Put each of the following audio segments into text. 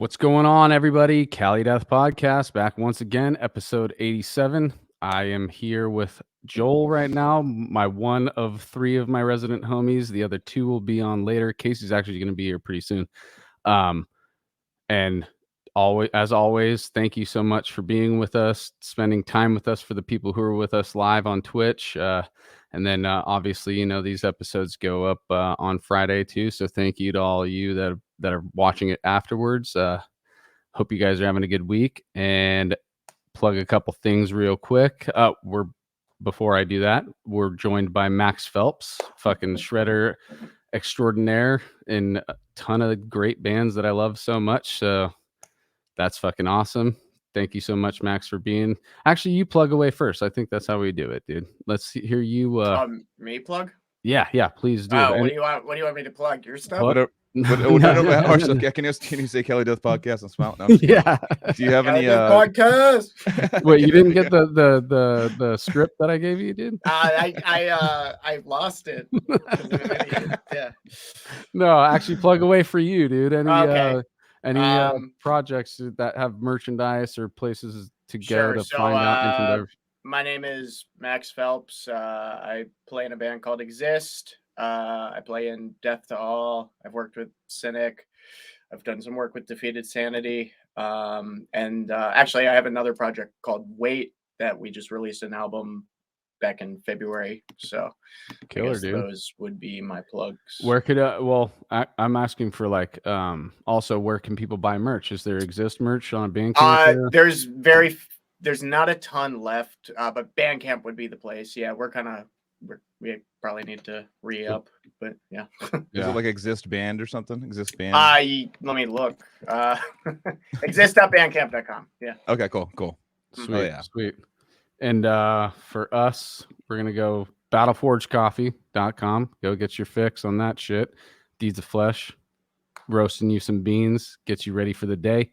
What's going on, everybody? Cali Death Podcast back once again, episode 87. I am here with Joel right now, my one of three of my resident homies. The other two will be on later. Casey's actually going to be here pretty soon. And as always, thank you so much for being with us, spending time with us. For the people who are with us live on Twitch, and then obviously, these episodes go up on Friday too. So thank you to all of you that are watching it afterwards. Hope you guys are having a good week. And plug a couple things real quick. Before I do that, we're joined by Max Phelps, fucking shredder extraordinaire in a ton of great bands that I love so much. So that's fucking awesome. Thank you so much, Max, for being. Actually, you plug away first. I think that's how we do it, dude. Let's hear you. Me plug? Yeah, please do. Oh, what do you want me to plug? Your stuff? Or can you say Cali Death Podcast and Smile? No, yeah. Do you have any podcast? Wait, you didn't get the script that I gave you, dude? I lost it. Yeah. No, actually, plug away for you, dude. Any projects that have merchandise or places to go to find out information? My name is Max Phelps. I play in a band called Exist. I play in Death to All. I've worked with Cynic. I've done some work with Defeated Sanity. And actually, I have another project called Wait that we just released an album back in February. So killer, dude. Those would be my plugs. Where could I'm asking for also where can people buy merch? Is there Exist merch on a Bandcamp? There's not a ton left, but Bandcamp would be the place. Yeah, we probably need to re-up, but yeah. Is it like Exist Band or something? Exist Band? Let me look. Exist.bandcamp.com. Yeah. Okay, cool. Sweet. Oh, yeah. Sweet. And for us, we're going to go battleforgecoffee.com. Go get your fix on that shit. Deeds of Flesh, roasting you some beans, gets you ready for the day.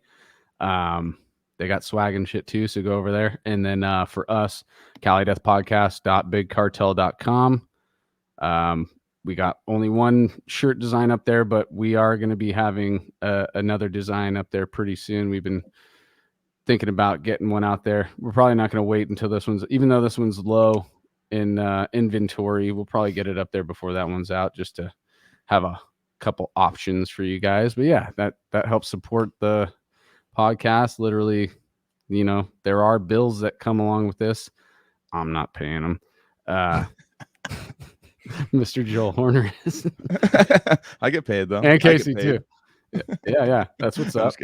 They got swag and shit too, so go over there. And then for us, CaliDeathPodcast.BigCartel.com. We got only one shirt design up there, but we are going to be having another design up there pretty soon. We've been thinking about getting one out there. We're probably not going to wait until even though this one's low in inventory, we'll probably get it up there before that one's out, just to have a couple options for you guys. But yeah, that helps support the podcast. Literally, there are bills that come along with this. I'm not paying them. Mr. Joel Horner is. I get paid though. And Casey too. Yeah. That's what's up.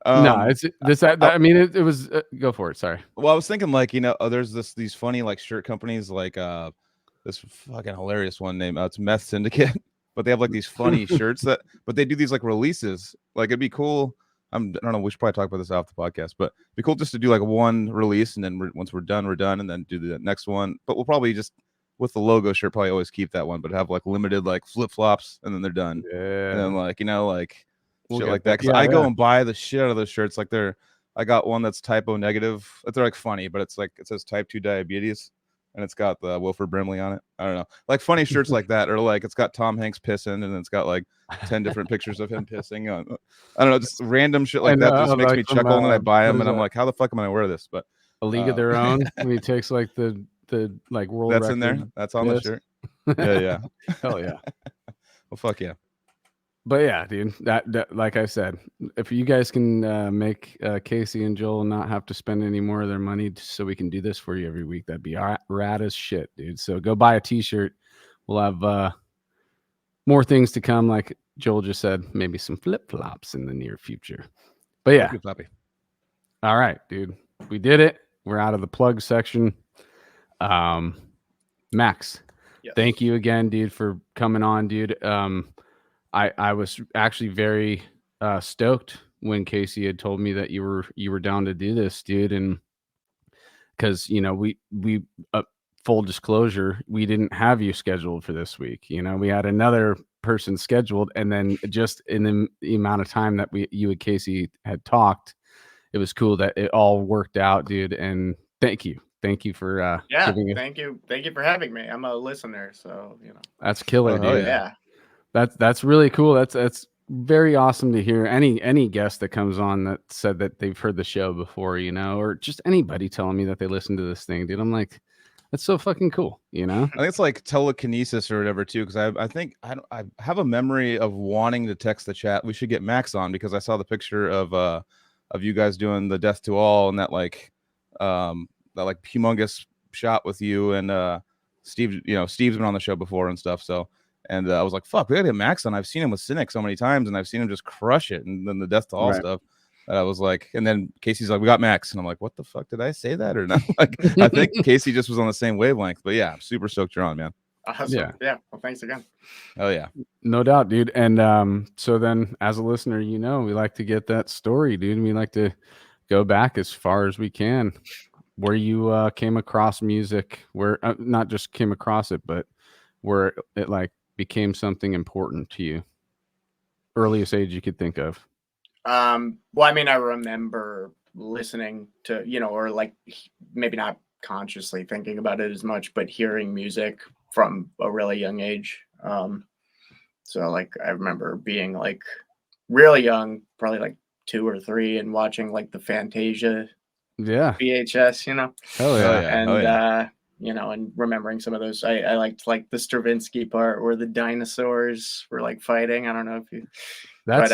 No, it's this. I mean, it was. Go for it. Sorry. Well, I was thinking there's these funny shirt companies this fucking hilarious one named it's Meth Syndicate, but they have these funny shirts but they do these releases. It'd be cool. I don't know. We should probably talk about this off the podcast, but it'd be cool just to do one release, and then once we're done, and then do the next one. But we'll probably just with the logo shirt, probably always keep that one, but have limited flip flops, and then they're done. Yeah. And then shit like that. Because I go and buy the shit out of those shirts. I got one that's typo negative. They're funny, but it's it says type 2 diabetes, and it's got the Wilford Brimley on it. I don't know, funny shirts like that, or it's got Tom Hanks pissing, and it's got 10 different pictures of him pissing. I don't know, just random shit that just makes me chuckle, and then I buy them, and I'm how the fuck am I gonna wear this? But A League of Their Own, when he takes the world that's record. in there. That's on the shirt. Yeah. Hell yeah. Well, fuck yeah. But yeah, dude, that like I said, if you guys can make Casey and Joel not have to spend any more of their money so we can do this for you every week, that'd be rad as shit, dude. So go buy a t-shirt. We'll have more things to come, like Joel just said, maybe some flip-flops in the near future. But yeah. All right, dude. We did it. We're out of the plug section. Max, yes. Thank you again, dude, for coming on, dude. I was actually very stoked when Casey had told me that you were down to do this, dude, and because we full disclosure, we didn't have you scheduled for this week. We had another person scheduled, and then just in the amount of time that you and Casey had talked, it was cool that it all worked out, dude. And thank you for thank you for having me. I'm a listener, so that's killer, dude. Yeah. That's really cool. That's very awesome to hear any guest that comes on that said that they've heard the show before, or just anybody telling me that they listen to this thing, dude. I'm like, that's so fucking cool, I think it's like telekinesis or whatever too, because I think I have a memory of wanting to text the chat. We should get Max on because I saw the picture of you guys doing the Death to All and that like humongous shot with you and Steve. Steve's been on the show before and stuff. So I was like, fuck, we gotta get Max on. I've seen him with Cynic so many times and I've seen him just crush it. And then the Death to All Right. stuff. I was like, and then Casey's like, we got Max, and I'm like, what the fuck, did I say that or not? Like, I think Casey just was on the same wavelength. But yeah, I'm super stoked you're on, man. Awesome. Yeah. Well, thanks again. Oh yeah, No doubt, dude. And so then, as a listener, we like to get that story, dude. We like to go back as far as we can, where you came across music, where not just came across it, but where it like became something important to you. Earliest age you could think of. Well, I mean, I remember listening to, or like maybe not consciously thinking about it as much, but hearing music from a really young age. So like I remember being like really young, probably like 2 or 3, and watching like the Fantasia Yeah. VHS, Hell yeah. and and remembering some of those. I liked like the Stravinsky part where the dinosaurs were like fighting. I don't know if you. That's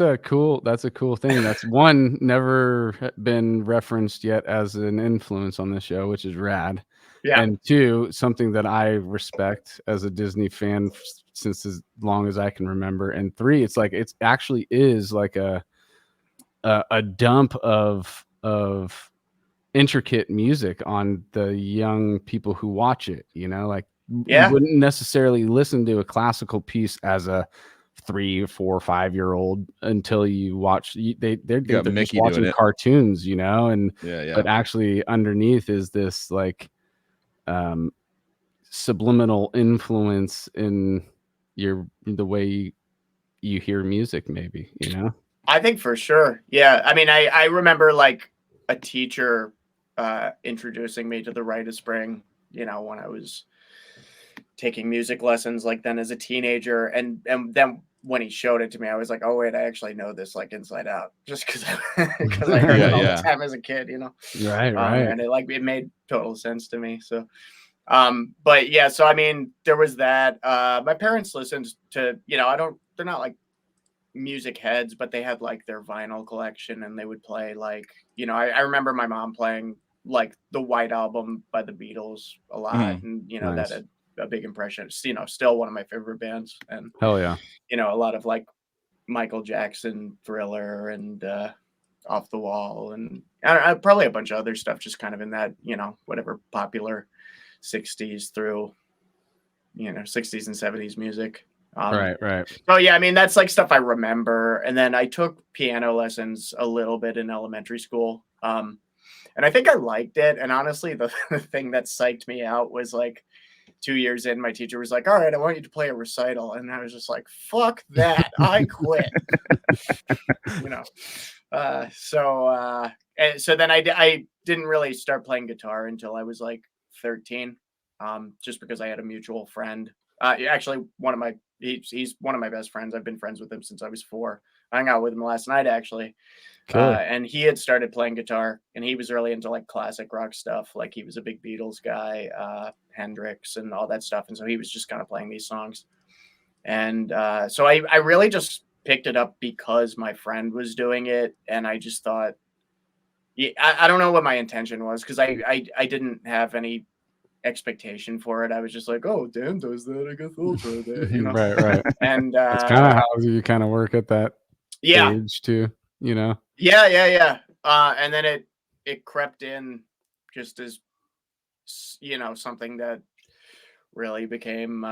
a cool thing. That's one never been referenced yet as an influence on this show, which is rad. Yeah. And 2, something that I respect as a Disney fan since as long as I can remember. And 3, it's like it actually is like a dump of intricate music on the young people who watch it. Like you wouldn't necessarily listen to a classical piece as a 3, 4, 5-year-old until you watch. They're just watching cartoons, and but actually underneath is this like subliminal influence in the way you hear music, maybe. I think for sure. Yeah, I mean, I remember like a teacher introducing me to the Rite of Spring, when I was taking music lessons, like then as a teenager, and then when he showed it to me, I was like, oh wait, I actually know this like inside out, just because I heard it all the time as a kid, Right. And it made total sense to me. So but yeah, so I mean, there was that. My parents listened to, they're not like music heads, but they had like their vinyl collection, and they would play like, I remember my mom playing like the White Album by the Beatles a lot, and nice. that had a big impression. Still one of my favorite bands, and hell yeah, a lot of like Michael Jackson, Thriller, and Off the Wall, and probably a bunch of other stuff, just kind of in that, whatever popular 60s through 60s and 70s music. Right. So yeah, I mean, that's like stuff I remember. And then I took piano lessons a little bit in elementary school. And I think I liked it. And honestly, the thing that psyched me out was like 2 years in, my teacher was like, all right, I want you to play a recital. And I was just like, fuck that. I quit. And so then I didn't really start playing guitar until I was like 13, just because I had a mutual friend. Actually, he's one of my best friends. I've been friends with him since I was 4. I hung out with him last night, actually. And he had started playing guitar, and he was really into like classic rock stuff. Like he was a big Beatles guy, Hendrix and all that stuff. And so he was just kind of playing these songs. And so I really just picked it up because my friend was doing it. And I just thought, I don't know what my intention was, because I didn't have any expectation for it. I was just like, oh, Dan does that, I guess I'll try that, right. And it's kind of how you kind of work at that age too, yeah. And then it crept in just as something that really became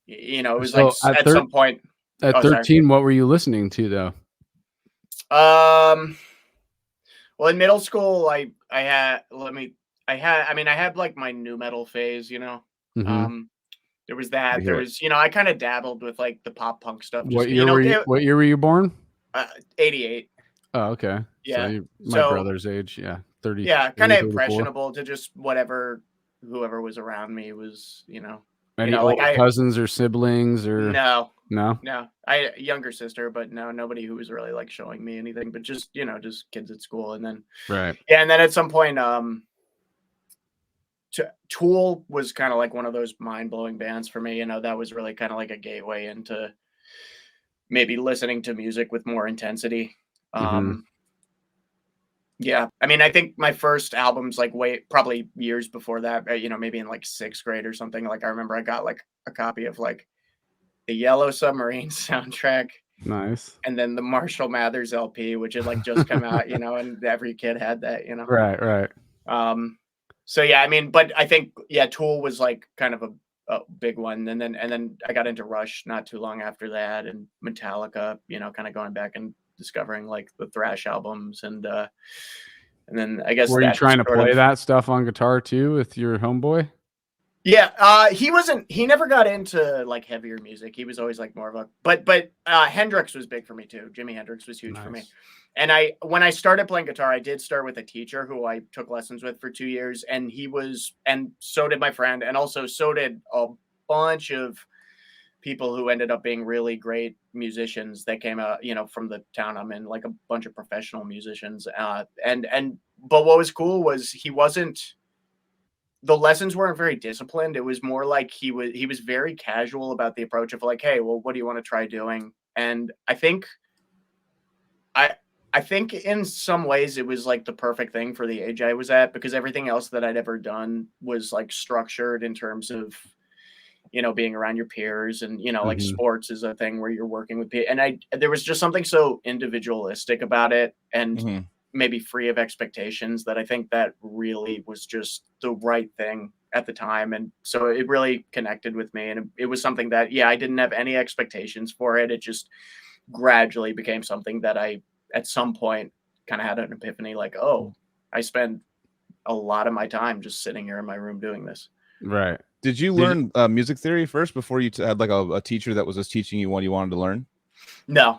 it was so like at some point at 13 what were you listening to though? Well, in middle school I had like my new metal phase, there was that. There was, I kind of dabbled with like the pop punk stuff. What year were you born? 88. Oh, okay. Yeah. So my brother's age. Yeah. 30. Yeah. Kind of impressionable to just whoever was around me was, Any like cousins or siblings or? No. No. No, I had a younger sister, but no, nobody who was really like showing me anything, but just, just kids at school. And then, Right. yeah. And then at some point, Tool was kind of like one of those mind blowing bands for me. That was really kind of like a gateway into maybe listening to music with more intensity. Mhm. Yeah, I mean, I think my first albums, like, probably years before that, maybe in, like, 6th grade or something, like, I remember I got, like, a copy of, like, the Yellow Submarine soundtrack Nice. and then the Marshall Mathers LP, which had, like, just come out, and every kid had that. Right, right. So, yeah, I mean, but I think, yeah, Tool was, like, kind of a big one, and then I got into Rush not too long after that, and Metallica, kinda going back and discovering, like, the thrash albums, and then I guess Were you that trying to sort play of. that stuff on guitar too with your homeboy? Yeah, he never got into like heavier music. He was always like more of a but Hendrix was big for me too. Jimi Hendrix was huge for me. Nice. And when I started playing guitar, I did start with a teacher who I took lessons with for 2 years, and so did my friend, and also so did a bunch of people who ended up being really great musicians that came out, from the town I'm in, like a bunch of professional musicians. But what was cool was the lessons weren't very disciplined. It was more like he was very casual about the approach of like, hey, well, what do you want to try doing? And I I think in some ways it was like the perfect thing for the age I was at, because everything else that I'd ever done was like structured in terms of being around your peers, and like Mhm. sports is a thing where you're working with people, and there was just something so individualistic about it, and Mhm. maybe free of expectations, that I think that really was just the right thing at the time. And so it really connected with me. And it was something that, yeah, I didn't have any expectations for it. It just gradually became something that I, at some point, kind of had an epiphany like, oh, I spend a lot of my time just sitting here in my room doing this. Right. Did you Did you learn music theory first before you had like a teacher that was just teaching you what you wanted to learn? No,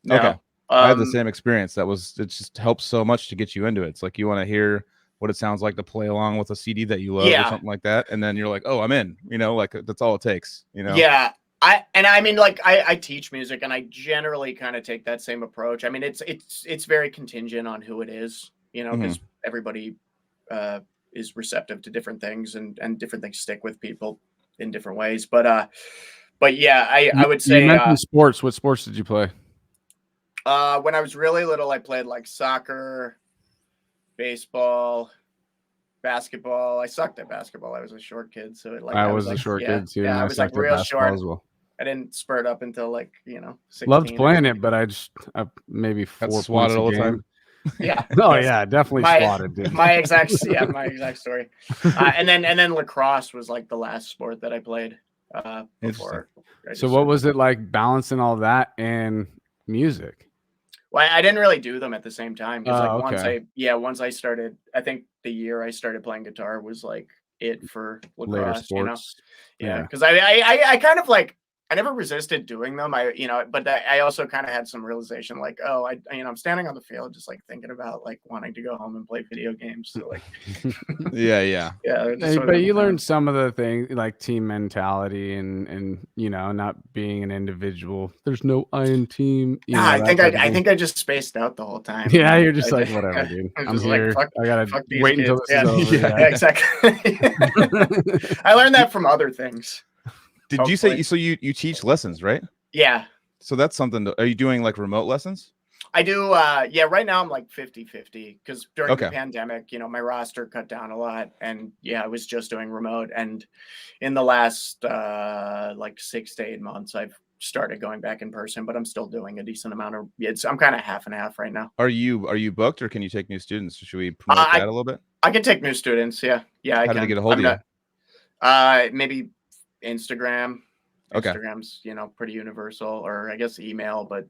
Okay. no. I had the Um, same experience. It just helps so much to get you into it. It's like you want to hear what it sounds like to play along with a CD that you love or yeah, something like that. And then you're like, oh, I'm in, like that's all it takes, yeah. I mean, like, I teach music, and I generally kind of take that same approach. I mean, it's very contingent on who it is, Hmm. because everybody uh, is receptive to different things, and different things stick with people in different ways. But yeah, I would you say mentioned sports. What sports did you play? when I was really little, I played like soccer, baseball, basketball. I sucked at basketball. I was a short kid, so I I was was a like, short yeah, kid too, yeah, and I I was like sucked at real basketball short. as well. I didn't spurt up until like, Loved 16 or playing it, something. but I maybe Got 4 points swatted a all the time. game. Yeah, Oh yes. yeah, definitely My swatted, dude. my exact story. And then lacrosse was like the last sport that I played Interesting. before I So just what sort of. was it like balancing all that and music? Well, I didn't really do them at the same time, because like Oh, okay. once I started, I think the year I started playing guitar was like it for Later lacrosse. sports. Yeah, Yeah. because I kind of like, I never resisted doing them. But I also kind of had some realization like, oh, I'm standing on the field just like thinking about like wanting to go home and play video games. So like, Yeah, yeah. yeah, it just Hey, but wasn't you the learned time. some of the things like team mentality and not being an individual. There's no I in team, Nah, that type of I thing. think I just spaced out the whole time, Yeah, you're I just like, just, whatever, dude. I was I'm just like, here. I gotta fuck these wait until kids. this is Yeah, over. Yeah. yeah, Yeah. exactly. I learned that from other things, Did you say hopefully. so you teach lessons, right? Yeah, So that's something are you doing like remote lessons? I do. Yeah, right now I'm like 50-50, because during the Okay. pandemic, my roster cut down a lot, and yeah, I was just doing remote. And in the last like 6 to 8 months, I've started going back in person, but I'm still doing a decent amount of. I'm kind of half and half right now. Are you booked or can you take new students? Should we Uh, promote that I a little bit? I can take new students. Yeah, yeah, I How do they can. get a hold I'm of you? not. Maybe Instagram. Okay. Instagram's pretty universal, or I guess email, but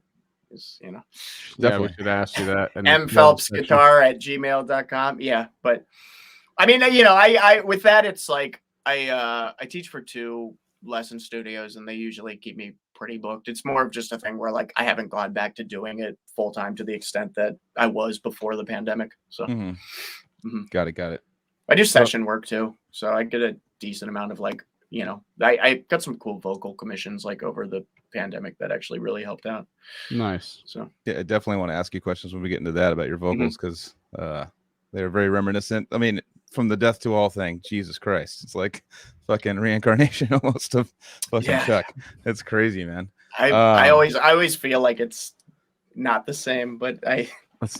it's Yeah, we Definitely. should ask you that in the love section. mphelpsguitar@gmail.com. Yeah, but I mean, I with that, it's like I teach for 2 lesson studios, and they usually keep me pretty booked. It's more of just a thing where like I haven't gone back to doing it full time to the extent that I was before the pandemic. So Hmm. mhm. Got it. I do So session work too, so I get a decent amount of like, I got some cool vocal commissions like over the pandemic that actually really helped out. Nice. So Yeah, I definitely want to ask you questions when we get into that about your vocals, because they're very reminiscent. I mean, from the Death to All thing, Jesus Christ, it's like fucking reincarnation almost of fucking Chuck. It's crazy, man. I always feel like it's not the same, but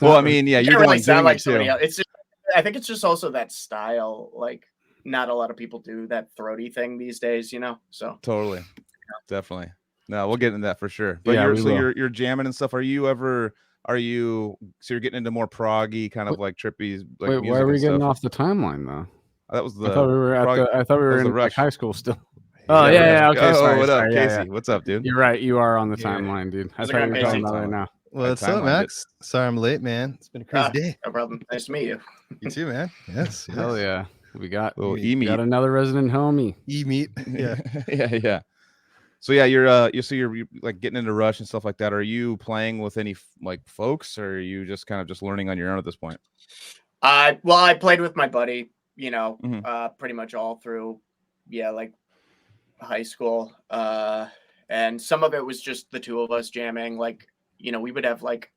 well, I mean, yeah, you you're can't the really one sound doing like it somebody too. else. It's just, I think it's just also that style. Like, not a lot of people do that throaty thing these days, you know. So Totally, definitely. No, we'll get into that for sure. But Yeah, you're jamming and stuff. So you're getting into more proggy kind of like trippy like Wait, music why are we and getting stuff? off the timeline though? That was the I thought we were the in Rush. like high school still. Oh Yeah, yeah, Rush. okay. Oh, Sorry, what up, sorry. Casey? Yeah. What's up, dude? You're right. You are on the Yeah. timeline, dude. I How's it thought you going, were Casey? talking about it now. What's up, timeline Max? Sorry I'm late, man. It's been a crazy day. No problem. Nice to meet you. You too, man. Yes. Hell yeah. We got Little You E-meet. got another resident homie. E-meat. Yeah. yeah. So yeah, you're like getting into Rush and stuff like that. Are you playing with any like folks, or are you just kind of just learning on your own at this point? Well, I played with my buddy, you know, Mhm. pretty much all through, like high school. And some of it was just the two of us jamming. Like, you know, we would have like,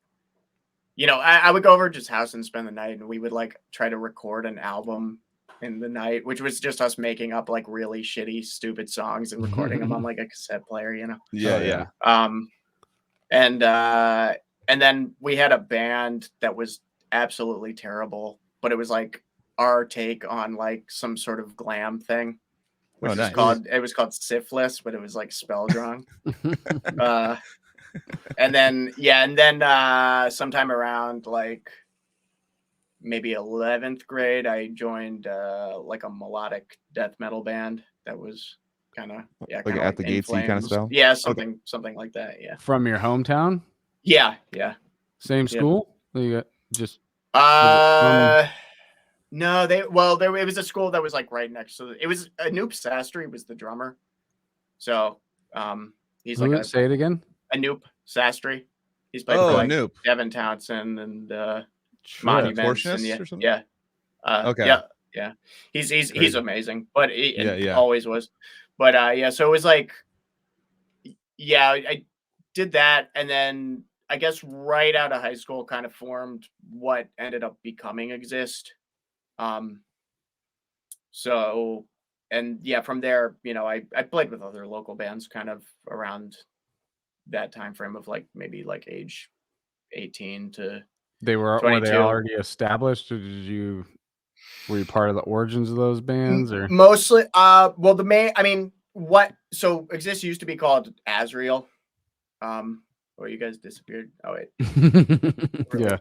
you know, I would go over to his house and spend the night, and we would like try to record an album in the night, which was just us making up like really shitty, stupid songs and recording them on like a cassette player, you know? Yeah. And then we had a band that was absolutely terrible, but it was like our take on like some sort of glam thing, which Oh, was nice. called Syphilis, but it was like spelled wrong. And then sometime around like maybe 11th grade, I joined like a melodic death metal band that was kind of Like At the Gates kind of style. Yeah, something like that. Yeah. From your hometown? Yeah. Same school? You got just No, it was a school that was like right next to it was Anoop Sastry was the drummer. So he's like say it again. Anoop Sastry. He's played for like Anoop. Devin Townsend and Monuments and or something? yeah. Okay. Yeah. He's amazing, but Yeah. always was. But so it was like I did that, and then I guess right out of high school kind of formed what ended up becoming Exist. So, and yeah, from there, you know, I played with other local bands kind of around that time frame of like maybe like age 18 to were 22. they already established, or were you part of the origins of those bands, or mostly well so Exist used to be called Azrael. You guys disappeared. Oh wait. Yeah,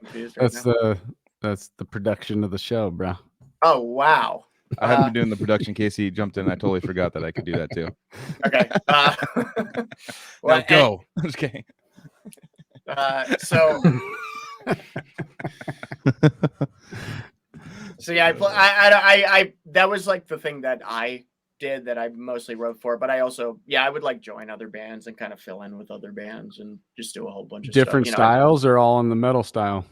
that's the production of the show, bro. Oh wow. I hadn't been doing the production. Casey jumped in. I totally forgot that I could do that too. Okay. Now go. I'm just kidding. So yeah, I that was like the thing that I did that I mostly wrote for, but I also I would like join other bands and kind of fill in with other bands and just do a whole bunch of different stuff, styles, or all in the metal style.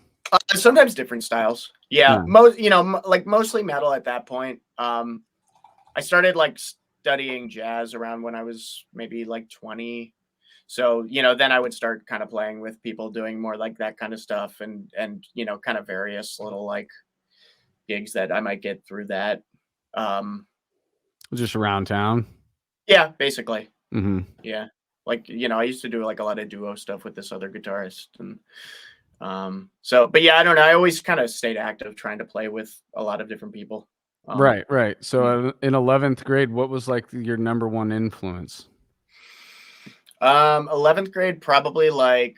Sometimes different styles. Yeah, mostly metal at that point. I started like studying jazz around when I was maybe like 20. So, then I would start kind of playing with people doing more like that kind of stuff and kind of various little like gigs that I might get through that. Just around town. Yeah, basically. Mm-hmm. Yeah. Like, I used to do like a lot of duo stuff with this other guitarist and but yeah, I don't know. I always kind of stayed active trying to play with a lot of different people. Right. So in 11th grade, what was like your number one influence? 11th grade, probably like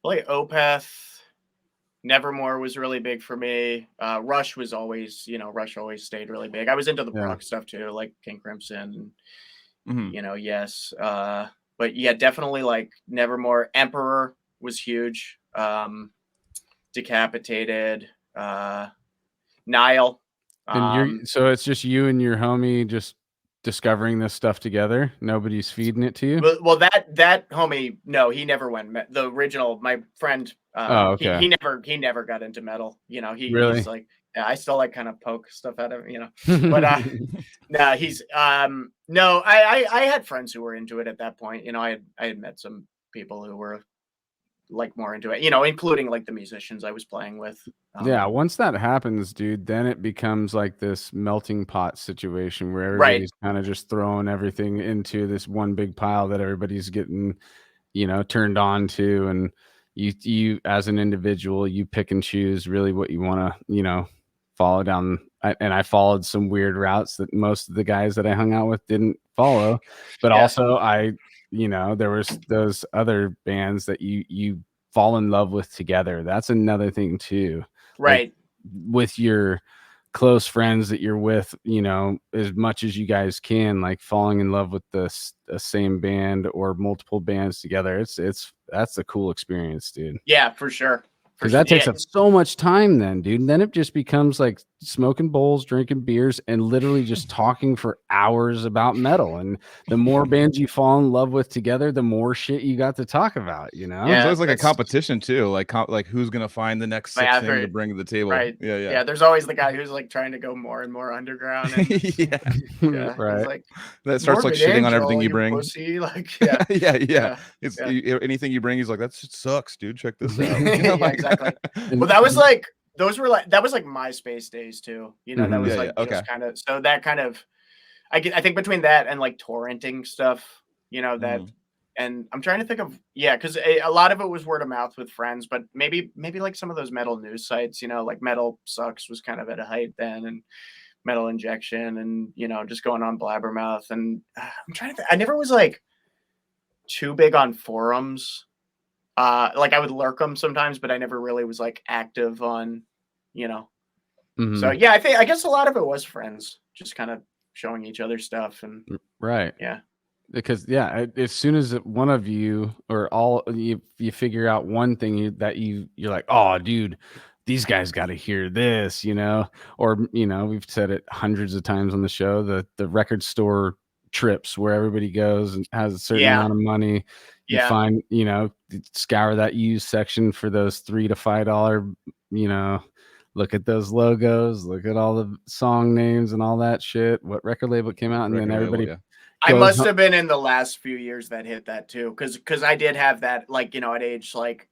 Opeth. Nevermore was really big for me. Rush was always, Rush always stayed really big. I was into the prog stuff too, like King Crimson and, Yes. But yeah, definitely like Nevermore. Emperor was huge. Decapitated. Nile. And so it's just you and your homie just discovering this stuff together. Nobody's feeding it to you. Well, that homie, no, he never went. The original, my friend, he never got into metal. He's like, Yeah, I still like kind of poke stuff out of but no, he's no, I had friends who were into it at that point. I had met some people who were like more into it, including like the musicians I was playing with. Yeah, once that happens, dude, then it becomes like this melting pot situation where Right. everybody's kind of just throwing everything into this one big pile that everybody's getting, turned on to. And you as an individual, you pick and choose really what you want to, follow down. And I followed some weird routes that most of the guys that I hung out with didn't follow. But Yeah. also there was those other bands that you fall in love with together. That's another thing too. Right. Like, with your close friends that you're with, as much as you guys can, like falling in love with the same band or multiple bands together. That's a cool experience, dude. Yeah, for sure. Because that takes up so much time then, dude. And then it just becomes like smoking bowls, drinking beers, and literally just talking for hours about metal. And the more bands you fall in love with together, the more shit you got to talk about, Yeah, There's always like a competition too, like who's gonna find the next sick thing to bring to the table. Right. Yeah. There's always the guy who's like trying to go more and more underground. And, yeah. Right. He's like, That starts like shitting on everything you bring. Pussy. Like, yeah. It's anything you bring, he's like, that shit sucks, dude. Check this out. Yeah, exactly. Well, that was like MySpace days too. That was just kind of, so that kind of, I think between that and like torrenting stuff, that, and I'm trying to think of, because a lot of it was word of mouth with friends, but maybe like some of those metal news sites, like Metal Sucks was kind of at a height then, and Metal Injection, and just going on Blabbermouth, and I'm trying to think, I never was like too big on forums. Like I would lurk them sometimes, but I never really was like active on, So yeah, I guess a lot of it was friends, just kind of showing each other stuff, and right. Yeah. Because as soon as one of you or all you figure out one thing that you're like, oh, dude, these guys got to hear this, or we've said it hundreds of times on the show, the record store trips where everybody goes and has a certain amount of money. You find, scour that used section for those $3 to $5, look at those logos, look at all the song names and all that shit, what record label came out, and then everybody. I must have been in the last few years that hit that too, because I did have that, like, at age like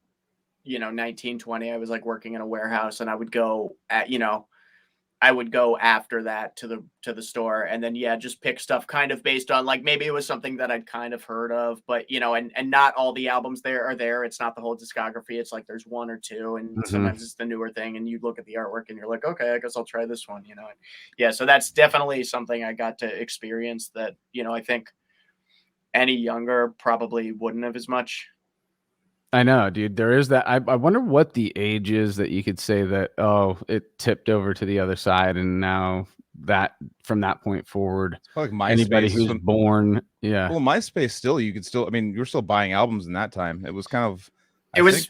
19, 20, I was like working in a warehouse, and I would go after that to the store, and then just pick stuff kind of based on like maybe it was something that I'd kind of heard of, but and not all the albums are there. It's not the whole discography. It's like there's one or two, and sometimes it's the newer thing, and you look at the artwork and you're like, okay, I guess I'll try this one, so that's definitely something I got to experience that I think any younger probably wouldn't have as much. I know, dude. There is that. I wonder what the age is that you could say that, it tipped over to the other side, and now that from that point forward, like MySpace, anybody who's born, Well, MySpace still, you could still. I mean, you were still buying albums in that time. It was kind of. It was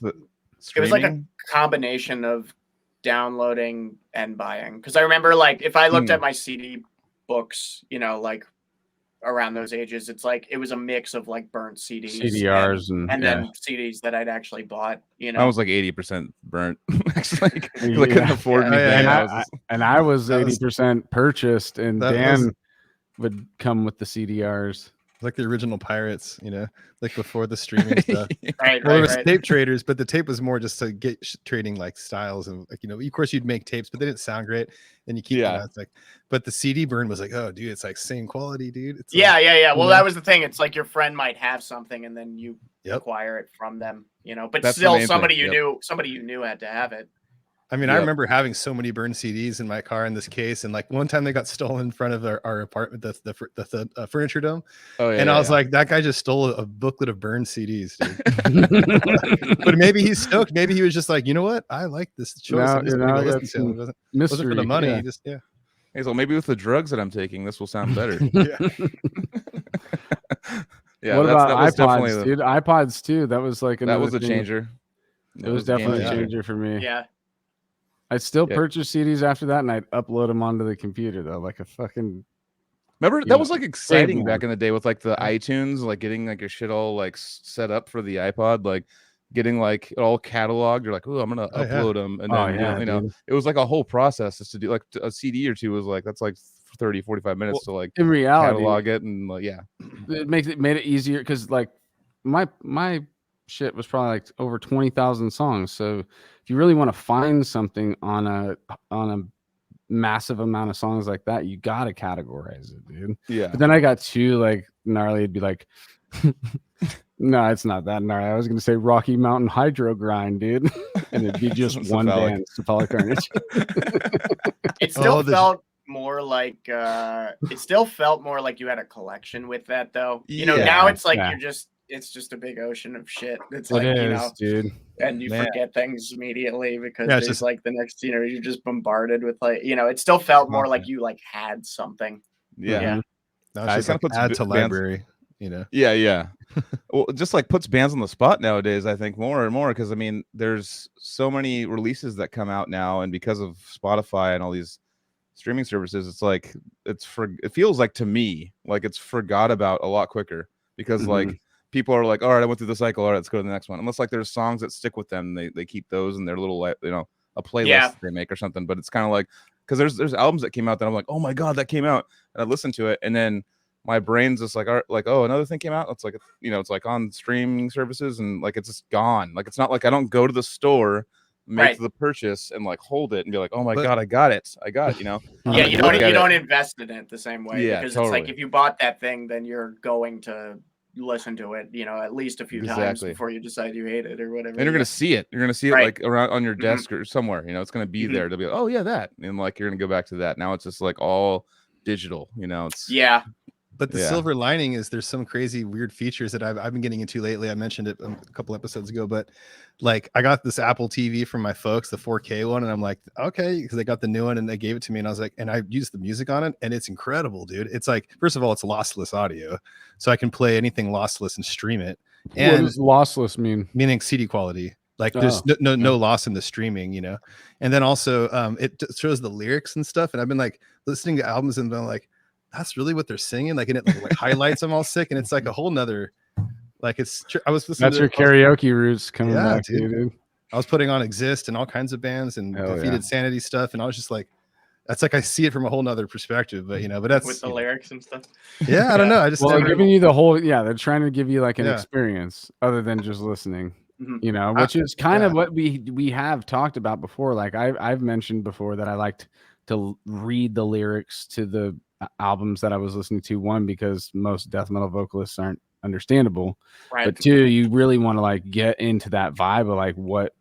like a combination of downloading and buying. Because I remember, like, if I looked at my CD books, like around those ages, it's like it was a mix of like burnt CDs, CDRs, and then CDs that I'd actually bought. I was like 80% burnt. Like, I couldn't afford anything. And I was 80% purchased, and Dan would come with the CDRs. Like the original Pirates, like before the streaming stuff. Right. It was tape traders, but the tape was more just to get trading like styles, and like, of course you'd make tapes, but they didn't sound great, and you keep it's like, but the CD burn was like, oh dude, it's like same quality, dude. It's yeah. Well, that was the thing. It's like your friend might have something, and then you acquire it from them, but that's still somebody you knew had to have it. I mean, I remember having so many burned CDs in my car in this case, and like one time they got stolen in front of our apartment, the furniture dome. I was like, that guy just stole a booklet of burned CDs, dude. But maybe he's stoked. Maybe he was just like, you know what? I like this choice. It wasn't for the money. He just Hey, so maybe with the drugs that I'm taking, this will sound better. What about iPods, dude? iPods too. That was like that was a changer. It was definitely a changer for me. Yeah. I'd still purchase CDs after that, and I'd upload them onto the computer though, like a fucking. Remember that was like exciting back in the day with like the iTunes, like getting like your shit all like set up for the iPod, like getting like all cataloged. You're like, oh, I'm gonna upload them, and then you know, it was like a whole process just to do like a CD or two was like that's like 30-45 minutes to like in reality, catalog it, and like it made it easier because like my shit was probably like over 20,000 songs. So if you really want to find something on a massive amount of songs like that, you gotta categorize it, dude. Yeah. But then I got too like gnarly. It'd be like, no, it's not that gnarly. I was gonna say Rocky Mountain Hydro Grind, dude, and it'd be just one band, Cephalic Carnage. It still felt more like it still felt more like you had a collection with that, though. You know, now it's like it's just a big ocean of shit. It's like, you know, dude, and you forget things immediately because there's just like the next, you know, you're just bombarded with like, you know, it still felt more like you like had something. Now it's just like add to library, you know. Well, it just like puts bands on the spot nowadays, I think, more and more, because I mean there's so many releases that come out now, and because of Spotify and all these streaming services, it's like it feels like to me like it's forgot about a lot quicker, because like people are like, all right, I went through the cycle, all right, let's go to the next one, unless like there's songs that stick with them, they keep those in their little, you know, a playlist they make or something. But it's kind of like, because there's albums that came out that I'm like, oh my god, that came out, and I listen to it, and then my brain's just like, oh, another thing came out. It's like, you know, it's like on streaming services, and like it's just gone. Like it's not like I don't go to the store, make the purchase, and like hold it and be like, oh my god, I got it, you know. Yeah, you don't invest in it the same way, because totally. it's like if you bought that thing, then you're going to listen to it, you know, at least a few times before you decide you hate it or whatever. And you're gonna see it. You're gonna see it like around on your desk or somewhere. You know, it's gonna be there. To be like, oh yeah, that, and like you're gonna go back to that. Now it's just like all digital. You know, it's But the silver lining is there's some crazy weird features that I've been getting into lately. I mentioned it a couple episodes ago, but like I got this Apple TV from my folks, the 4K one, and I'm like, okay, because they got the new one and they gave it to me, and I was like, and I used the music on it, and it's incredible, dude. It's like, first of all, it's lossless audio, so I can play anything lossless and stream it. And what does lossless mean? Meaning CD quality. Like there's no loss in the streaming, you know. And then also it shows the lyrics and stuff, and I've been like listening to albums and been like, that's really what they're singing, like, and it like highlights them all sick, and it's like a whole nother, like I was listening. That's your karaoke roots coming back, dude. I was putting on Exist and all kinds of bands and Defeated Sanity stuff, and I was just like, that's like I see it from a whole nother perspective, but you know, but that's with the lyrics and stuff. Yeah, I don't know. I just they're giving you the whole. They're trying to give you like an experience other than just listening. You know, which is kind of what we have talked about before. Like I've mentioned before that I liked to read the lyrics to the albums that I was listening to. One, because most death metal vocalists aren't understandable, but two, you really want to like get into that vibe of like what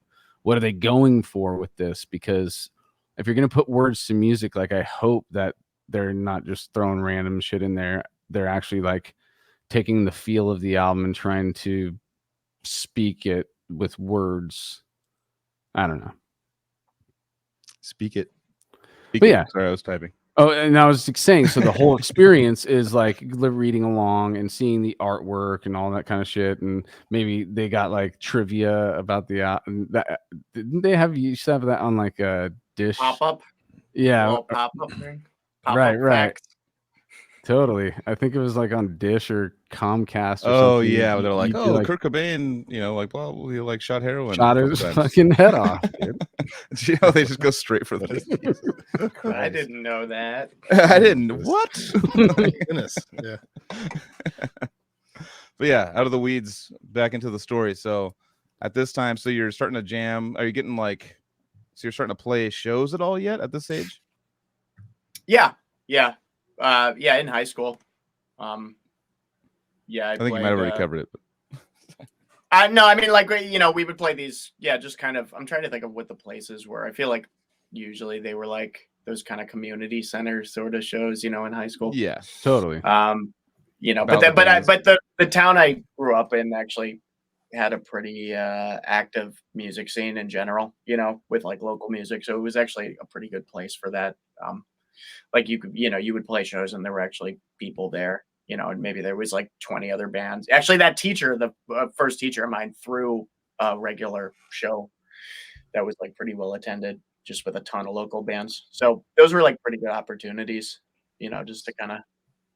are they going for with this? Because if you're going to put words to music, like I hope that they're not just throwing random shit in there. They're actually like taking the feel of the album and trying to speak it with words. I don't know. Speak it. But sorry, I was typing. Oh, and I was saying, so the whole experience is like reading along and seeing the artwork and all that kind of shit, and maybe they got like trivia about the didn't they have used to have that on like a dish pop-up? Pop-up thing. Right. Facts. Totally. I think it was like on Dish or Comcast. Or something. Yeah, they're like, like, Kurt Cobain, you know, like, well, he like shot heroin, shot his fucking head off, dude. You know, they just go straight for this. I didn't know that. I didn't. What? Oh my goodness. Yeah. But yeah, out of the weeds, back into the story. So at this time, so you're starting to jam. Are you getting like? So you're starting to play shows at all yet at this age? Yeah. In high school. I think you might have already covered it. No, I mean, like, you know, we would play these, just kind of, I'm trying to think of what the places were. I feel like usually they were like those kind of community center sort of shows, you know, in high school. Yeah, totally. You know, but the town I grew up in actually had a pretty active music scene in general, you know, with like local music. So it was actually a pretty good place for that. Like you could, you know, you would play shows and there were actually people there, you know, and maybe there was like 20 other bands. Actually, that teacher, the first teacher of mine, threw a regular show that was like pretty well attended, just with a ton of local bands. So those were like pretty good opportunities, you know, just to kind of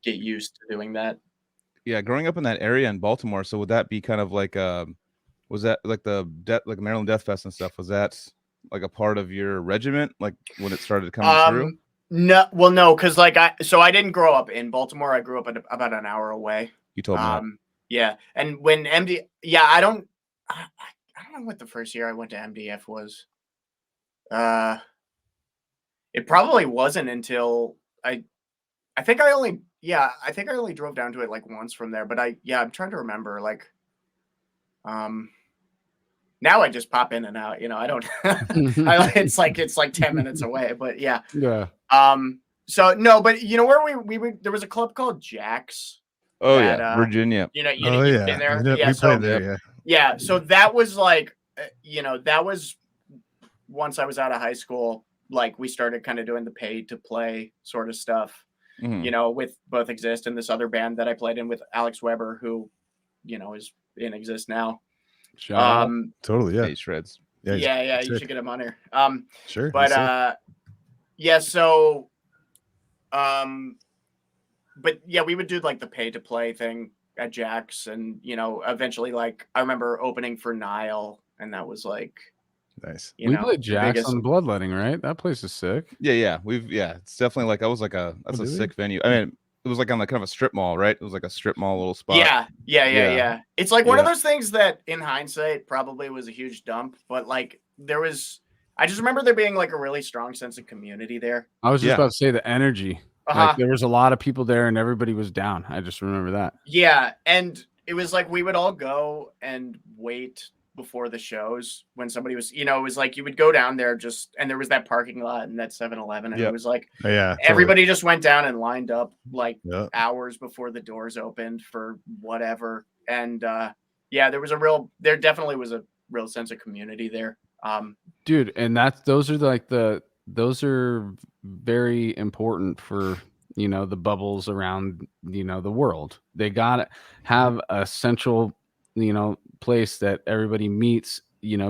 get used to doing that. Yeah, growing up in that area in Baltimore, so would that be kind of like Was that like like Maryland Death Fest and stuff? Was that like a part of your regiment, like when it started coming through? No, because like I didn't grow up in Baltimore. I grew up about an hour away. You told me that. Yeah, and when I don't know what the first year I went to MDF was. It probably wasn't until I think I only drove down to it like once from there. But I'm trying to remember, like, now I just pop in and out. I don't. It's like 10 minutes away. But yeah. Yeah. So no, but where we there was a club called Jack's. Oh yeah, Virginia. You've been there. We played there. Yeah. Yeah. So that was like, that was once I was out of high school. Like we started kind of doing the pay to play sort of stuff. With both Exist and this other band that I played in with Alex Weber, who, is in Exist now. Totally, yeah. He shreds. Yeah, you should get him on here. Sure. But yeah, so but yeah, we would do like the pay to play thing at Jack's, and eventually, like, I remember opening for Nile, and that was like nice. We played Jack's on Bloodletting, right? That place is sick. Yeah. It's definitely like that's a sick venue. I mean, it was like on like kind of a strip mall, right? It was like a strip mall little spot. Yeah. It's like one of those things that in hindsight probably was a huge dump, but like I just remember there being like a really strong sense of community there. I was just about to say the energy. Like there was a lot of people there and everybody was down. I just remember that. Yeah, and it was like we would all go and wait before the shows when somebody was, it was like you would go down there and there was that parking lot and that 7-Eleven, and it was like everybody just went down and lined up like hours before the doors opened for whatever. And there definitely was a real sense of community there. Dude, and those are very important for the bubbles around the world. They gotta have a central place that everybody meets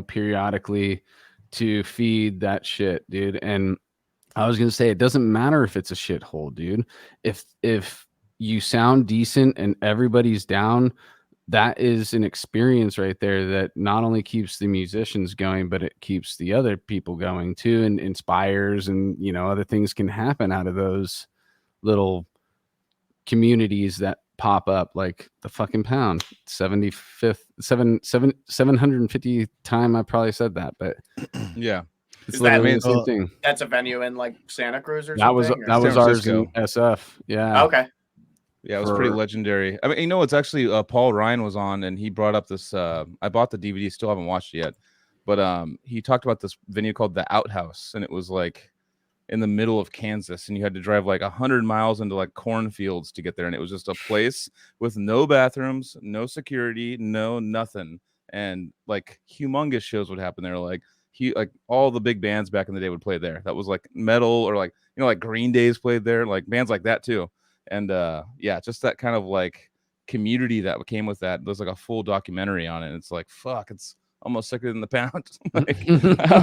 periodically to feed that shit, dude. And I was gonna say, it doesn't matter if it's a shithole, dude. If you sound decent and everybody's down, that is an experience right there that not only keeps the musicians going, but it keeps the other people going too, and inspires, and other things can happen out of those little communities that pop up, like the fucking Pound. 750th time I probably said that, but yeah, it's literally the same thing. That's a venue in like Santa Cruz or something? That was ours in SF. Yeah. Okay. Yeah, it was pretty legendary. I mean, it's actually Paul Ryan was on, and he brought up this. I bought the DVD, still haven't watched it yet, but he talked about this venue called the Outhouse, and it was like in the middle of Kansas, and you had to drive like 100 miles into like cornfields to get there, and it was just a place with no bathrooms, no security, no nothing, and like humongous shows would happen there. Like all the big bands back in the day would play there. That was like metal, or like like Green Day's played there, like bands like that too. And just that kind of like community that came with that. There's like a full documentary on it. And it's like, fuck, it's almost sicker than the Pound. Like, I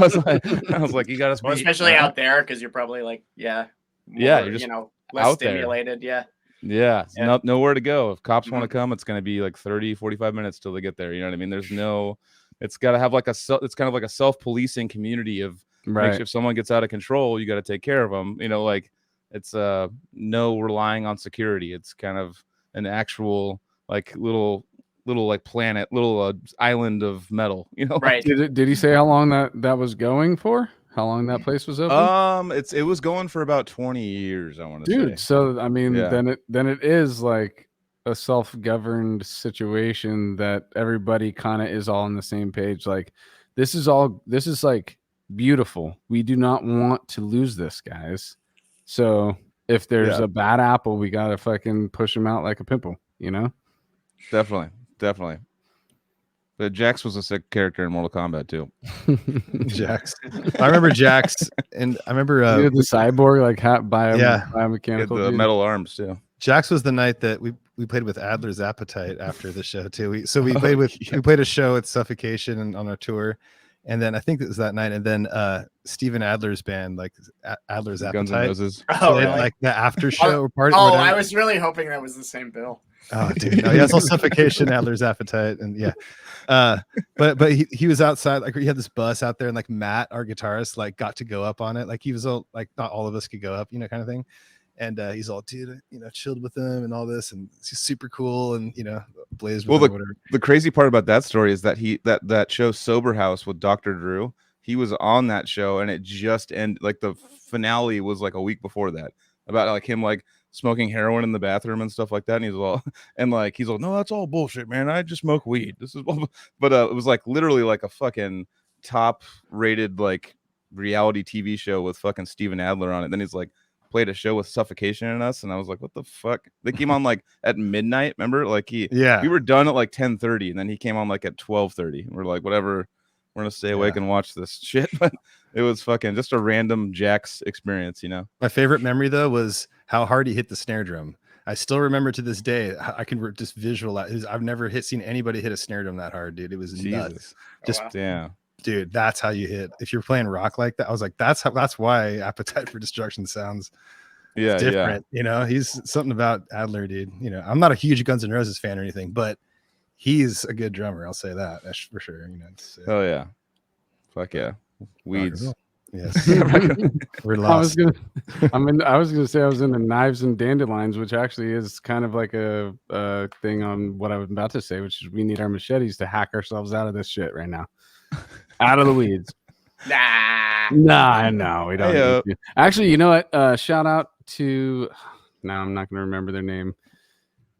was like, you got to, especially out there, because you're probably like, you're just less stimulated. There. Yeah. Nowhere to go. If cops want to come, it's going to be like 30-45 minutes till they get there. You know what I mean? It's got to have like it's kind of like a self-policing community of, right. If someone gets out of control, you got to take care of them. Like. It's no relying on security. It's kind of an actual like little like planet, little island of metal. Right? Did he say how long that was going for? How long that place was open? It was going for about 20 years. I want to say. Dude, so I mean, then it is like a self-governed situation that everybody kind of is all on the same page. Like this is like beautiful. We do not want to lose this, guys. So if there's a bad apple, we gotta fucking push him out like a pimple, Definitely. But Jax was a sick character in Mortal Kombat too. Jax, I remember Jax, and I remember the cyborg like biomechanical, the metal arms too. Jax was the night that we played with Adler's Appetite after the show too. We played a show at Suffocation and on our tour. And then I think it was that night, and then Steven Adler's band, like Adler's Appetite. Guns N' Roses. Oh, really? Like the after show party. I was really hoping that was the same bill. Oh, dude, no, he has all Suffocation, Adler's Appetite, and yeah. But he was outside, like he had this bus out there, and like Matt, our guitarist, like got to go up on it. Like he was all like, not all of us could go up, kind of thing. And he's all, dude, chilled with them and all this, and he's super cool, and blazed with whatever. The crazy part about that story is that that show Sober House with Dr. Drew, he was on that show, and it just ended. Like the finale was like a week before that, about like him like smoking heroin in the bathroom and stuff like that. And he's all no, that's all bullshit, man. I just smoke weed. This is but it was like literally like a fucking top rated like reality TV show with fucking Steven Adler on it. Then he's like played a show with Suffocation in Us, and I was like, what the fuck? They came on like at midnight, remember? Like we were done at like 10:30, and then he came on like at 12:30. We're like, whatever, we're gonna stay awake and watch this shit. But it was fucking just a random Jack's experience, My favorite memory though was how hard he hit the snare drum. I still remember to this day. I can just visualize. I've never seen anybody hit a snare drum that hard, dude. It was nuts. Dude, that's how you hit. If you're playing rock like that, I was like, that's why Appetite for Destruction sounds different. He's something about Adler, dude. I'm not a huge Guns N' Roses fan or anything, but he's a good drummer. I'll say that for sure. Oh yeah, fuck yeah, weeds. Yes, we're I lost. was gonna say I was into Knives and Dandelions, which actually is kind of like a thing on what I was about to say, which is we need our machetes to hack ourselves out of this shit right now. Out of the weeds. No, we don't. Actually, you know what? Shout out to. Now I'm not going to remember their name.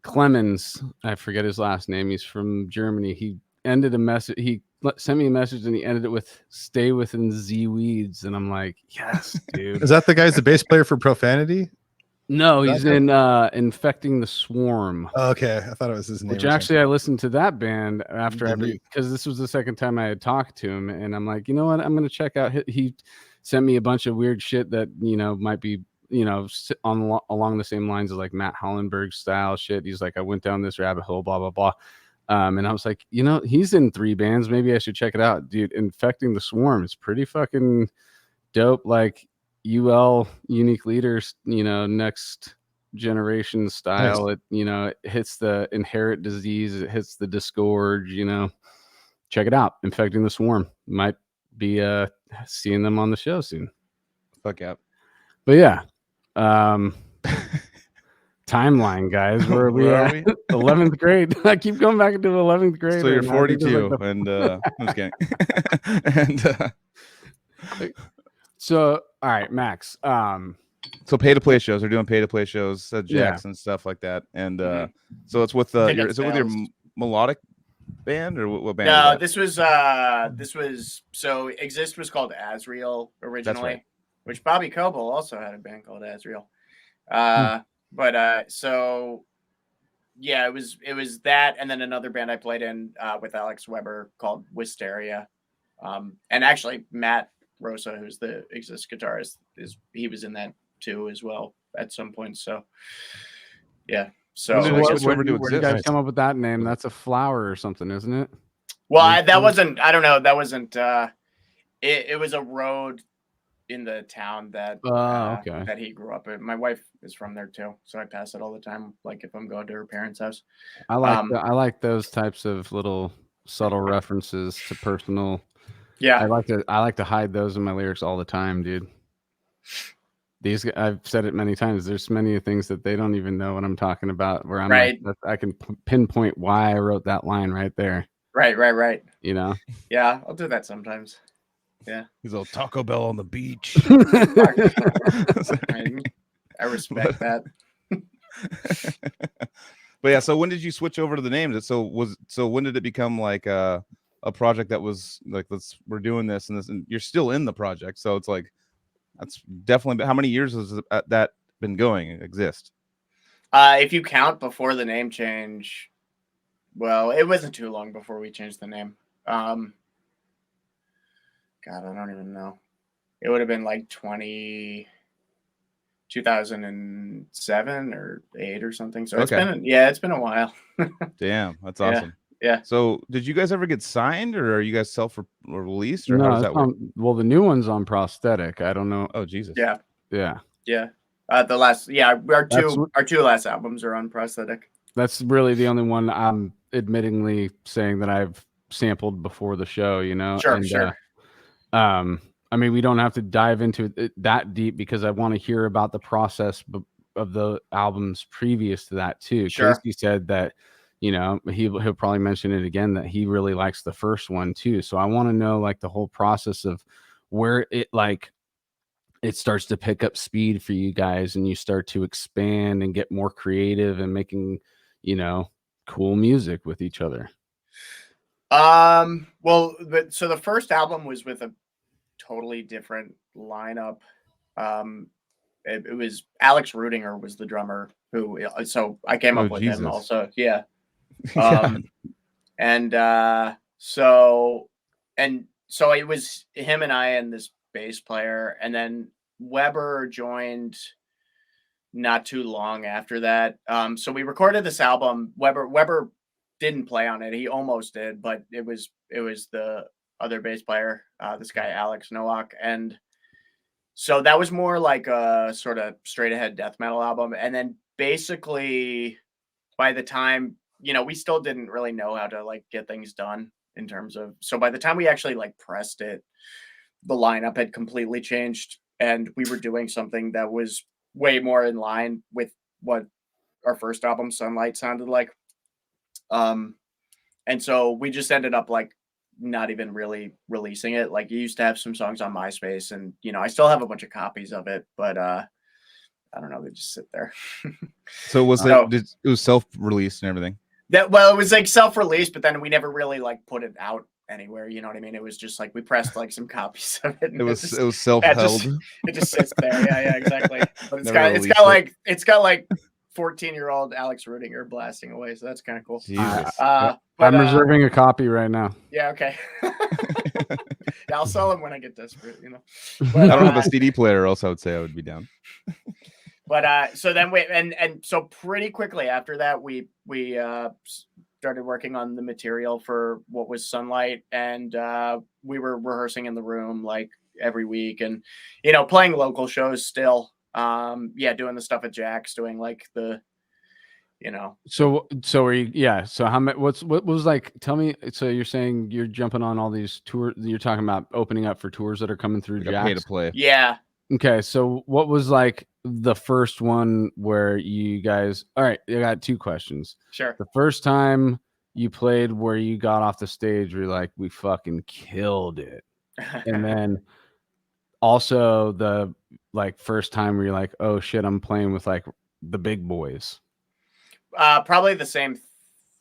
Clemens. I forget his last name. He's from Germany. He ended a message. He sent me a message and he ended it with "Stay within Z weeds," and I'm like, yes, dude. Is that the guy's the bass player for Profanity? No, he's in Infecting the Swarm. Oh, okay, I thought it was his name. Which actually, I listened to that band after because this was the second time I had talked to him, and I'm like, you know what, I'm gonna check out. He sent me a bunch of weird shit that might be along the same lines of like Matt Hollenberg style shit. He's like, I went down this rabbit hole, blah blah blah, and I was like, he's in 3 bands. Maybe I should check it out, dude. Infecting the Swarm is pretty fucking dope. Like. UL Unique Leaders, next generation style. Nice. It hits the Inherit Disease, it hits the Disgorge. Check it out. Infecting the Swarm. Might be seeing them on the show soon. Fuck yeah. But yeah, timeline, guys. Where are we at? 11th grade. I keep going back into 11th grade. So you're 42, and I'm just kidding. And so, all right, Max. So pay to play shows. They're doing pay to play shows at Jack's and stuff like that. And so it's with with your melodic band or what band? No, this was so Exist was called Azrael originally, which Bobby Coble also had a band called Azrael. But so yeah, it was that, and then another band I played in with Alex Weber called Wisteria. And actually Matt Rosa, who's the Exist guitarist, he was in that too as well at some point. So yeah. So where did you guys come up with that name? That's a flower or something, isn't it? Well, that wasn't. I don't know. That wasn't. It was a road in the town that that he grew up in. My wife is from there too, so I pass it all the time. Like if I'm going to her parents' house. I like those types of little subtle references to personal. Yeah, I like to hide those in my lyrics all the time, dude. I've said it many times. There's many things that they don't even know what I'm talking about. Where I'm like, I can pinpoint why I wrote that line right there. Right. Yeah, I'll do that sometimes. Yeah, he's a Taco Bell on the beach. I respect that. But yeah, so when did you switch over to the names? So when did it become like a project that was like, we're doing this and you're still in the project, so it's like that's definitely. How many years has that been going? Exist? If you count before the name change, well, it wasn't too long before we changed the name. God, I don't even know. It would have been like 2007 or 8 or something. So it's been a while. Damn, that's awesome. Yeah. So did you guys ever get signed, or are you guys self-released, or no, how does that work? Well, the new one's on Prosthetic. I don't know. Oh Jesus. Yeah. Yeah. The last, our two last albums are on Prosthetic. That's really the only one I'm admittingly saying that I've sampled before the show, Sure, and sure. I mean, we don't have to dive into it that deep because I want to hear about the process of the albums previous to that too. Sure. Casey said that, he'll probably mention it again, that he really likes the first one too. So I want to know like the whole process of where it starts to pick up speed for you guys and you start to expand and get more creative and making, cool music with each other. Well, so the first album was with a totally different lineup. It was Alex Rudinger was the drummer so I came up with him also. Yeah. So it was him and I and this bass player, and then Weber joined not too long after that. So we recorded this album. Weber didn't play on it. He almost did, but it was the other bass player, this guy Alex Nowak, and so that was more like a sort of straight ahead death metal album. And then basically by the time, we still didn't really know how to like get things done in terms of, so by the time we actually like pressed it, the lineup had completely changed and we were doing something that was way more in line with what our first album Sunlight sounded like. And so we just ended up like not even really releasing it. Like, you used to have some songs on MySpace, and I still have a bunch of copies of it, but I don't know, they just sit there. So it was self-released and everything? It was like self-released, but then we never really like put it out anywhere, you know what I mean? It was just like we pressed like some copies of it. It was self-held. It just sits there. Yeah, exactly. But it's got like 14-year-old Alex Rudinger blasting away, so that's kind of cool. Jesus. I'm reserving a copy right now. Yeah, okay. Yeah, I'll sell them when I get desperate, But, I don't have a CD player, else I would say I would be down. But so then so pretty quickly after that, we started working on the material for what was Sunlight, and we were rehearsing in the room like every week, and playing local shows still. Doing the stuff at Jack's, doing like the, So are you? Yeah. So what was like? Tell me. So you're saying you're jumping on all these tours? You're talking about opening up for tours that are coming through Jack's? Pay to play. Yeah. Okay. So what was like the first one where you guys? All right. I got two questions. Sure. The first time you played, where you got off the stage, you're like, we fucking killed it, and then also the like first time where you're like, oh shit, I'm playing with like the big boys. Probably the same.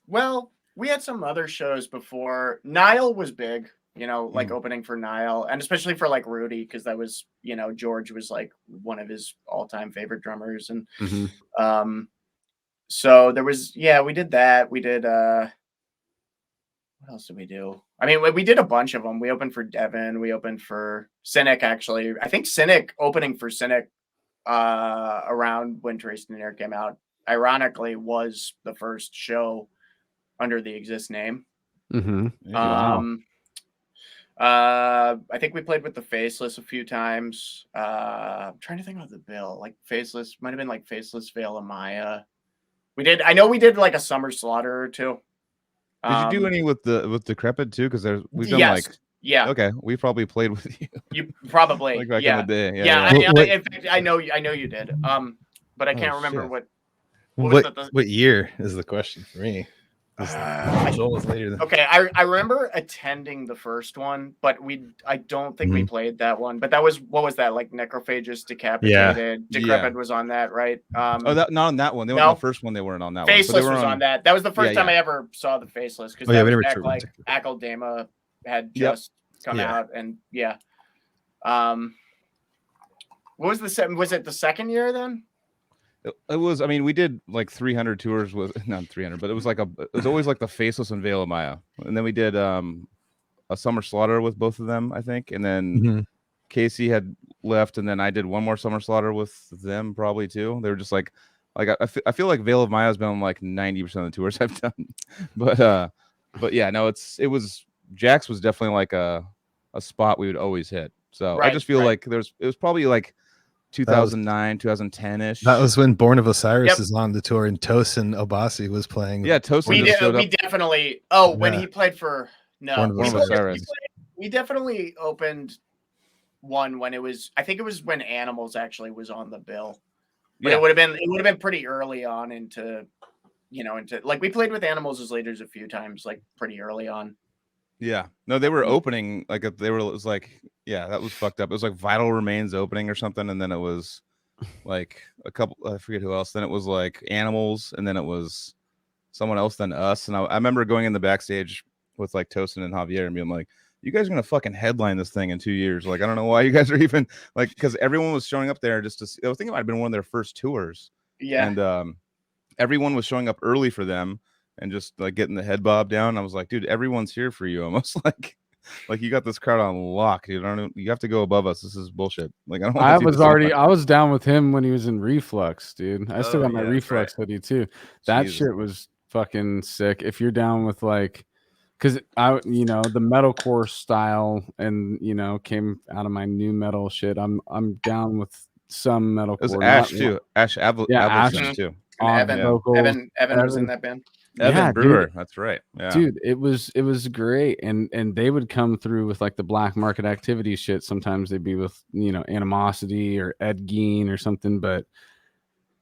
Well, we had some other shows before. Nile was big, like opening for Nile, and especially for like Rudy, because that was, George was like one of his all-time favorite drummers, and so there was, we did that. We did what else did we do? I mean, we did a bunch of them. We opened for Devin. We opened for Cynic, actually. I think opening for Cynic around when Traced in Air came out, ironically, was the first show under the Exist name. Wow. I think we played with the Faceless a few times. I'm trying to think of the bill. Like Faceless, might have been like Faceless, Veil of Maya. I know we did like a Summer Slaughter or two. Did you do any with Decrepit too? Because we've done okay, we probably played with you. You probably like back in the day. I know you did. But I can't remember what year is the question for me. Okay, I remember attending the first one, but I don't think we played that one. But that was, what was that, like Necrophagous, Decapitated? Decrepit was on that, right? Not on that one. They weren't on the first one. They weren't on that Faceless one. was on that. That was the first time I ever saw the Faceless, because like Akaldama had just come out, and what was was it the second year then? It was. I mean, we did like 300 tours with, not 300, but it was always like the Faceless and Veil of Maya, and then we did a Summer Slaughter with both of them, I think, and then Casey had left, and then I did one more Summer Slaughter with them probably too. They were just like I feel like Veil of Maya has been on like 90% of the tours I've done, but yeah, no, it was Jack's was definitely like a spot we would always hit. So I just feel like it was probably like 2009, 2010-ish. That was when Born of Osiris Yep. is on the tour and Tosin Obasi was playing. Yeah, Tosin We, just showed we up. definitely. When Yeah. he played for Born of we Osiris. we definitely opened one when it was. I think it was when Animals actually was on the bill. But Yeah. it would have been pretty early on into like we played with Animals as leaders a few times, like pretty early on. Yeah, no, they were opening like it was like, yeah, that was fucked up. It was like Vital Remains opening or something, and then it was like a couple, I forget who else. Then it was like Animals, and then it was someone else than us. And I remember going in the backstage with like Tosin and Javier and being like, you guys are gonna fucking headline this thing in 2 years. Like, I don't know why you guys are even like, because everyone was showing up there just to see. I think it might have been one of their first tours. Yeah. And everyone was showing up early for them and just like getting the head bob down. I was like, dude, everyone's here for you. Almost like you got this crowd on lock. You have to go above us. This is bullshit. Like, I don't want I was down with him when he was in Reflux, dude. I still got my Reflux hoodie too. That shit was fucking sick. If you're down with like, because the metalcore style and came out of my new metal shit. I'm down with some metalcore. It was Ash too. Ash Avlicent too. Evan was in that band. Evan Brewer, dude. That's right. Yeah. Dude, it was great. And they would come through with like the black market activity shit. Sometimes they'd be with, Animosity or Ed Gein or something. But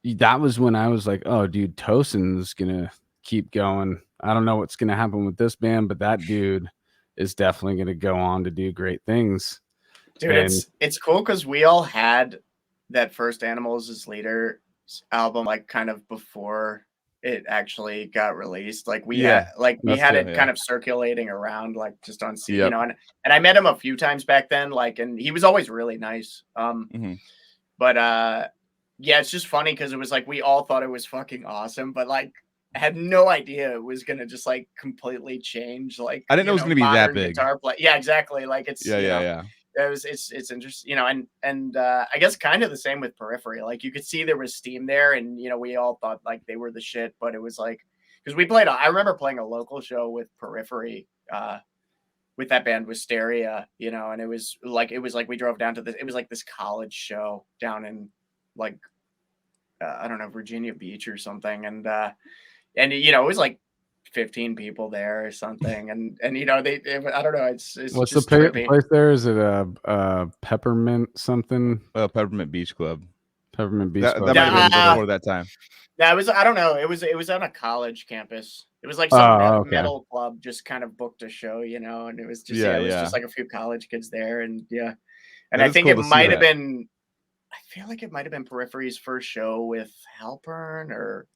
that was when I was like, oh, dude, Tosin's gonna keep going. I don't know what's gonna happen with this band, but that dude is definitely gonna go on to do great things. Dude, it's cool because we all had that first Animals as Leaders album like kind of before it actually got released. Like we had it kind of circulating around like just on CD, and I met him a few times back then, like, and he was always really nice. But yeah, it's just funny because it was like we all thought it was fucking awesome, but like I had no idea it was gonna just like completely change. Like, I didn't know it was gonna be that big. Yeah, exactly. Like it's it's interesting, and I guess kind of the same with Periphery. Like you could see there was steam there, and we all thought like they were the shit, but it was like because I remember playing a local show with Periphery with that band Wisteria, and it was like we drove down to it was like this college show down in like I don't know, Virginia Beach or something, and it was like 15 people there or something, and they I don't know, it's what's the place there? Is it a Peppermint something? Peppermint Beach Club. Peppermint Beach Club. That might have been before that time. That was, I don't know, it was on a college campus. It was like some metal club just kind of booked a show, and it was just just like a few college kids there, and and I think it might have been, I feel like it might have been Periphery's first show with Halpern or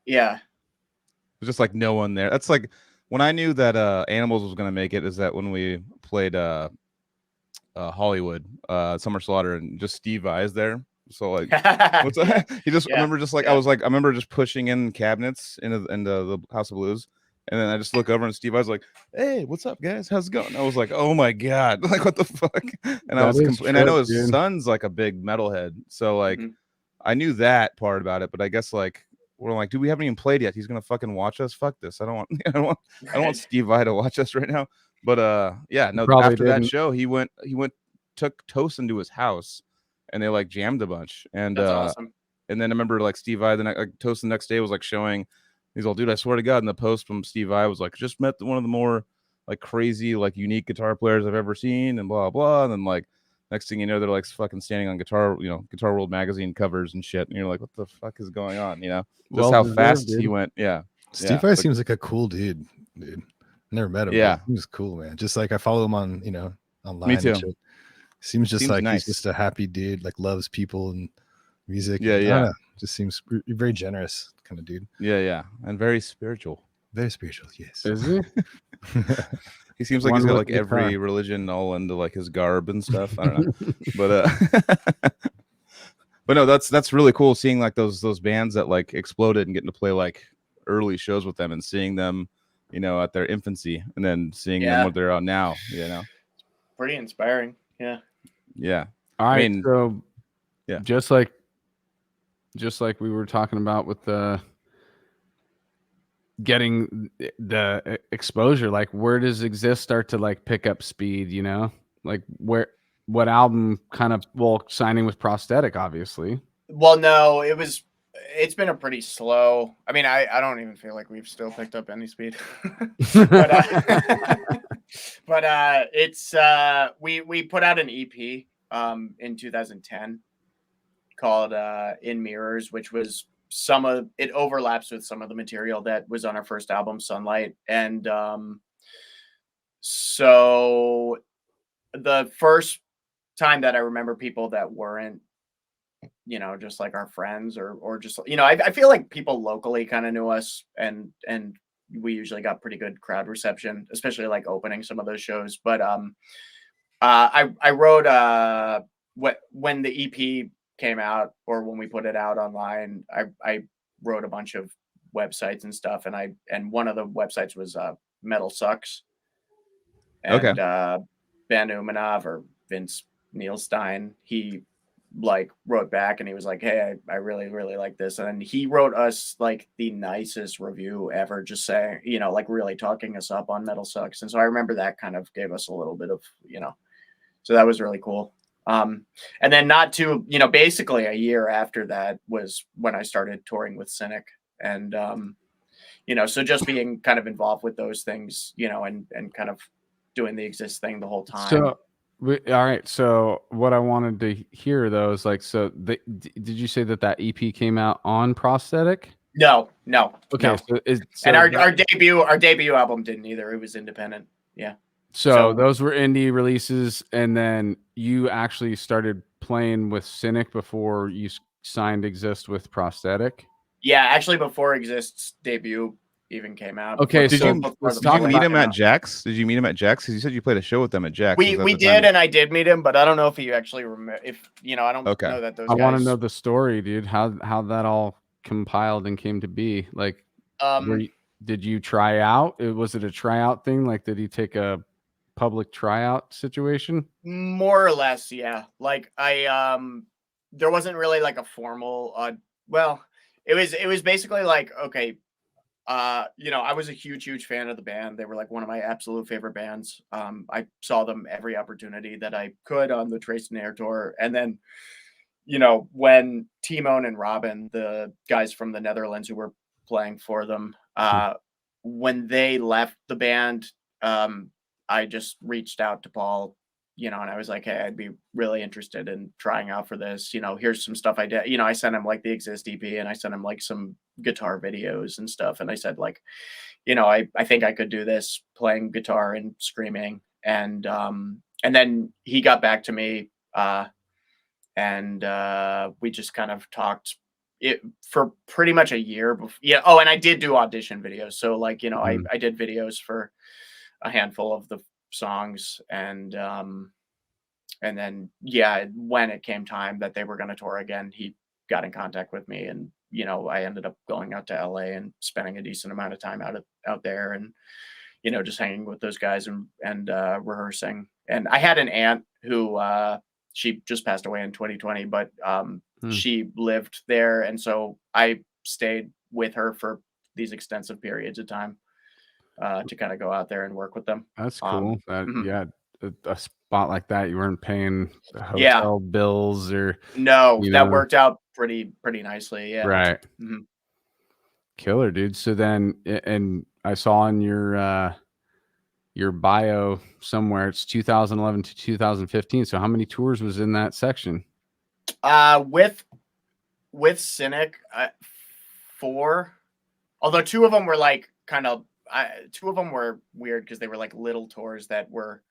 yeah. It was just like no one there. That's like when I knew that Animals was gonna make it, is that when we played Hollywood, Summer Slaughter, and just Steve Vai's there. So like what's that? He just I remember just like I remember just pushing in cabinets into the House of Blues, and then I just look over and Steve Vai's like, hey, what's up guys, how's it going? And I was like, oh my god, like what the fuck? And and I know his son's like a big metalhead, so like I knew that part about it, but I guess like we're like, dude, we haven't even played yet. He's gonna fucking watch us. Fuck this. I don't want Steve Vai to watch us right now. But after that show, he took Tosin to his house, and they like jammed a bunch. And that's awesome. And then I remember like Steve Vai Tosin the next day was like showing. He's all, dude, I swear to God. And the post from Steve Vai was like, just met one of the more like crazy like unique guitar players I've ever seen, and blah blah. And then like next thing you know, they're like fucking standing on Guitar World magazine covers and shit. And you're like, what the fuck is going on? Just how fast he went. Yeah. Steve Vai seems like a cool dude. Never met him. Yeah. He was cool, man. Just like I follow him on, online. Me too. And shit. Seems like nice. He's just a happy dude, like loves people and music. Yeah. And, I don't know, just seems very generous kind of dude. Yeah. And very spiritual. Very spiritual. Yes. Is he? He seems like he's got like every religion all into like his garb and stuff. I don't know, but no, that's really cool seeing like those bands that like exploded and getting to play like early shows with them and seeing them, at their infancy, and then seeing them what they're out now. Pretty inspiring. Yeah. Yeah. All right. So yeah, just like we were talking about with the getting the exposure, like where does Exist start to like pick up speed, like where what album kind of, signing with Prosthetic, obviously. Well, no, it's been a pretty slow. I mean, I don't even feel like we've still picked up any speed. but it's we put out an EP in 2010 called In Mirrors, which was it overlaps with some of the material that was on our first album, Sunlight. And so the first time that I remember people that weren't, just like our friends or just, I feel like people locally kind of knew us, and we usually got pretty good crowd reception, especially like opening some of those shows. But I wrote when the EP came out, or when we put it out online, I wrote a bunch of websites and stuff, and one of the websites was Metal Sucks. And Ben Umanov, or Vince Nielstein, he like wrote back and he was like, hey, I really, really like this. And he wrote us like the nicest review ever, just saying, like really talking us up on Metal Sucks. And so I remember that kind of gave us a little bit of, so that was really cool. And then basically a year after that was when I started touring with Cynic. And, so just being kind of involved with those things, and kind of doing the Exist thing the whole time. So, all right. So what I wanted to hear though is like, did you say that EP came out on Prosthetic? No. Okay. No. And our debut album didn't either. It was independent. Yeah. So those were indie releases, and then you actually started playing with Cynic before you signed Exist with Prosthetic? Yeah, actually before Exist's debut even came out. Okay, did you meet him at Jack's? Did you meet him at Jack's? Because you said you played a show with them at Jack's. We did, and I did meet him, but I don't know if he actually remember. I don't know that those. I want to know the story, dude. How that all compiled and came to be. Like, did you try out? Was it a tryout thing? Like, did he take a public tryout situation? More or less, yeah. Like there wasn't really like a formal. It was basically like, okay. I was a huge fan of the band. They were like one of my absolute favorite bands. I saw them every opportunity that I could on the Trace and Air tour. And then, when Timon and Robin, the guys from the Netherlands who were playing for them, when they left the band, I just reached out to Paul, and I was like, hey, I'd be really interested in trying out for this. Here's some stuff I did. I sent him like the Exist EP, and I sent him like some guitar videos and stuff. And I said, like, I think I could do this playing guitar and screaming. And then he got back to me, and we just kind of talked it for pretty much a year before. Yeah. Oh, and I did do audition videos. So like, I did videos for a handful of the songs, and then when it came time that they were going to tour again, he got in contact with me, and I ended up going out to LA and spending a decent amount of time out there, and just hanging with those guys and rehearsing. And I had an aunt who she just passed away in 2020, but she lived there, and so I stayed with her for these extensive periods of time to kind of go out there and work with them. That's cool. Yeah, a spot like that, you weren't paying hotel bills or that worked out pretty nicely. Yeah, right. Mm-hmm. Killer, dude. So then, and I saw in your bio somewhere it's 2011 to 2015. So how many tours was in that section? With Cynic, 4. Although 2 of them were like kind of. 2 of them were weird because they were like little tours that were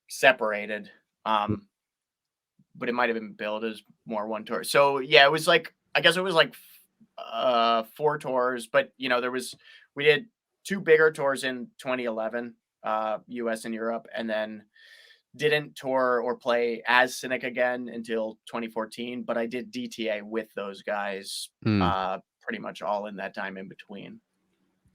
separated, but it might have been billed as more one tour. So yeah, it was like, I guess it was like 4 tours, but we did 2 bigger tours in 2011, US and Europe, and then didn't tour or play as Cynic again until 2014. But I did DTA with those guys pretty much all in that time in between.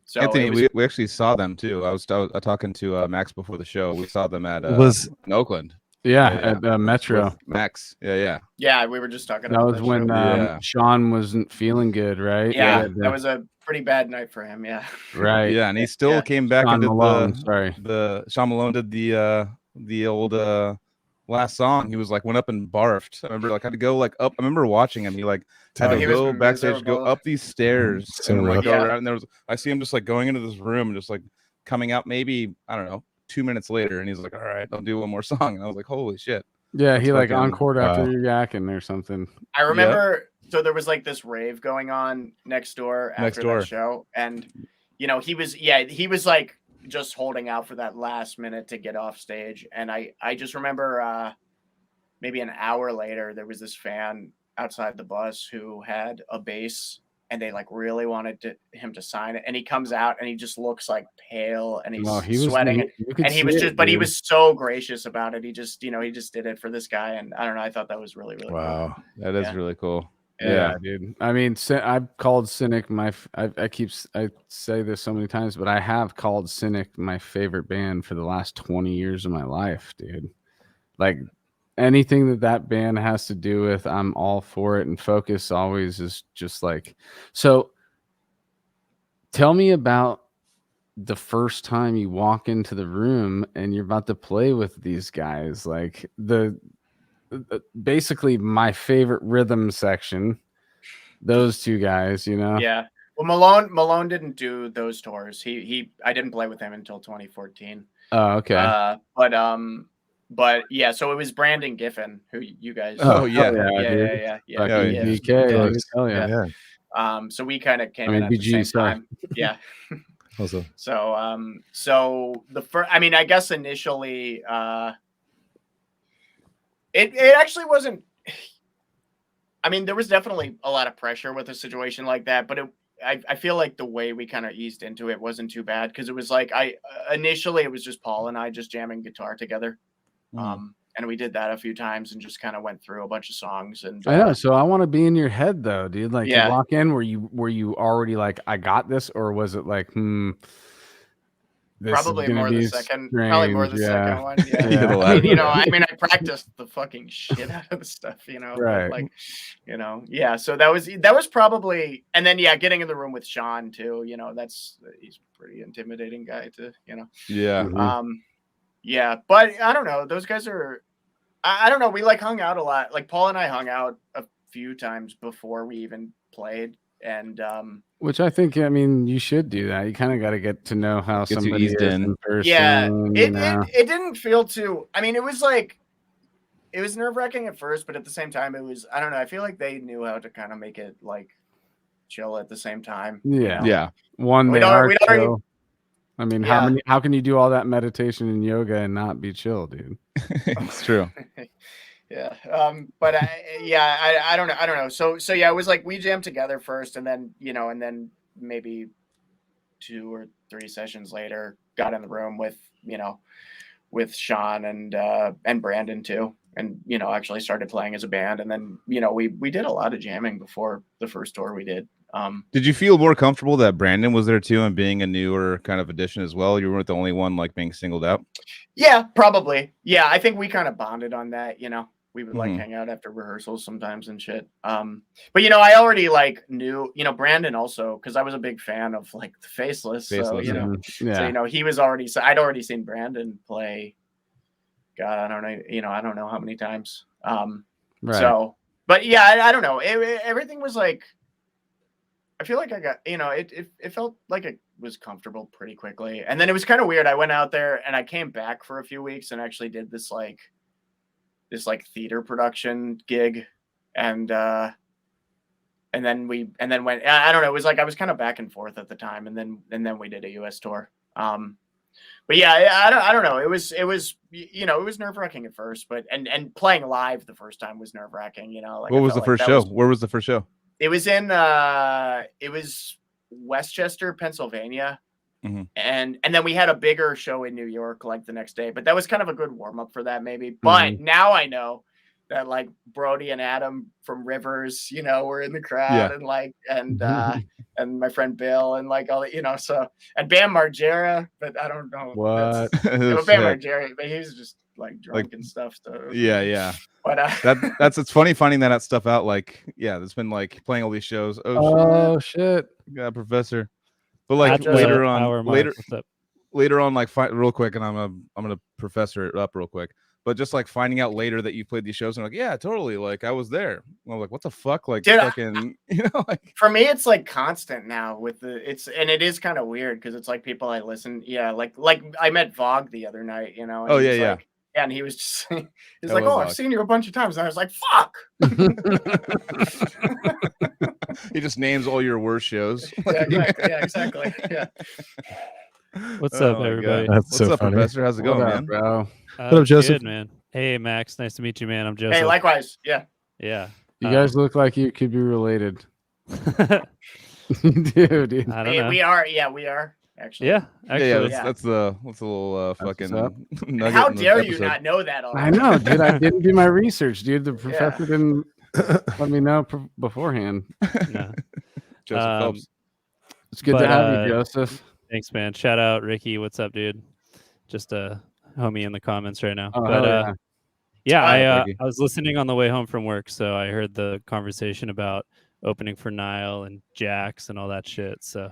So Anthony, we actually saw them too. I was talking to Max before the show. We saw them at in Oakland. At Metro. With Max. Yeah. Yeah, we were just talking that about was when Sean wasn't feeling good, right? Yeah, that was a pretty bad night for him. Yeah. Right. Yeah, and he still came back Sean and did Malone, the Sean Malone did the old last song, he was like went up and barfed. I remember like had to go like up. I remember watching him. He like had to he was go backstage, go miserable. up these stairs, So and then like rough. go Yeah. around. And there was I see him just like going into this room and just like coming out. Maybe I don't know 2 minutes later, and he's like, "All right, I'll do one more song." And I was like, "Holy shit!" Yeah, That's he like fucking- encored after wow. you're yakking or something. I remember, so there was like this rave going on next door after Next door. that show, and you know he was like just holding out for that last minute to get off stage, and I just remember maybe an hour later there was this fan outside the bus who had a bass, and they like really wanted him to sign it, and he comes out and he just looks like pale and he's He was sweating, you and he see was it, just, but he dude. was so gracious about it. He just did it for this guy, and I don't know. I thought that was really cool. Wow. That is Yeah. really cool. Yeah, dude. I mean, I've called Cynic I say this so many times, but I have called Cynic my favorite band for the last 20 years of my life, dude. Like anything that band has to do with, I'm all for it. And Focus always is just like, so tell me about the first time you walk into the room and you're about to play with these guys, like basically my favorite rhythm section, those two guys, you know. Yeah. Well, Malone didn't do those tours. I didn't play with him until 2014. Oh, okay. But yeah, so it was Brandon Giffen who you guys. Oh, yeah. Yeah. Fucking Yeah. BK, Yeah. dude. Hell yeah. So we kind of came I mean, in at the BG, same sorry. time. Yeah. Also, So the first, I mean, I guess initially, it actually wasn't. I mean, there was definitely a lot of pressure with a situation like that, but I feel like the way we kind of eased into it wasn't too bad, because it was like initially it was just Paul and I just jamming guitar together, and we did that a few times and just kind of went through a bunch of songs. And I know. So I want to be in your head though, dude. Like Yeah. you walk in, were you already like, I got this, or was it like, this is probably gonna more be the second, probably more the strange, second one. Yeah. Yeah, the I mean, latter. I practiced the fucking shit out of the stuff, but, Right. like, yeah. So that was probably, and then getting in the room with Sean too. He's a pretty intimidating guy to, Yeah. Mhm. Yeah, but I don't know. Those guys are, I don't know. We like hung out a lot. Like Paul and I hung out a few times before we even played, and Which I think, I mean, you should do that. You kind of got to get to know how Gets you somebody eased is in. in person. yeah, you know? it didn't feel too. I mean, it was nerve wracking at first, but at the same time, it was, I don't know. I feel like they knew how to kind of make it like chill at the same time. Yeah. Yeah. One, We'd they are already- chill. I mean, Yeah. how can you do all that meditation and yoga and not be chill, dude? It's true. Yeah. But I don't know. I don't know. So yeah, it was like we jammed together first, and then, and then maybe 2 or 3 sessions later got in the room with Sean and Brandon too. And, actually started playing as a band. And then, we did a lot of jamming before the first tour we did. Did you feel more comfortable that Brandon was there too and being a newer kind of addition as well? You weren't the only one like being singled out. Yeah, probably. Yeah. I think we kind of bonded on that, we would like Mhm. hang out after rehearsals sometimes and shit. But I already like knew, Brandon also, cause I was a big fan of like the Faceless. So, Faceless, Yeah. so, he was already, so I'd already seen Brandon play. God, I don't know, I don't know how many times. Right. So, but yeah, I don't know. Everything was like, I feel like I got, it felt like it was comfortable pretty quickly. And then it was kind of weird. I went out there and I came back for a few weeks and actually did this theater production gig. And then went, I don't know. It was like, I was kind of back and forth at the time. And then we did a US tour. But yeah, I don't know. It was it was nerve wracking at first, but and playing live the first time was nerve wracking. Like What was the first show? Where was the first show? It was in Westchester, Pennsylvania, Mhm. and then we had a bigger show in New York like the next day. But that was kind of a good warm up for that, maybe. But now I know that like Brody and Adam from Rivers, were in the crowd, and my friend Bill and like all the, so, and Bam Margera, but I don't know What? Bam Margera, but he was just like drunk and stuff. So Yeah. but It's funny finding that stuff out. Like, yeah, it's been like playing all these shows. Oh shit. Yeah, Professor. But like That's later the on, hour mark. What's up? later on, like real quick, and I'm gonna professor it up real quick. But just like finding out later that you played these shows, and like, yeah, totally, like I was there. I'm like, what the fuck, like, Dude, fucking, like. For me, it's like constant now with and it is kind of weird because it's like people I listen, like I met Vogue the other night, and Oh he yeah, was yeah. like, and he was just he's I like, love oh, Vogue. I've seen you a bunch of times, and I was like, fuck. He just names all your worst shows. Yeah, exactly. Yeah. What's up, my everybody? God. That's What's so up, funny. Professor? How's it going, What up, man? bro? What up, Joseph? Good, man. Hey, Max. Nice to meet you, man. I'm Joseph. Hey, likewise. Yeah. Yeah. You guys look like you could be related. I Dude. don't know. We are. Yeah, we are actually. Yeah, actually. Yeah, that's the little fucking up. nugget. How in the dare you episode. not know that I already? know, dude. I didn't do my research, dude. The professor didn't let me know beforehand. No. Joseph Phelps. It's good to have you, Joseph. Thanks, man. Shout out, Ricky. What's up, dude? Just a homie in the comments right now. Oh, But Ricky. I was listening on the way home from work, so I heard the conversation about opening for Nile and Jax and all that shit. So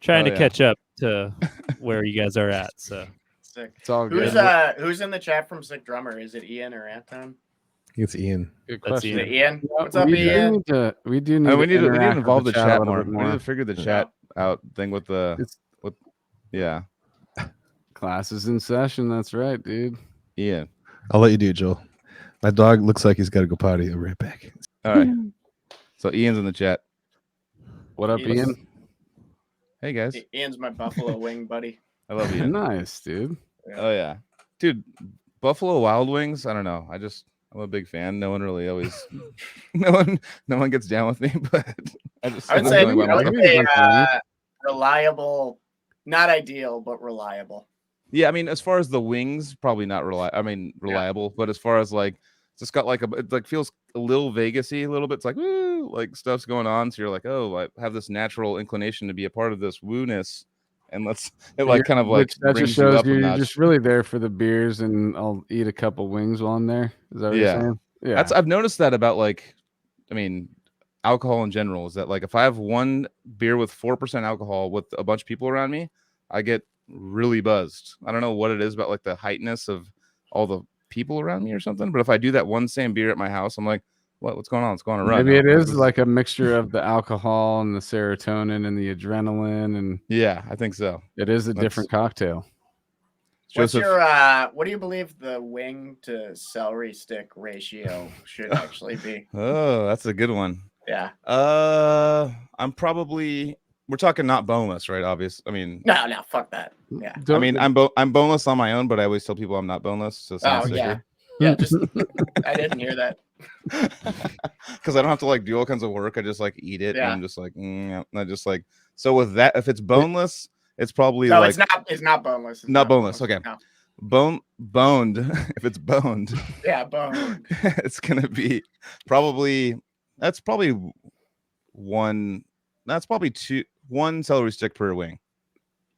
trying to catch up to where you guys are at. So Sick. It's all good. Who's in the chat from Sick Drummer? Is it Ian or Anton? It's Ian. Good That's question. Ian. Ian. Yeah, What's up, Ian? We do need We need to interact with involve the chat a little more. bit We need to figure the chat out thing with yeah. Classes in session. That's right, dude. Ian. I'll let you do it, Joel. My dog looks like he's got to go potty. I'll be right back. All right. So Ian's in the chat. What up, Ian's- Ian? Hey guys. Ian's my Buffalo Wing buddy. I love Ian. Nice, dude. Oh yeah. Dude, Buffalo Wild Wings, I don't know. I'm a big fan. No one really always no one gets down with me, but I would I'm say, doing well. reliable, not ideal, but reliable. Yeah, I mean, as far as the wings, probably not reliable, but as far as like, it's just got like it like feels a little Vegas-y a little bit. It's like, woo, like stuff's going on. So you're like, oh, I have this natural inclination to be a part of this woo-ness. And that just shows you're just really there for the beers, and I'll eat a couple wings while I'm there. Is that what you're saying? Yeah. I've noticed that about alcohol in general, is that like if I have one beer with 4% alcohol with a bunch of people around me, I get really buzzed. I don't know what it is about like the heightness of all the people around me or something, but if I do that one same beer at my house, I'm like, what's going on? It's going to run. Maybe it is like a mixture of the alcohol and the serotonin and the adrenaline, and yeah, I think so. It is a different cocktail. What's your what do you believe the wing to celery stick ratio should actually be? Oh, that's a good one. Yeah. We're talking not boneless, right? Obvious. I mean, no, fuck that. Yeah. I mean, I'm boneless on my own, but I always tell people I'm not boneless. So yeah. Just I didn't hear that. Because I don't have to like do all kinds of work. I just like eat it, and I'm just like, I just like. So with that, if it's boneless, it's probably no, like it's not boneless. It's not boneless. Okay. No. Boned. If it's boned, yeah, boned. It's gonna be probably one celery stick per wing.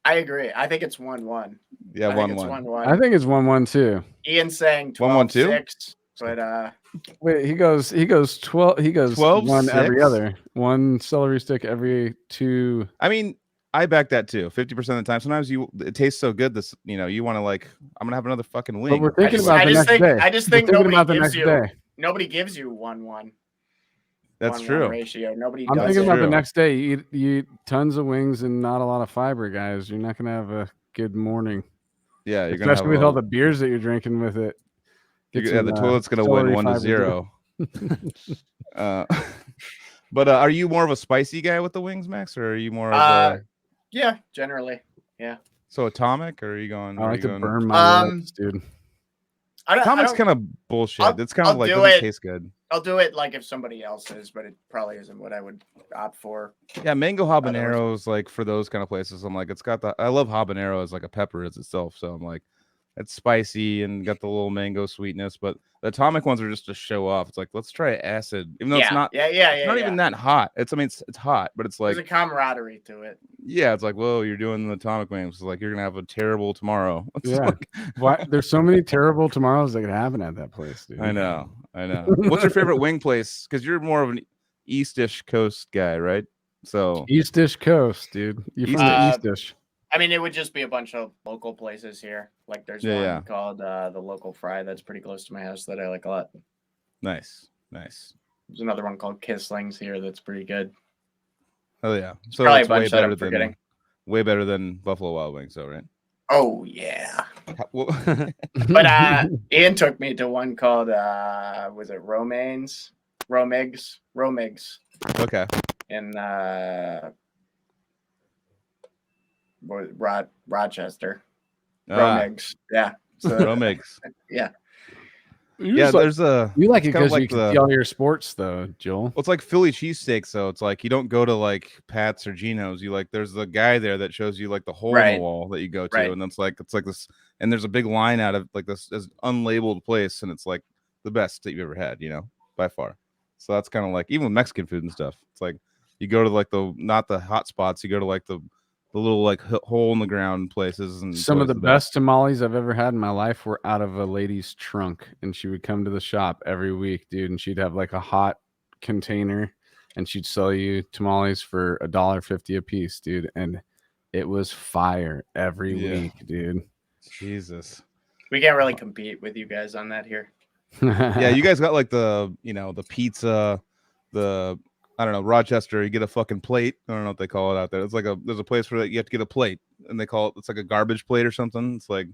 I agree. I think it's 1-1. Yeah, 1-1. I think it's 1-1 too. Ian's saying 12-6, but wait, he goes 12. He goes 1 every other. One celery stick every 2. I mean, I back that too. 50% of the time. Sometimes it tastes so good. You want to like, I'm gonna have another fucking wing. But we're thinking about the next day. I just think nobody gives you 1-1. That's 1-1 true. ratio. Nobody. I'm thinking about the next day. You eat tons of wings and not a lot of fiber, guys. You're not gonna have a good morning. Yeah, you're especially with all the beers that you're drinking with it. The toilet's gonna win 1-0. But are you more of a spicy guy with the wings, Max, or are you more of a? Yeah, generally, yeah. So atomic, or are you going? I like to burn my lips, dude. Atomic's kind of bullshit. It's kind of like doesn't taste good. I'll do it like if somebody else is, but it probably isn't what I would opt for. Yeah, mango habaneros, like for those kind of places, I'm like, I love habanero as like a pepper as itself, so I'm like, it's spicy and got the little mango sweetness, but the atomic ones are just to show off. It's like, let's try acid, even though it's not. It's not even that hot. It's hot, but it's like there's a camaraderie to it. Yeah, it's like, whoa, you're doing the atomic wings. It's like you're gonna have a terrible tomorrow. Yeah, why? There's so many terrible tomorrows that could happen at that place, dude. I know. What's your favorite wing place? Because you're more of an Eastish coast guy, right? So Eastish coast, dude. You're from the Eastish. I mean, it would just be a bunch of local places here. Like there's one called the Local Fry that's pretty close to my house that I like a lot. Nice. There's another one called Kisslings here that's pretty good. Oh yeah, so probably it's a bunch that I'm forgetting. Way better than Buffalo Wild Wings, though, right? Oh yeah. But Ian took me to one called was it Romigs? Okay. In Rochester. Romigs. Yeah. So, Romigs. Yeah. Yeah, there's a. You like it because you can see all your sports, though, Joel. Well, it's like Philly cheesesteaks, so it's like you don't go to like Pat's or Geno's. You like there's the guy there that shows you like the hole in the wall that you go to, and it's like this, and there's a big line out of like this unlabeled place, and it's like the best that you've ever had, by far. So that's kind of like even with Mexican food and stuff. It's like you go to like not the hot spots, you go to like the little like hole in the ground places, and some of the best tamales I've ever had in my life were out of a lady's trunk, and she would come to the shop every week, dude, and she'd have like a hot container, and she'd sell you tamales for $1.50 a piece, dude, and it was fire every week, dude. Jesus, we can't really compete with you guys on that here. Yeah, you guys got like the the pizza, I don't know, Rochester, you get a fucking plate. I don't know what they call it out there. It's like there's a place where you have to get a plate, and they call it's like a garbage plate or something. It's like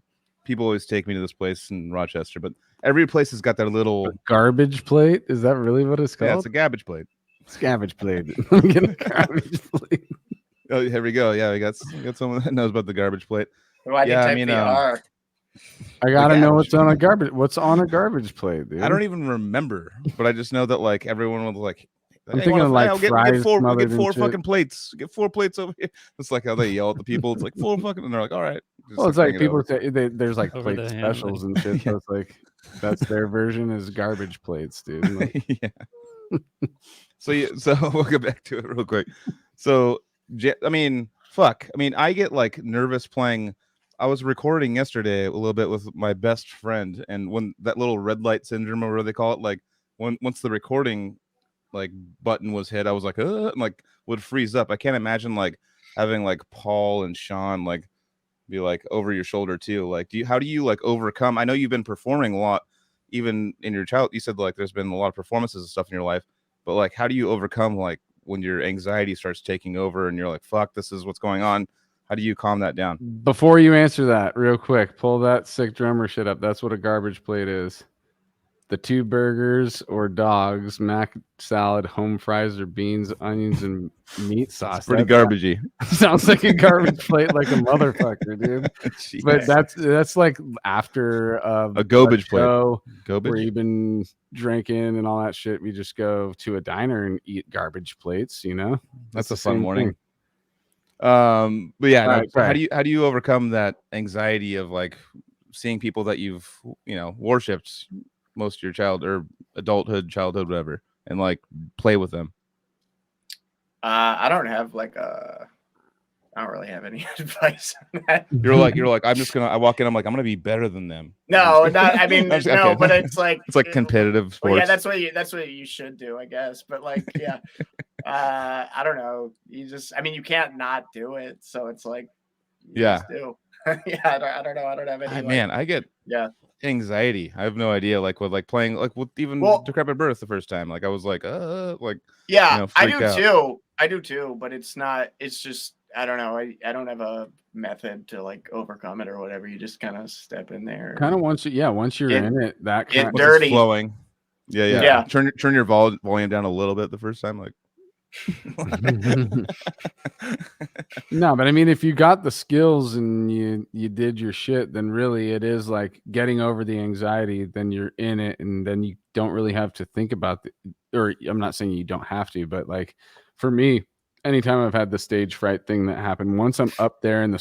people always take me to this place in Rochester, but every place has got their little garbage plate. Is that really what it's called? Yeah, it's a garbage plate. It's garbage plate. I'm getting a garbage plate. Oh, here we go. Yeah, we got someone that knows about the garbage plate. Why yeah, I mean, I gotta know what's on a garbage plate, dude. I don't even remember, but I just know that like everyone was like. I'm thinking of like fries. We get four fucking plates. Get 4 plates over here. It's like how they yell at the people. It's like 4 fucking, and they're like, all right. Well, it's like people say there's like plate specials and shit. So it's like that's their version is garbage plates, dude. Like, yeah. So we'll go back to it real quick. So I mean, I get like nervous playing. I was recording yesterday a little bit with my best friend, and when that little red light syndrome, or what they call it, like once the recording like button was hit, I was like, and like would freeze up. I can't imagine like having like Paul and Sean like be like over your shoulder too. Like, how do you like overcome? I know you've been performing a lot, even in your child. You said like there's been a lot of performances and stuff in your life, but like, how do you overcome like when your anxiety starts taking over and you're like, fuck, this is what's going on? How do you calm that down? Before you answer that, real quick, pull that sick drummer shit up. That's what a garbage plate is. The 2 burgers or dogs, mac salad, home fries or beans, onions, and meat sauce. It's pretty garbagey. Sounds like a garbage plate, like a motherfucker, dude. Jeez. But that's like after a garbage plate, where you've been drinking and all that shit. We just go to a diner and eat garbage plates. That's a fun morning. Thing. But yeah, right. How do you overcome that anxiety of like seeing people that you've worshipped most of your childhood, whatever, and like play with them? I don't really have any advice on that. You're like, I walk in, I'm like, I'm gonna be better than them. No, but it's like competitive sports. Well, yeah, that's what you should do, I guess. But like, yeah, I don't know. You can't not do it. So it's like, just do. Yeah, I don't know. I don't have any. I get anxiety. I have no idea. Like with like playing like with even Decrepit Birth the first time. Like I was like yeah, I do too. But it's not. It's just I don't know. I don't have a method to like overcome it or whatever. You just kind of step in there. Kind of once you're in it, that kind of dirty flowing. Yeah. Turn your volume down a little bit the first time, like. No, but I mean, if you got the skills and you did your shit, then really it is like getting over the anxiety. Then you're in it, and then you don't really have to think about or I'm not saying you don't have to, but like for me, anytime I've had the stage fright thing that happened, once I'm up there and the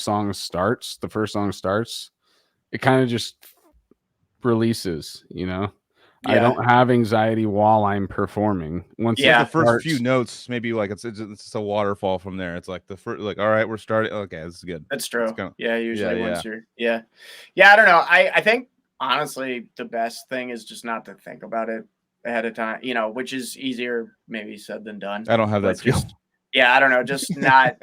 first song starts, it kind of just releases, Yeah. I don't have anxiety while I'm performing. Once the first few notes, maybe like it's a waterfall from there. It's like the first, like, all right, we're starting. Okay, this is good. That's true. Usually once you're I don't know. I think honestly the best thing is just not to think about it ahead of time. Which is easier maybe said than done. I don't have that skill. I don't know. Just not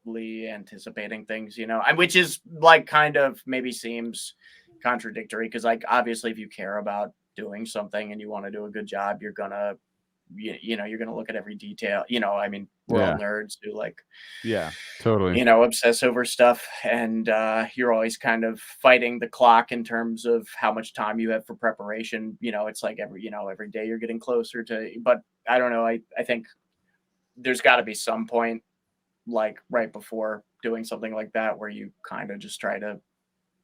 constantly anticipating things, which is like kind of maybe seems contradictory because like obviously if you care about doing something and you want to do a good job, you're gonna you're gonna look at every detail. I mean, we're all nerds who like totally obsess over stuff, and you're always kind of fighting the clock in terms of how much time you have for preparation. It's like every day you're getting closer to, but I don't know, I think there's got to be some point like right before doing something like that where you kind of just try to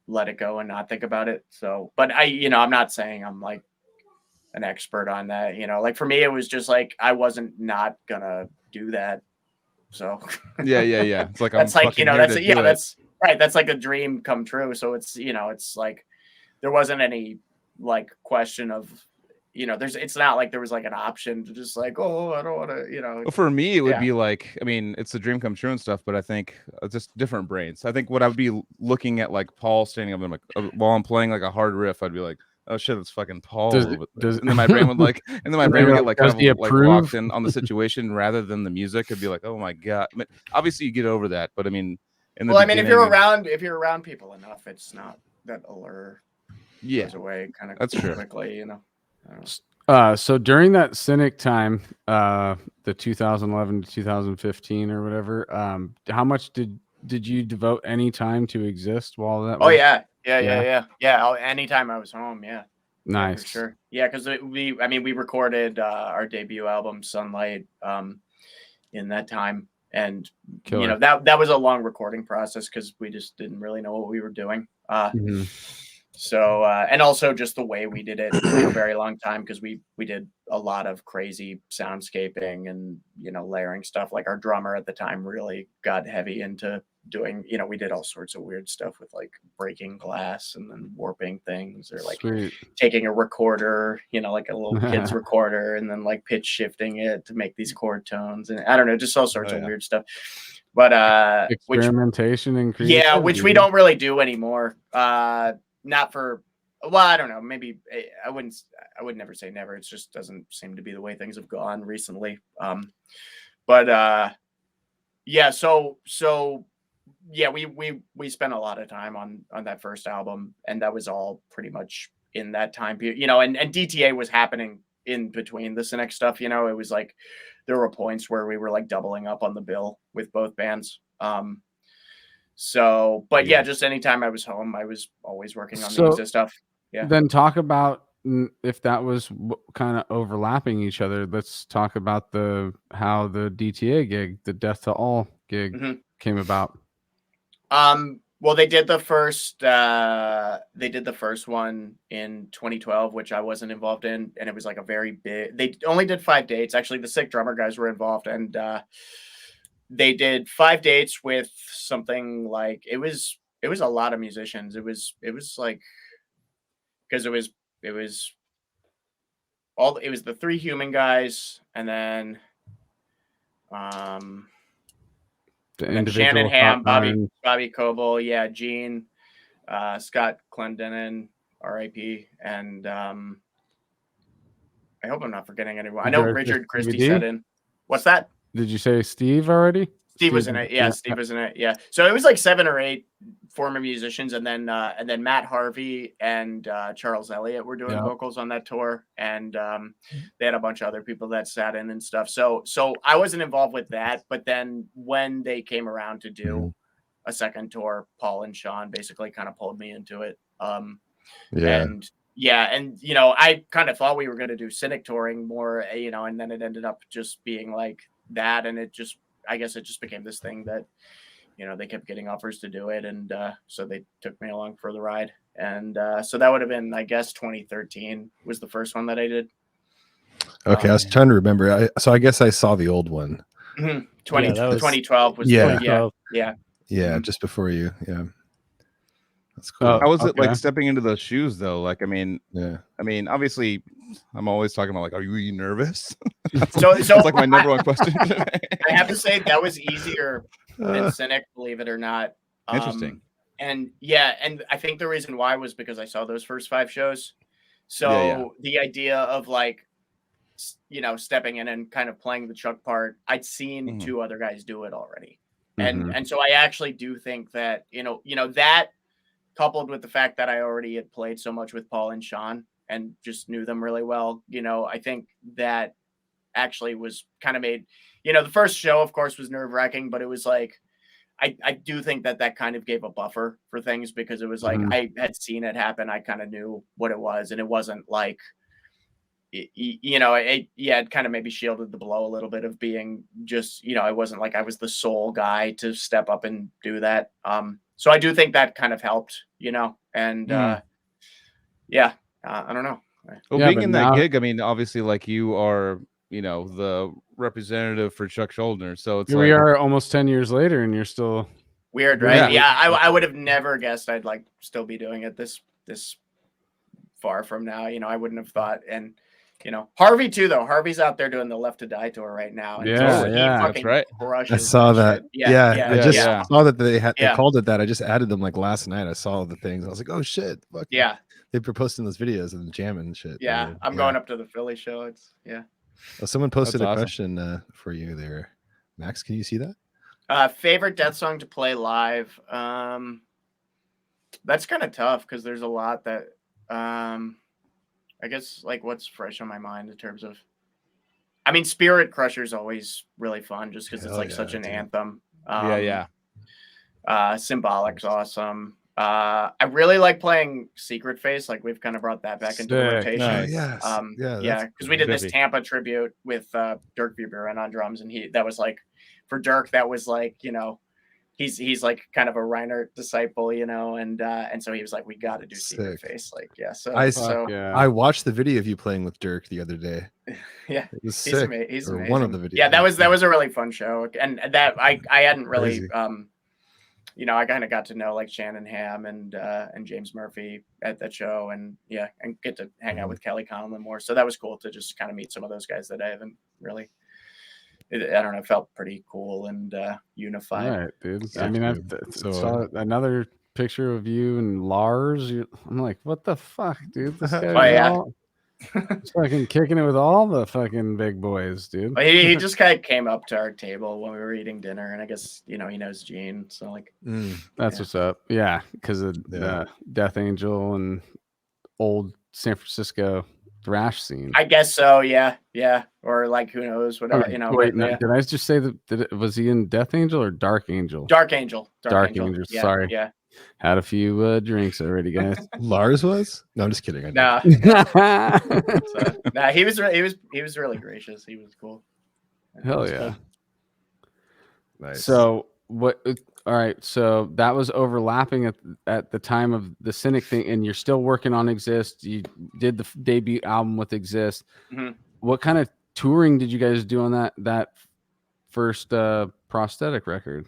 let it go and not think about it. So, but I'm not saying I'm like an expert on that, like for me, it was just like, I wasn't not gonna do that. So yeah. It's like, that's I'm like, that's right. That's like a dream come true. So it's, it's like, there wasn't any like question of, it's not like there was like an option to just like, oh, I don't want to, Well, for me, it would be like, I mean, it's a dream come true and stuff, but I think just different brains. I think what I would be looking at, like Paul standing up and like while I'm playing like a hard riff, I'd be like, oh shit, it's fucking Paul. And then my brain would like, and then my brain would get like kind of like locked in on the situation rather than the music. It'd be like, oh my god. I mean, obviously you get over that, but I mean, if you're around people enough, it's not that allure goes away kind of quickly, So during that Cynic time, the 2011 to 2015 or whatever, how much did you devote any time to Exist while that was? Yeah. Anytime I was home, nice, for sure. Yeah, because we recorded our debut album Sunlight in that time, and that was a long recording process because we just didn't really know what we were doing. So, and also just the way we did it for a very long time, because we did a lot of crazy soundscaping and, layering stuff. Like our drummer at the time really got heavy into doing, we did all sorts of weird stuff with like breaking glass and then warping things, or like taking a recorder, like a little kid's recorder, and then like pitch shifting it to make these chord tones. And I don't know, just all sorts of weird stuff. But experimentation and creativity. which we don't really do anymore. Not for, well, I don't know. Maybe I would never say never. It just doesn't seem to be the way things have gone recently. We spent a lot of time on that first album, and that was all pretty much in that time period, and DTA was happening in between the Cynic stuff. It was like there were points where we were like doubling up on the bill with both bands. Just anytime I was home, I was always working on the Exist stuff. Yeah. Then talk about if that was kind of overlapping each other. Let's talk about how the DTA gig, the Death to All gig, came about. Well, they did the first one in 2012, which I wasn't involved in, and it was like a very big. They only did 5 dates. Actually, the Sick drummer guys were involved, and they did 5 dates with something like it was a lot of musicians. It was like, because it was the 3 Human guys, and then Shannon Ham, Bobby Coble, Gene, Scott Clendenin, R.I.P., and I hope I'm not forgetting anyone. I know Richard Christie set in. What's that? Did you say Steve already? Steve was in it. Yeah, Steve was in it. Yeah. So it was like 7 or 8 former musicians, and then Matt Harvey and Charles Elliott were doing vocals on that tour, and they had a bunch of other people that sat in and stuff. So I wasn't involved with that, but then when they came around to do a second tour, Paul and Sean basically kind of pulled me into it. And I kind of thought we were going to do Cynic touring more, and then it ended up just being like that, and I guess it just became this thing that, they kept getting offers to do it. And so they took me along for the ride. And so that would have been, I guess, 2013 was the first one that I did. Okay. I was trying to remember. So I guess I saw the old one. 2012 was. Yeah. Just before you. Yeah. That's cool. How was it like stepping into those shoes though? Like, I mean, obviously I'm always talking about like, are you nervous? That's like my number one question. I have to say that was easier than Cynic, believe it or not. Interesting. And I think the reason why was because I saw those first 5 shows. So the idea of like, stepping in and kind of playing the Chuck part, I'd seen 2 other guys do it already. And so I actually do think that, that coupled with the fact that I already had played so much with Paul and Sean and just knew them really well, I think that actually was kind of made, the first show, of course, was nerve-wracking, but it was like, I do think that kind of gave a buffer for things, because it was like, I had seen it happen. I kind of knew what it was, and it wasn't like, it kind of maybe shielded the blow a little bit of being just, it wasn't like I was the sole guy to step up and do that. So I do think that kind of helped, and I don't know. Well, being in that gig, I mean, obviously, like, you are, the representative for Chuck Schuldiner. So it's here we are almost 10 years later, and you're still weird, right? Yeah, I would have never guessed I'd like still be doing it this far from now. I wouldn't have thought. And Harvey too, though. Harvey's out there doing the Left to Die tour right now. And that's right. I saw that. I just saw that they called it that. I just added them like last night. I saw the things. I was like, oh shit. Fuck yeah. They were posting those videos and jamming and shit. Yeah, I'm going up to the Philly show. It's Well, someone posted a question for you there, Max. Can you see that? Favorite Death song to play live? That's kind of tough because there's a lot that I guess like what's fresh on my mind in terms of. I mean, Spirit Crusher is always really fun just because it's like such an anthem. Symbolic's awesome. I really like playing Secret Face. Like we've kind of brought that back into the rotation. Because we did this Tampa tribute with Dirk Buren on drums, and that was like for Dirk, that was like, he's like kind of a Reinhardt disciple, and so he was like, we got to do Secret Face. Like, I watched the video of you playing with Dirk the other day. Yeah, it was he's sick. He's amazing. One of the videos. Yeah, that was a really fun show, and that I hadn't really I kind of got to know like Shannon Ham and James Murphy at that show, and get to hang out with Kelly Conlon more. So that was cool to just kind of meet some of those guys that I haven't really. I don't know. Felt pretty cool and unified. All right, dude. I mean, I saw another picture of you and Lars. I'm like, what the fuck, dude? This guy he's fucking kicking it with all the fucking big boys, dude. Well, he just kind of came up to our table when we were eating dinner, and I guess he knows Gene, so like that's what's up. Yeah, because of Death Angel and old San Francisco thrash scene. I guess so. Yeah, or like who knows? Whatever. Wait, did I just say that? Was he in Death Angel or Dark Angel? Dark Angel. Dark Angel. Yeah, sorry. Yeah. Had a few drinks already, guys. Lars was? No, I'm just kidding. Nah. He was really gracious. He was cool. Hell yeah. Cool. Nice. So what? All right. So that was overlapping at the time of the Cynic thing, and you're still working on Exist. You did the debut album with Exist. Mm-hmm. What kind of touring did you guys do on that first prosthetic record?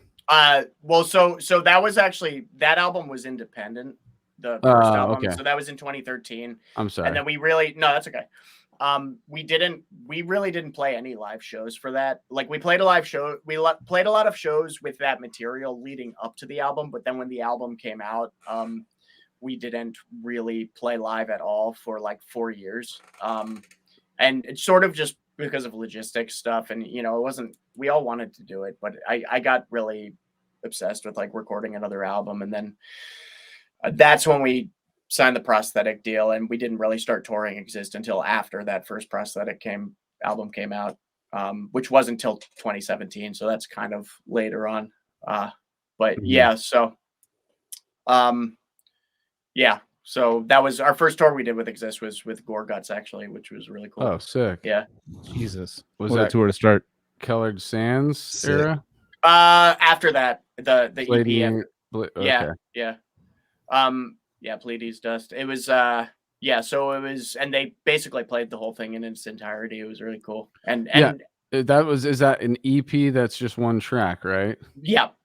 Well, so that was actually, that album was independent, the first album. Okay. So that was in 2013. I'm sorry. And then that's okay. We really didn't play any live shows for that. Like we played a live show. We played a lot of shows with that material leading up to the album. But then when the album came out, we didn't really play live at all for like 4 years. And it's sort of just because of logistics stuff. And, it wasn't, we all wanted to do it, but I got really obsessed with like recording another album. And then that's when we signed the prosthetic deal, and we didn't really start touring Exist until after that first prosthetic album came out, which wasn't until 2017. So that's kind of later on. So that was our first tour we did with Exist, was with Gore Guts, actually, which was really cool. Oh, sick. Yeah. Jesus. Was what that a tour to start? Colored Sands era? After that, the Lady EP. okay. Yeah. Pleiades Dust. It was so it was, and they basically played the whole thing in its entirety. It was really cool. And is that an EP that's just one track, right? Yep.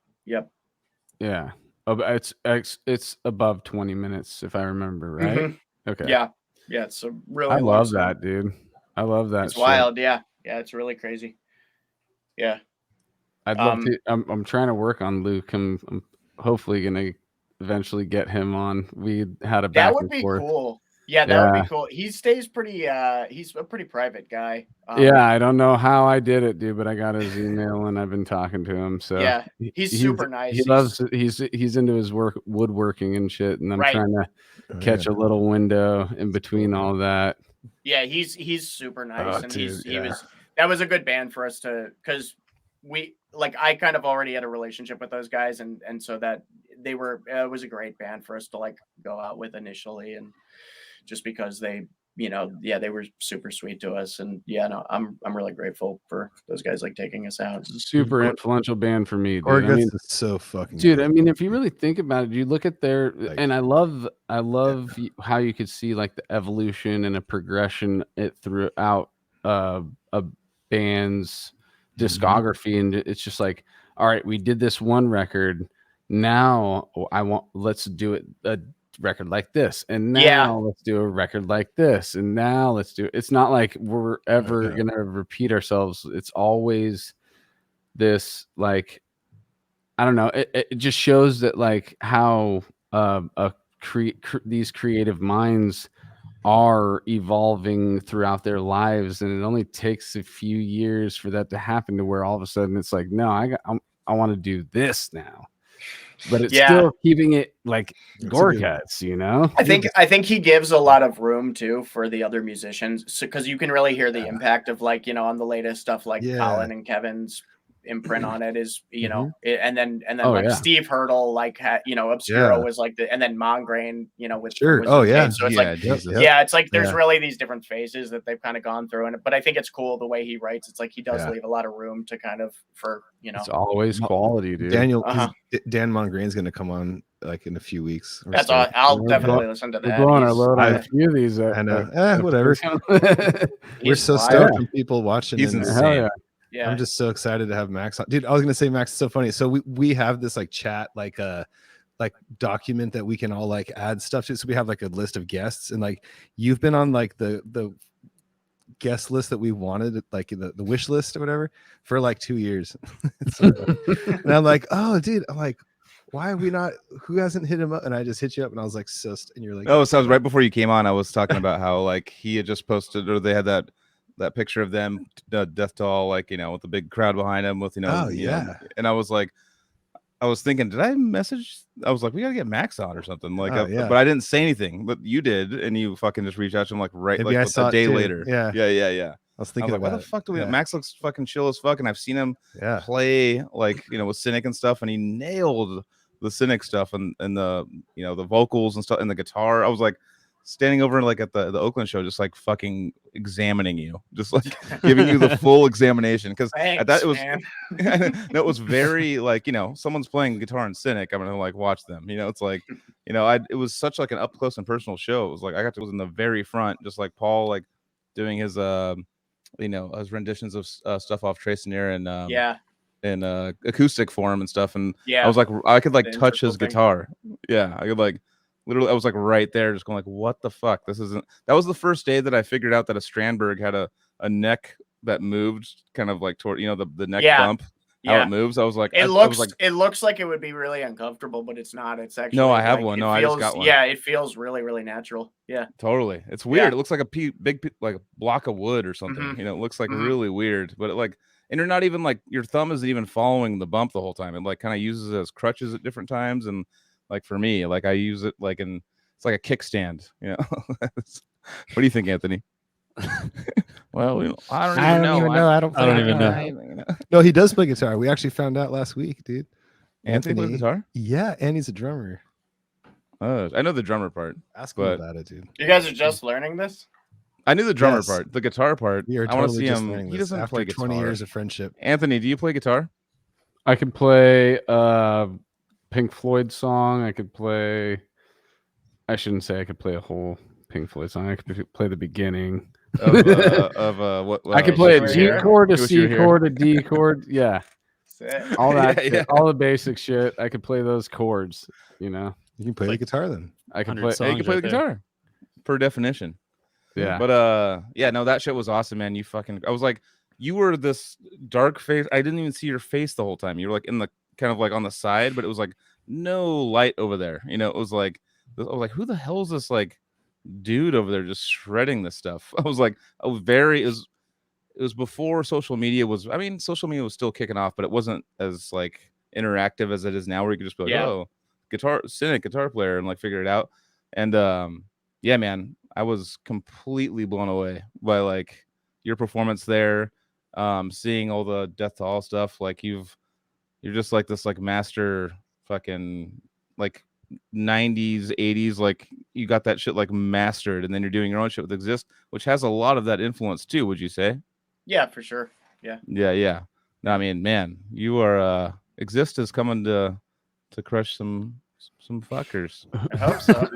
Yeah. It's above 20 minutes if I remember right. Mm-hmm. Okay. Yeah. It's a really I love that, dude. I love that. It's wild. Yeah, it's really crazy. Yeah. I'd love to. I'm trying to work on Luke. I'm hopefully gonna eventually get him on. We had a back that would and be forth. cool. Yeah, that would be cool. He stays pretty. He's a pretty private guy. Yeah, I don't know how I did it, dude, but I got his email and I've been talking to him. So yeah, he's super nice. He loves. He's into his woodworking and shit, and I'm Right. trying to catch a little window in between all of that. Yeah, he's super nice, and dude, he was. That was a good band for us because I kind of already had a relationship with those guys, and so that it was a great band for us to like go out with initially, and just because they they were super sweet to us, and I'm really grateful for those guys like taking us out. Super influential band for me, dude. Gorguts is so fucking dude. good. I mean, if you really think about it, you look at their and I love how you could see like the evolution and a progression throughout a band's discography, and it's just like, all right, we did this one record, now let's do it a record like this, and now let's do a record like this, and now let's do it. It's not like we're ever gonna repeat ourselves. It's always this, like, I don't know, it just shows that like how these creative minds are evolving throughout their lives, and it only takes a few years for that to happen, to where all of a sudden it's like, no, I want to do this now, but it's still keeping it like Gorguts, you know. I think he gives a lot of room too for the other musicians, because you can really hear the impact of like, on the latest stuff, like Colin and Kevin's imprint on it is, and then Steve Hurdle, like Obscuro was like and then Mongrain, with so it's like there's really these different phases that they've kind of gone through, but I think it's cool the way he writes. It's like he does leave a lot of room to kind of it's always quality, dude. Dan Mongrain's gonna come on like in a few weeks. That's all. I'll definitely listen to that. We're blowing our load on a few of these. I know. Whatever. We're so stoked on people watching. He's insane. Yeah. I'm just so excited to have Max on. Dude, I was gonna say Max is so funny. So we have this like chat, like document that we can all like add stuff to. So we have like a list of guests, and like you've been on like the guest list that we wanted, like the wish list or whatever, for like 2 years. And I'm like, oh dude, I'm like, why are we not, who hasn't hit him up? And I just hit you up and I was like, and you're like, oh, so I was right before you came on. I was talking about how like he had just posted, or they had that picture of them, Death Doll, like, with the big crowd behind him with, and I was like, I was thinking, did I message? I was like, we gotta get Max on or something, like, but I didn't say anything, but you did, and you fucking just reached out to him like maybe like a day later. Yeah. I was thinking, why the fuck do we? Max looks fucking chill as fuck, and I've seen him play like with Cynic and stuff, and he nailed the Cynic stuff and the the vocals and stuff and the guitar. I was like standing over like at the Oakland show, just like fucking examining you, just like giving you the full examination, because at that it was no, it was very like someone's playing guitar and Cynic, I'm gonna like watch them. It's like it was such like an up close and personal show. It was like I was in the very front, just like Paul, like doing his his renditions of stuff off Trace Near and in acoustic form and stuff, and I was like, I could like touch his guitar. I could like literally, I was like right there, just going like, what the fuck? This isn't. That was the first day that I figured out that a Strandberg had a neck that moved, kind of like toward the neck bump. How it moves. I was like, it looks like it would be really uncomfortable, but it's not. It's actually I have one. No, I just got one. Yeah, it feels really, really natural. Yeah, totally. It's weird. It looks like a big like a block of wood or something. Mm-hmm. It looks like really weird, but and you're not even like, your thumb isn't even following the bump the whole time. It like kind of uses it as crutches at different times, and like for me, like I use it like it's like a kickstand. What do you think, Anthony? Well, I don't even know. I don't even know. No, he does play guitar. We actually found out last week, dude. Anthony plays guitar? Yeah, and he's a drummer. I know the drummer part. Ask him about it, dude. You guys are just learning this? I knew the drummer part. The guitar part. I want to see him. He doesn't play guitar. 20 years of friendship. Anthony, do you play guitar? I can play Pink Floyd song. I could play. I shouldn't say I could play a whole Pink Floyd song. I could play the beginning of what? I could play a G chord, a C chord, a D chord. Yeah, all that. Shit, all the basic shit. I could play those chords. You can play the guitar then. I can play. You can play the guitar, per definition. Yeah. But no, that shit was awesome, man. I was like, you were this dark face. I didn't even see your face the whole time. You were like in the kind of like on the side, but it was like no light over there. It was like, I was like, who the hell is this like dude over there just shredding this stuff. I was like, it was before social media was. I mean, social media was still kicking off, but it wasn't as like interactive as it is now, where you could just be like, oh, Cynic guitar player, and like figure it out. And yeah, man, I was completely blown away by like your performance there. Seeing all the Death to All stuff, like you're just like this like master fucking like 90s 80s, like you got that shit like mastered, and then you're doing your own shit with Exist, which has a lot of that influence too, would you say? Yeah, for sure. Yeah. No, I mean, man, you are Exist is coming to crush some fuckers. I hope so.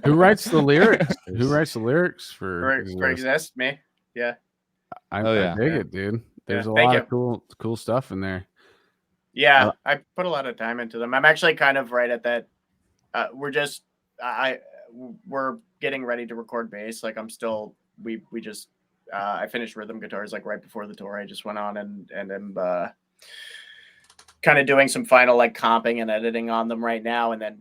Who writes the lyrics? Who writes the lyrics for Exist? Me? Yeah. I dig it, dude. There's a Thank lot you. of cool stuff in there. Yeah, I put a lot of time into them. I'm actually kind of right at that. We're getting ready to record bass. Like I'm still, we just, I finished rhythm guitars like right before the tour. I just went on and am kind of doing some final like comping and editing on them right now. And then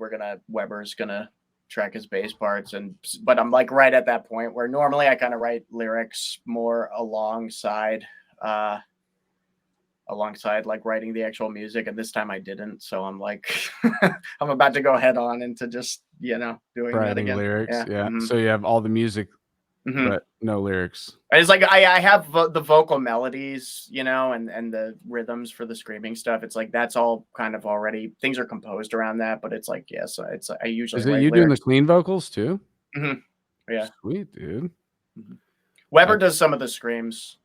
Weber's gonna track his bass parts. But I'm like right at that point where normally I kind of write lyrics more alongside like writing the actual music, and this time I didn't, so I'm like I'm about to go head on into just doing writing that again. Lyrics. Yeah. Mm-hmm. So you have all the music, but no lyrics. It's like I have the vocal melodies, and the rhythms for the screaming stuff. It's like that's all kind of already, things are composed around that, but it's like so it's I usually is it you doing the clean vocals too? Mm-hmm. Yeah, sweet, dude. Weber does some of the screams.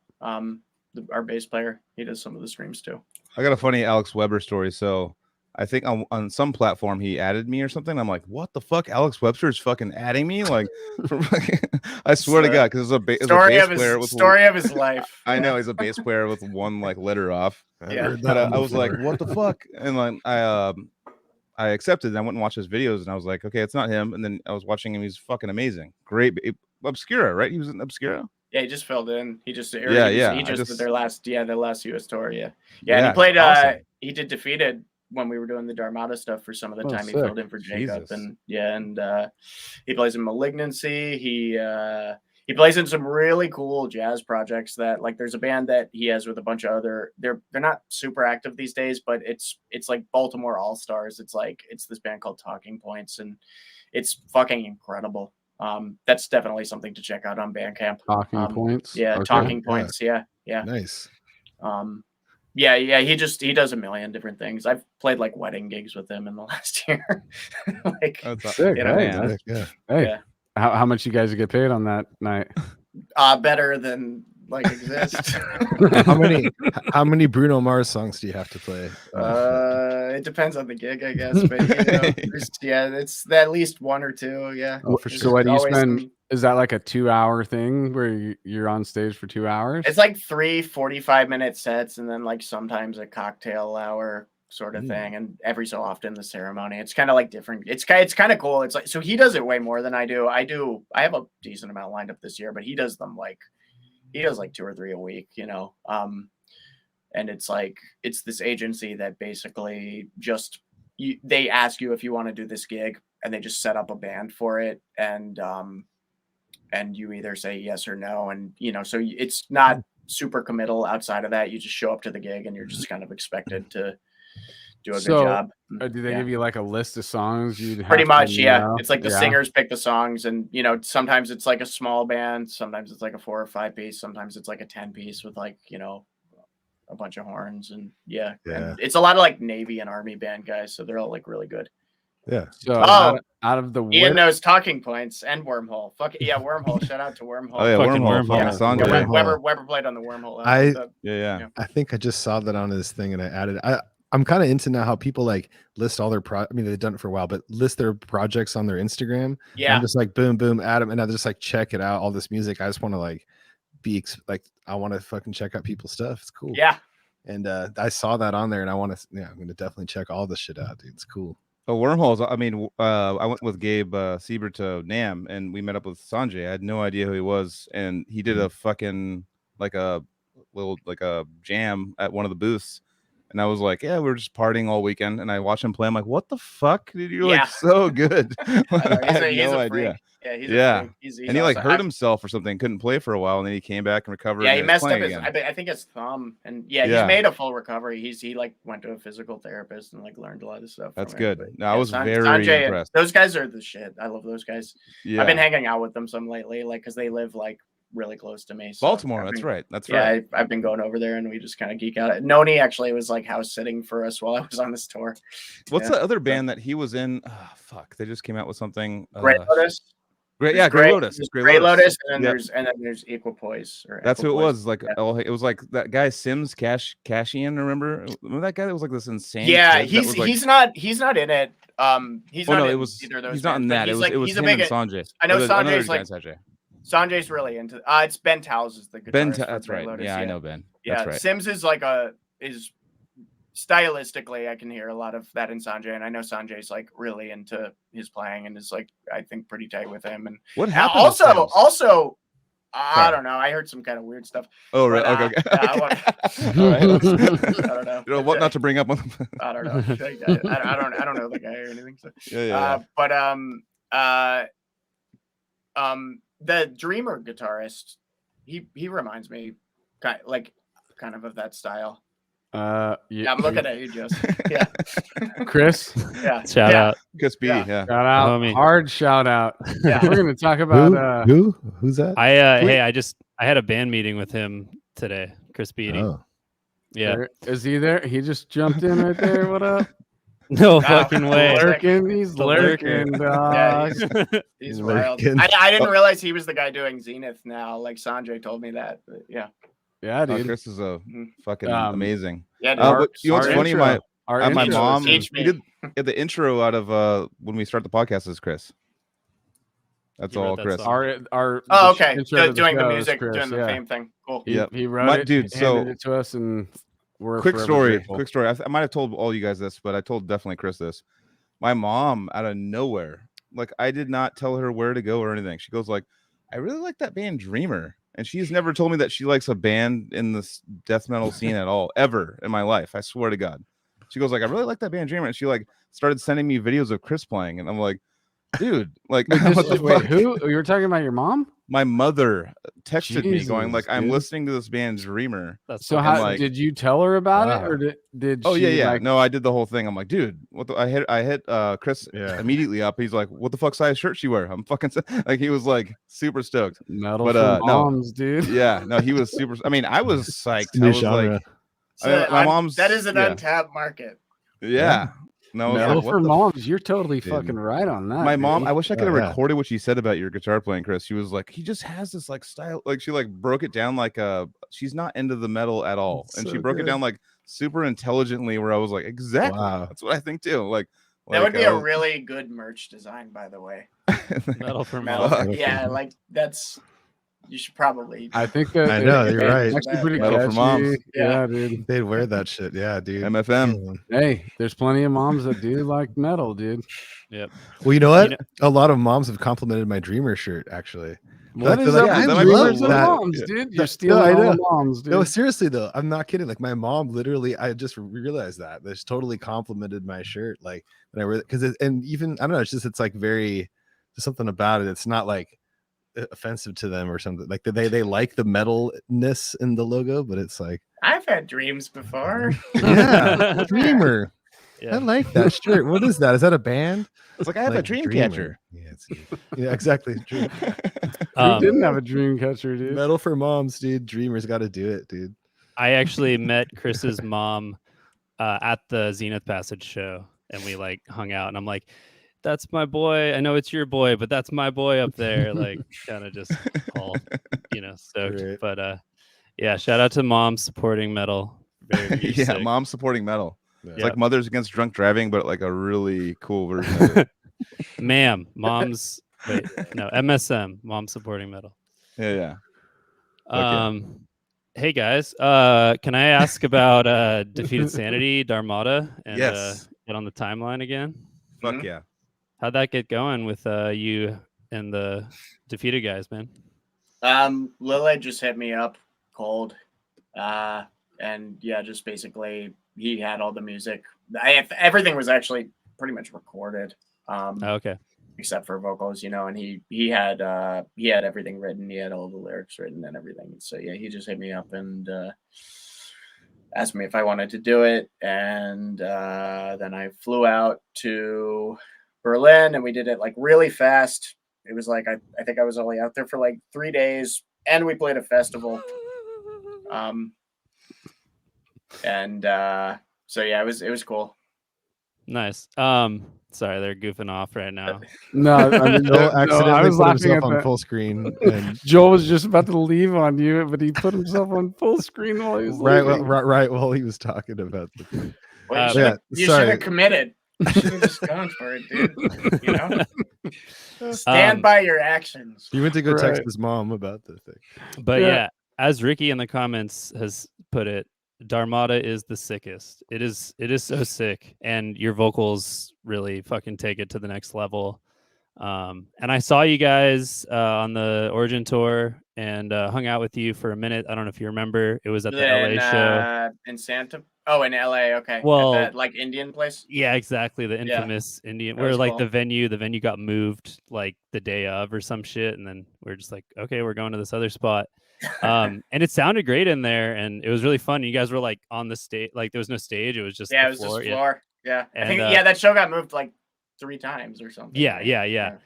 Our bass player, he does some of the screams too. I got a funny Alex Weber story. So I think on some platform he added me or something. I'm like, what the fuck? Alex Webster is fucking adding me? Like, I swear to God, because it's a bass player with story of his life. I know he's a bass player with one like letter off. Yeah, but I was like, what the fuck? And like I accepted. And I went and watched his videos, and I was like, okay, it's not him. And then I was watching him. He's fucking amazing. Great. Obscura, right? He was in Obscura. Yeah, he just filled in. He just did their last US tour. Yeah. And he played awesome. He did Defeated when we were doing the Dharmata stuff for some of the time. Sick. He filled in for Jacob. Jesus. And he plays in Malignancy. He plays in some really cool jazz projects that, like, there's a band that he has with a bunch of other, they're not super active these days, but it's like Baltimore All-Stars. It's this band called Talking Points, and it's fucking incredible. That's definitely something to check out on Bandcamp. Talking Points. Yeah. Okay. Talking Points. Yeah. Nice. Yeah. He does a million different things. I've played like wedding gigs with him in the last year. Like, that's sick, man. Yeah. Hey, yeah. How much you guys get paid on that night? Better than like Exist. How many Bruno Mars songs do you have to play? It depends on the gig, I guess. But it's at least one or two. Yeah. Oh, for sure. So what do you spend? Is that like a 2-hour thing where you're on stage for 2 hours? It's like 3 45-minute sets, and then like sometimes a cocktail hour sort of thing, and every so often the ceremony. It's kind of like different. It's kind of cool. It's like, so he does it way more than I do. I have a decent amount lined up this year, but he does them like 2 or 3 a week, and it's like, it's this agency that basically just, they ask you if you want to do this gig, and they just set up a band for it. And you either say yes or no. And, so it's not super committal outside of that. You just show up to the gig and you're just kind of expected to do a good job. Do they give you like a list of songs? Pretty much. Yeah. It's like the singers pick the songs, and, sometimes it's like a small band. Sometimes it's like a 4 or 5 piece. Sometimes it's like a 10 piece with like, a bunch of horns, and and it's a lot of like Navy and Army band guys. So they're all like really good. Yeah. So out of the Ian knows Talking Points and Wormhole. Fuck it. Yeah, Wormhole. Shout out to Wormhole. Oh yeah, Wormhole. Yeah. Weber played on the Wormhole. I think I just saw that on his thing, and I added. I'm kind of into now how people like list all their they've done it for a while, but list their projects on their Instagram. Yeah. I'm just like boom, boom, add them, and I just like check it out. All this music. I just want to like I want to fucking check out people's stuff. It's cool. Yeah. And I saw that on there, and I want to. Yeah, I'm gonna definitely check all this shit out, dude. It's cool. Oh, Wormholes. I mean, I went with Gabe Siebert to NAMM, and we met up with Sanjay. I had no idea who he was, and he did a fucking like a little like a jam at one of the booths, And I was like, yeah, we were just partying all weekend. And I watched him play. I'm like, what the fuck? Dude, you're Yeah. like so good. I know, I had he's no a idea. freak. Yeah, he's Yeah. a freak. He's And he like awesome. hurt himself or something, couldn't play for a while, and then he came back and recovered. Yeah, he and messed up playing his. again. I think his thumb, and he's made a full recovery. He like went to a physical therapist and like learned a lot of stuff. That's from good. It. No, I was very Sanjay, impressed. those guys are the shit. I love those guys. Yeah, I've been hanging out with them some lately, like because they live like really close to me. So Baltimore. That's right. That's right. I've been going over there, and we just kind of geek out. Noni actually was like house sitting for us while I was on this tour. What's the other band that he was in? Oh, fuck, they just came out with something. Grey Lotus. Grey Lotus. Grey Lotus, and then there's Equipoise. That's who it was. Like it was like that guy Sims Cashian. Remember that guy that was like this insane. Yeah, he's not in it. He's not. It was either of those. He's not in that. It was him and Sanjay. I know Sanjay's like. Sanjay's really into. It's Ben Towles is the guitarist. That's right. Lotus, yeah, I know Ben. Yeah, that's right. Sims is like is stylistically, I can hear a lot of that in Sanjay, and I know Sanjay's like really into his playing and is like I think pretty tight with him. And what happened? Also, I don't know. I heard some kind of weird stuff. Oh, right. Okay. All right. I don't know. You know what not to bring up. I don't know. I don't know the guy or anything. So. Yeah. But the Dreamer guitarist, he reminds me kind of that style. Yeah, I'm looking at you, Jess. Yeah. Chris. Yeah. Shout out. Chris B. Yeah. Shout out. Homie. Hard shout out. Yeah. We're gonna talk about who's that? I had a band meeting with him today. Chris Beatty. Oh. Yeah. Is he there? He just jumped in right there. What up? No fucking way. He's lurking, dog. Yeah, he's wild. I didn't realize he was the guy doing Zenith now. Like Sanjay told me that. But yeah. Yeah, dude. Chris is a fucking amazing. Yeah, but you know what's funny? My mom he did the intro out of when we start the podcast is Chris. That's all, Chris. Okay. Doing the music, doing the fame thing. Cool. He wrote it, dude. handed it to us, and we're quick story. grateful. Quick story. I might have told all you guys this, but I told definitely Chris this. My mom, out of nowhere, like I did not tell her where to go or anything. She goes like, "I really like that band Dreamer." And she's never told me that she likes a band in this death metal scene at all, ever in my life. I swear to God. She goes like, I really like that band Dreamer. And she like started sending me videos of Chris playing. And I'm like, dude, like, wait, who? You were talking about your mom? My mother texted me going like, I'm listening to this band Dreamer. So how did you tell her about it, or did oh she, yeah like... no, I did the whole thing. I'm like, dude, what the... I hit Chris immediately up. He's like, what the fuck size shirt she wear? I'm fucking like, he was like super stoked. Metal for moms, dude. Yeah, no, he was super. I mean, I was psyched. I was like, my mom's that is an untapped market. Yeah. No, Metal for moms. You're totally fucking right on that. My mom, I wish I could have recorded what she said about your guitar playing, Chris. She was like, he just has this like style. Like she like broke it down like she's not into the metal at all. And she broke it down like super intelligently where I was like, exactly. Wow. That's what I think too. Like that would be a really good merch design, by the way. Metal for moms. Yeah, like that's you should probably. I think that I know you're right. Actually pretty Metal catchy. for moms. Yeah, dude. They'd wear that shit. Yeah, dude. MFM. Hey, there's plenty of moms that do like metal, dude. Yep. Well, you know what? A lot of moms have complimented my Dreamer shirt, actually. What is like, up with dreamers and moms, dude? You're stealing all the moms, dude. No, seriously though, I'm not kidding. Like my mom, literally, I just realized that they totally complimented my shirt. Like when I wear it, because and even I don't know, it's like very there's something about it. It's not like offensive to them or something. Like they like the metalness in the logo, but it's like I've had dreams before. Yeah, Dreamer. Yeah. I like that shirt. What is that? Is that a band? It's like I have a dream catcher. Yeah, exactly. You didn't have a dream catcher, dude. Metal for moms, dude. Dreamer's got to do it, dude. I actually met Chris's mom at the Zenith Passage show, and we like hung out, and I'm like, that's my boy. I know it's your boy, but that's my boy up there. Like kind of just all, stoked. Right. But yeah, shout out to mom supporting metal. Very yeah, sick. mom supporting metal. Yeah. It's like Mothers Against Drunk Driving, but like a really cool version of it. MSM, mom supporting metal. Yeah. Hey guys, can I ask about Defeated Sanity, Dharmata, and get on the timeline again? Fuck yeah. How'd that get going with you and the Defeated guys, man? Lily just hit me up cold. And yeah, just basically he had all the music. Everything was actually pretty much recorded. Okay. Except for vocals, you know, and he had everything written. He had all the lyrics written and everything. So yeah, he just hit me up and asked me if I wanted to do it, and then I flew out to Berlin and we did it like really fast. It was like I think I was only out there for like 3 days, and we played a festival. And so yeah, it was cool. Nice. Sorry, they're goofing off right now. No, I mean, Joel I accidentally was put laughing himself at on that. full screen. And Joel was just about to leave on you, but he put himself on full screen while he was leaving. right while he was talking about the thing. Well, you should have committed. You should have just gone for it, dude. You know, stand by your actions. He went to go text his mom about the thing. But yeah, as Ricky in the comments has put it, Dharmata is the sickest. It is so sick, and your vocals really fucking take it to the next level. And I saw you guys on the Origin tour and hung out with you for a minute. I don't know if you remember. It was at the LA show in Santa. Oh, in LA. Okay. Well, at that, like Indian place. Yeah, exactly. The infamous Indian, where like cool. the venue got moved like the day of or some shit, and then we're just like, okay, we're going to this other spot. And it sounded great in there, and it was really fun. You guys were like on the stage, like there was no stage. It was just it was just floor. Yeah. And, I think that show got moved like 3 times or something. Yeah, right? yeah.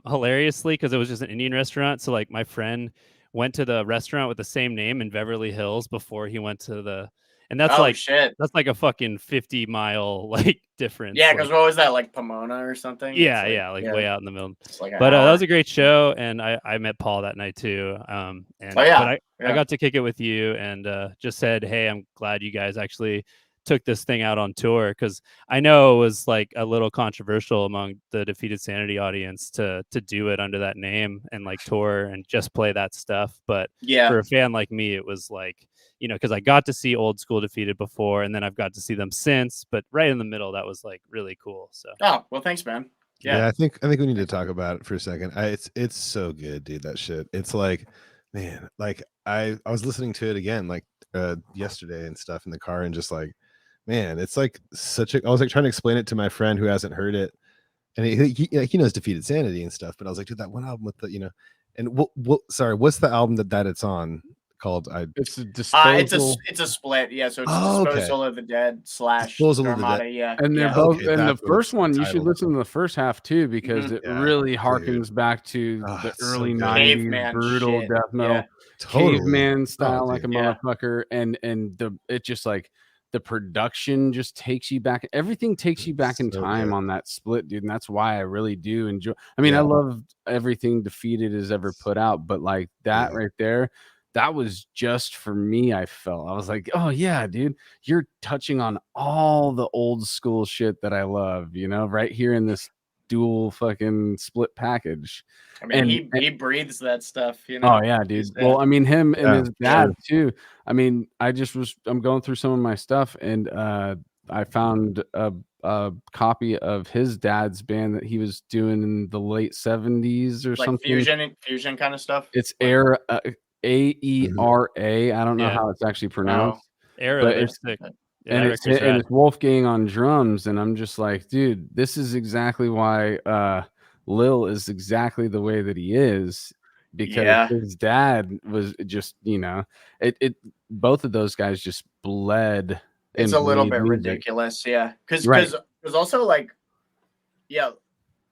Hilariously, because it was just an Indian restaurant. So like my friend went to the restaurant with the same name in Beverly Hills before he went to the, and that's that's like a fucking 50-mile like difference. Yeah, because what was that, like Pomona or something? Yeah, like way out in the middle. Like but that was a great show, and I met Paul that night too. But I got to kick it with you, and just said, hey, I'm glad you guys actually took this thing out on tour, because I know it was like a little controversial among the Defeated Sanity audience to do it under that name and like tour and just play that stuff. But for a fan like me, it was like, you know, because I got to see old school Defeated before, and then I've got to see them since, but right in the middle, that was like really cool. So well, thanks, man. Yeah, I think we need to talk about it for a second. It's so good, dude. That shit. It's like, man, like I was listening to it again like yesterday and stuff in the car, and just like, man, it's like such a. I was like trying to explain it to my friend who hasn't heard it, and he knows Defeated Sanity and stuff. But I was like, dude, that one album with the, you know, and what's the album that it's on called? It's a Disposal. It's a split. Yeah, so it's Disposal of the Dead / Disposal of the Dead. Yeah, and they're both. And the first one, you should listen to the first half too, because it really harkens back to the early '90s brutal death metal, caveman style, like a motherfucker, and it just like. The production just takes you back. Everything takes you back in time on that split, dude. And that's why I really do enjoy. I mean, I love everything Defeated has ever put out, but like that right there, that was just for me. I felt, I was like, oh yeah, dude, you're touching on all the old school shit that I love, you know, right here in this dual fucking split package. I mean, he breathes that stuff, you know. Oh yeah, dude. Well, I mean, him and his dad too. I mean, I'm going through some of my stuff, and I found a copy of his dad's band that he was doing in the late '70s or like something. Fusion kind of stuff. It's Aera. A-E-R-A. I don't know how it's actually pronounced. Aera, but it's sick. And it's Wolfgang on drums, and I'm just like, dude, this is exactly why Lil is exactly the way that he is, because his dad was just, you know, it both of those guys just bled. It's a little bit ridiculous, because also like,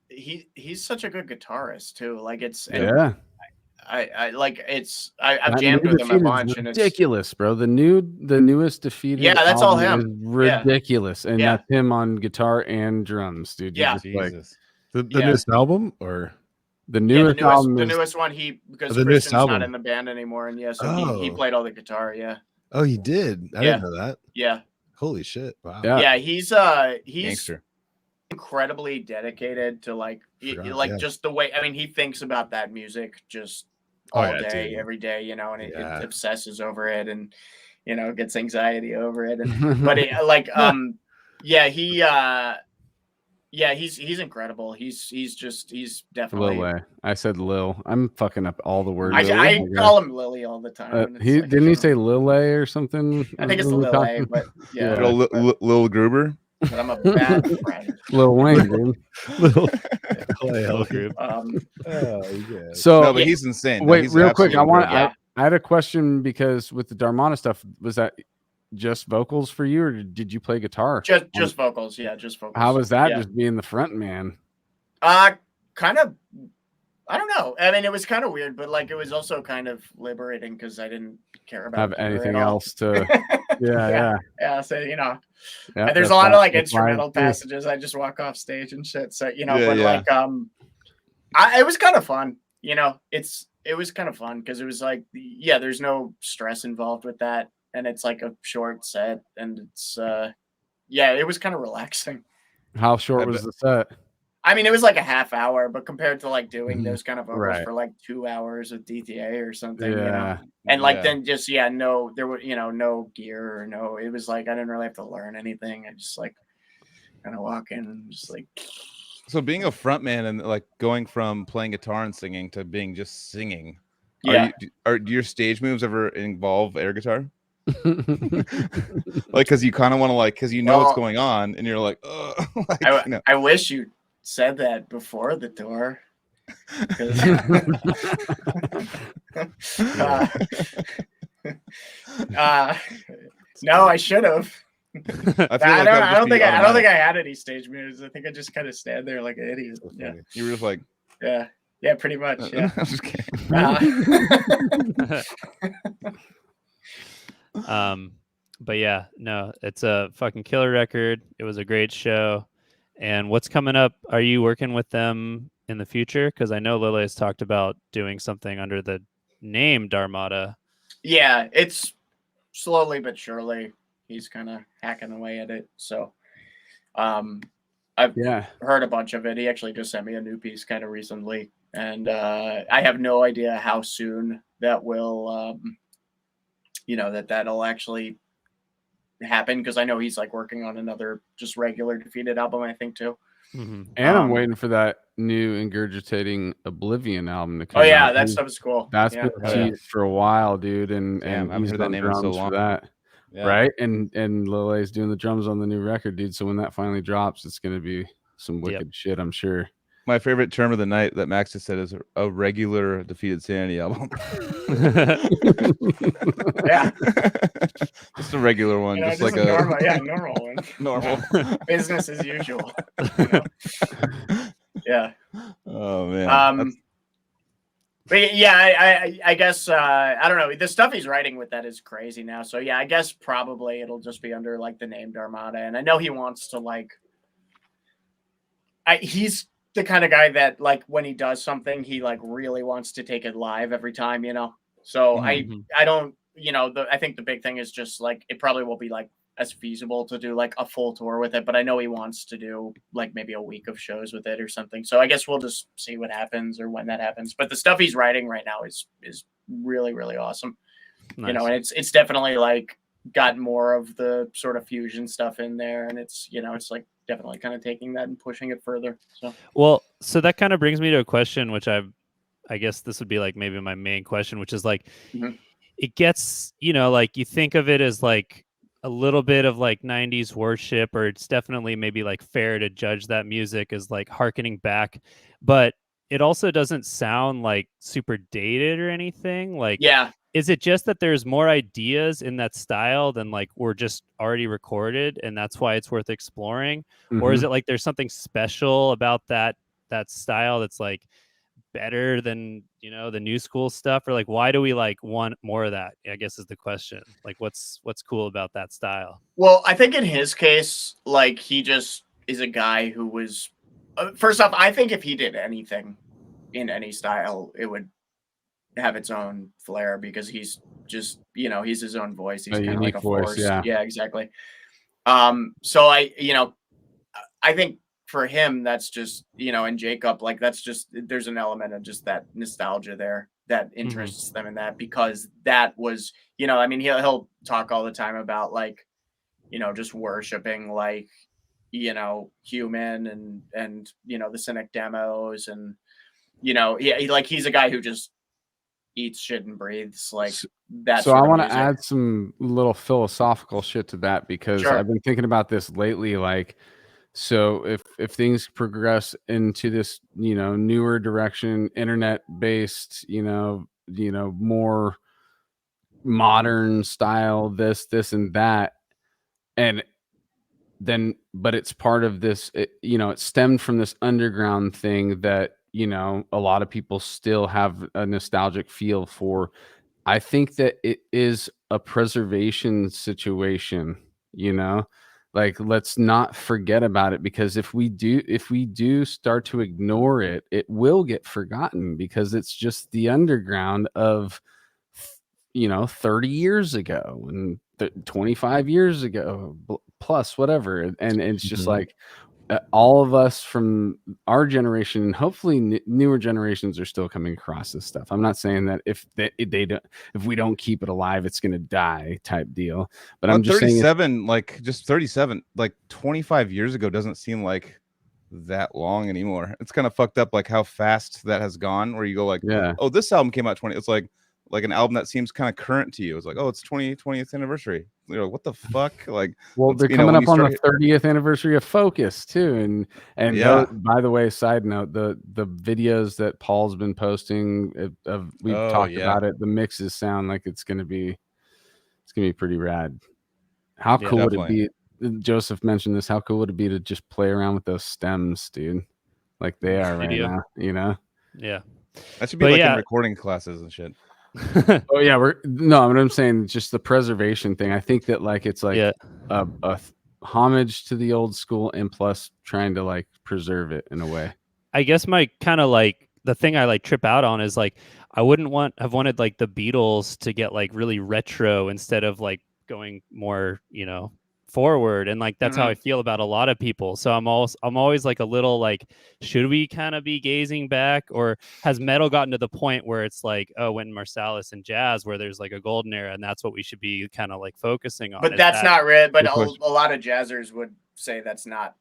he's such a good guitarist too. Like I like I've jammed with him a bunch, and it's ridiculous, bro. The newest Defeated, that's all him. Is ridiculous, and that's him on guitar and drums, dude. Jesus. The newest album or the newest album, the newest one. Because Christian's not in the band anymore, and he played all the guitar. Oh, he did. I didn't know that. Yeah. Holy shit! Wow. Yeah, he's gangster. Incredibly dedicated to like just the way, I mean, he thinks about that music just all day, every day, you know, and it obsesses over it, and you know, gets anxiety over it, and but it, like he Yeah, he's incredible. He's definitely. Lil. I said Lil. I'm fucking up all the words. I call him Lily all the time. And it's Didn't he say Lil or something? I think it's Lil, but yeah. Lil Gruber. But I'm a bad friend. Lil Wayne, dude. Little group. So no, but he's insane. Wait, he's real quick. I had a question because with the Dharmata stuff, was that just vocals for you, or did you play guitar? Just vocals, yeah, just vocals. How was that? Just being the front man? Kind of. I don't know. I mean, it was kind of weird, but like it was also kind of liberating because I didn't care about have anything else to. Yeah. So there's a lot of like instrumental passages. I just walk off stage and shit. So like it was kind of fun. It was kind of fun because it was like there's no stress involved with that, and it's like a short set, and it's it was kind of relaxing. How short was the set? I mean, it was like a half hour, but compared to like doing those kind of vocals for like 2 hours with DTA or something, and like then just there were no gear or no. It was like I didn't really have to learn anything. I just like kind of walk in and just like. So being a front man and like going from playing guitar and singing to being just singing, do your stage moves ever involve air guitar? Like, because you kind of want to because what's going on, and you're like, I wish you said that before the tour. No, I should have. I don't think I had any stage moves. I think I just kind of stand there like an idiot. Yeah, you were just like, yeah, pretty much. Yeah. I'm just kidding. But yeah, no, it's a fucking killer record. It was a great show. And what's coming up? Are you working with them in the future? Because I know Lily has talked about doing something under the name Dharmata. Yeah, it's slowly but surely. He's kind of hacking away at it. So I've heard a bunch of it. He actually just sent me a new piece kind of recently. And I have no idea how soon that will, that'll actually happen, because I know he's like working on another just regular Defeated album, I think too. Mm-hmm. And I'm waiting for that new Ingurgitating Oblivion album to come. Oh yeah, out. That stuff is cool. That's been teased for a while, dude. And I've heard that name in so long. For that. Yeah. Right? And Lele's doing the drums on the new record, dude. So when that finally drops, it's gonna be some wicked shit, I'm sure. My favorite term of the night that Max just said is a regular Defeated Sanity album. Yeah. Just a regular one. Just like a normal one. Normal. Business as usual. Yeah. Oh man. But yeah, I guess I don't know. The stuff he's writing with that is crazy now. So yeah, I guess probably it'll just be under like the name Dharmata. And I know he wants to he's the kind of guy that like when he does something, he like really wants to take it live every time, So I don't, I think the big thing is just like it probably won't be like as feasible to do like a full tour with it, but I know he wants to do like maybe a week of shows with it or something. So I guess we'll just see what happens or when that happens. But the stuff he's writing right now is really, really awesome. Nice. And it's definitely like got more of the sort of fusion stuff in there, and it's it's like definitely kind of taking that and pushing it further. So that kind of brings me to a question, which I guess this would be like maybe my main question, which is like it gets, like you think of it as like a little bit of like 90s worship, or it's definitely maybe like fair to judge that music as like hearkening back, but it also doesn't sound like super dated or anything. Like, is it just that there's more ideas in that style than like were just already recorded, and that's why it's worth exploring? Or is it like there's something special about that style that's like better than the new school stuff? Or like why do we like want more of that, I guess is the question. Like what's cool about that style? Well, I think in his case, like he just is a guy who was first off, I think if he did anything in any style, it would have its own flair, because he's just he's his own voice. He's kind of like a force. Yeah, exactly. So I think for him that's just and Jacob, like that's just, there's an element of just that nostalgia there that interests them in that, because that was I mean he'll talk all the time about like just worshiping like you know, Human and you know, the Cynic demos, and you know, he's a guy who just eats shit and breathes like that So I sort of want to music. add some little philosophical shit to that, because Sure. I've been thinking about this lately. Like, so if things progress into this, you know, newer direction, internet based, you know, more modern style, this and that, and then but it's part of this, you know, it stemmed from this underground thing that, you know, a lot of people still have a nostalgic feel for. I think that it is a preservation situation, you know? Like, let's not forget about it, because if we do start to ignore it, it will get forgotten, because it's just the underground of, you know, 30 years ago and 25 years ago plus whatever. And it's just like, all of us from our generation, and hopefully newer generations are still coming across this stuff. I'm not saying that if they don't, if we don't keep it alive, it's going to die type deal. But I'm just saying, 37, like just 37, like 25 years ago doesn't seem like that long anymore. It's kind of fucked up, like how fast that has gone. Where you go like, yeah, oh, this album came out 20. It's like an album that seems kind of current to you. It's like, oh, it's 20th anniversary. You're like, what the fuck? Like, well, they're you know, coming when up you on start, the 30th anniversary of Focus too, and yeah. by the way, side note, the videos that Paul's been posting, we've Oh, talked yeah. about it. The mixes sound like it's gonna be pretty rad. How Yeah, cool would it definitely. be? Joseph mentioned this. How cool would it be to just play around with those stems, dude? Like they are right Studio. now, you know? Yeah. That should be But like in yeah. recording classes and shit. Oh yeah, no, what I'm saying, just the preservation thing. I think that like it's like Yeah. a homage to the old school, and plus trying to like preserve it in a way. I guess my kind of like the thing I like trip out on is like I wouldn't have wanted like the Beatles to get like really retro instead of like going more, you know, forward, and like that's how I feel about a lot of people. So I'm always like a little like, should we kind of be gazing back, or has metal gotten to the point where it's like, oh, Wynton Marsalis and jazz, where there's like a golden era, and that's what we should be kind of like focusing on? But Is that's that... not real. But Good a question. lot of jazzers would say that's not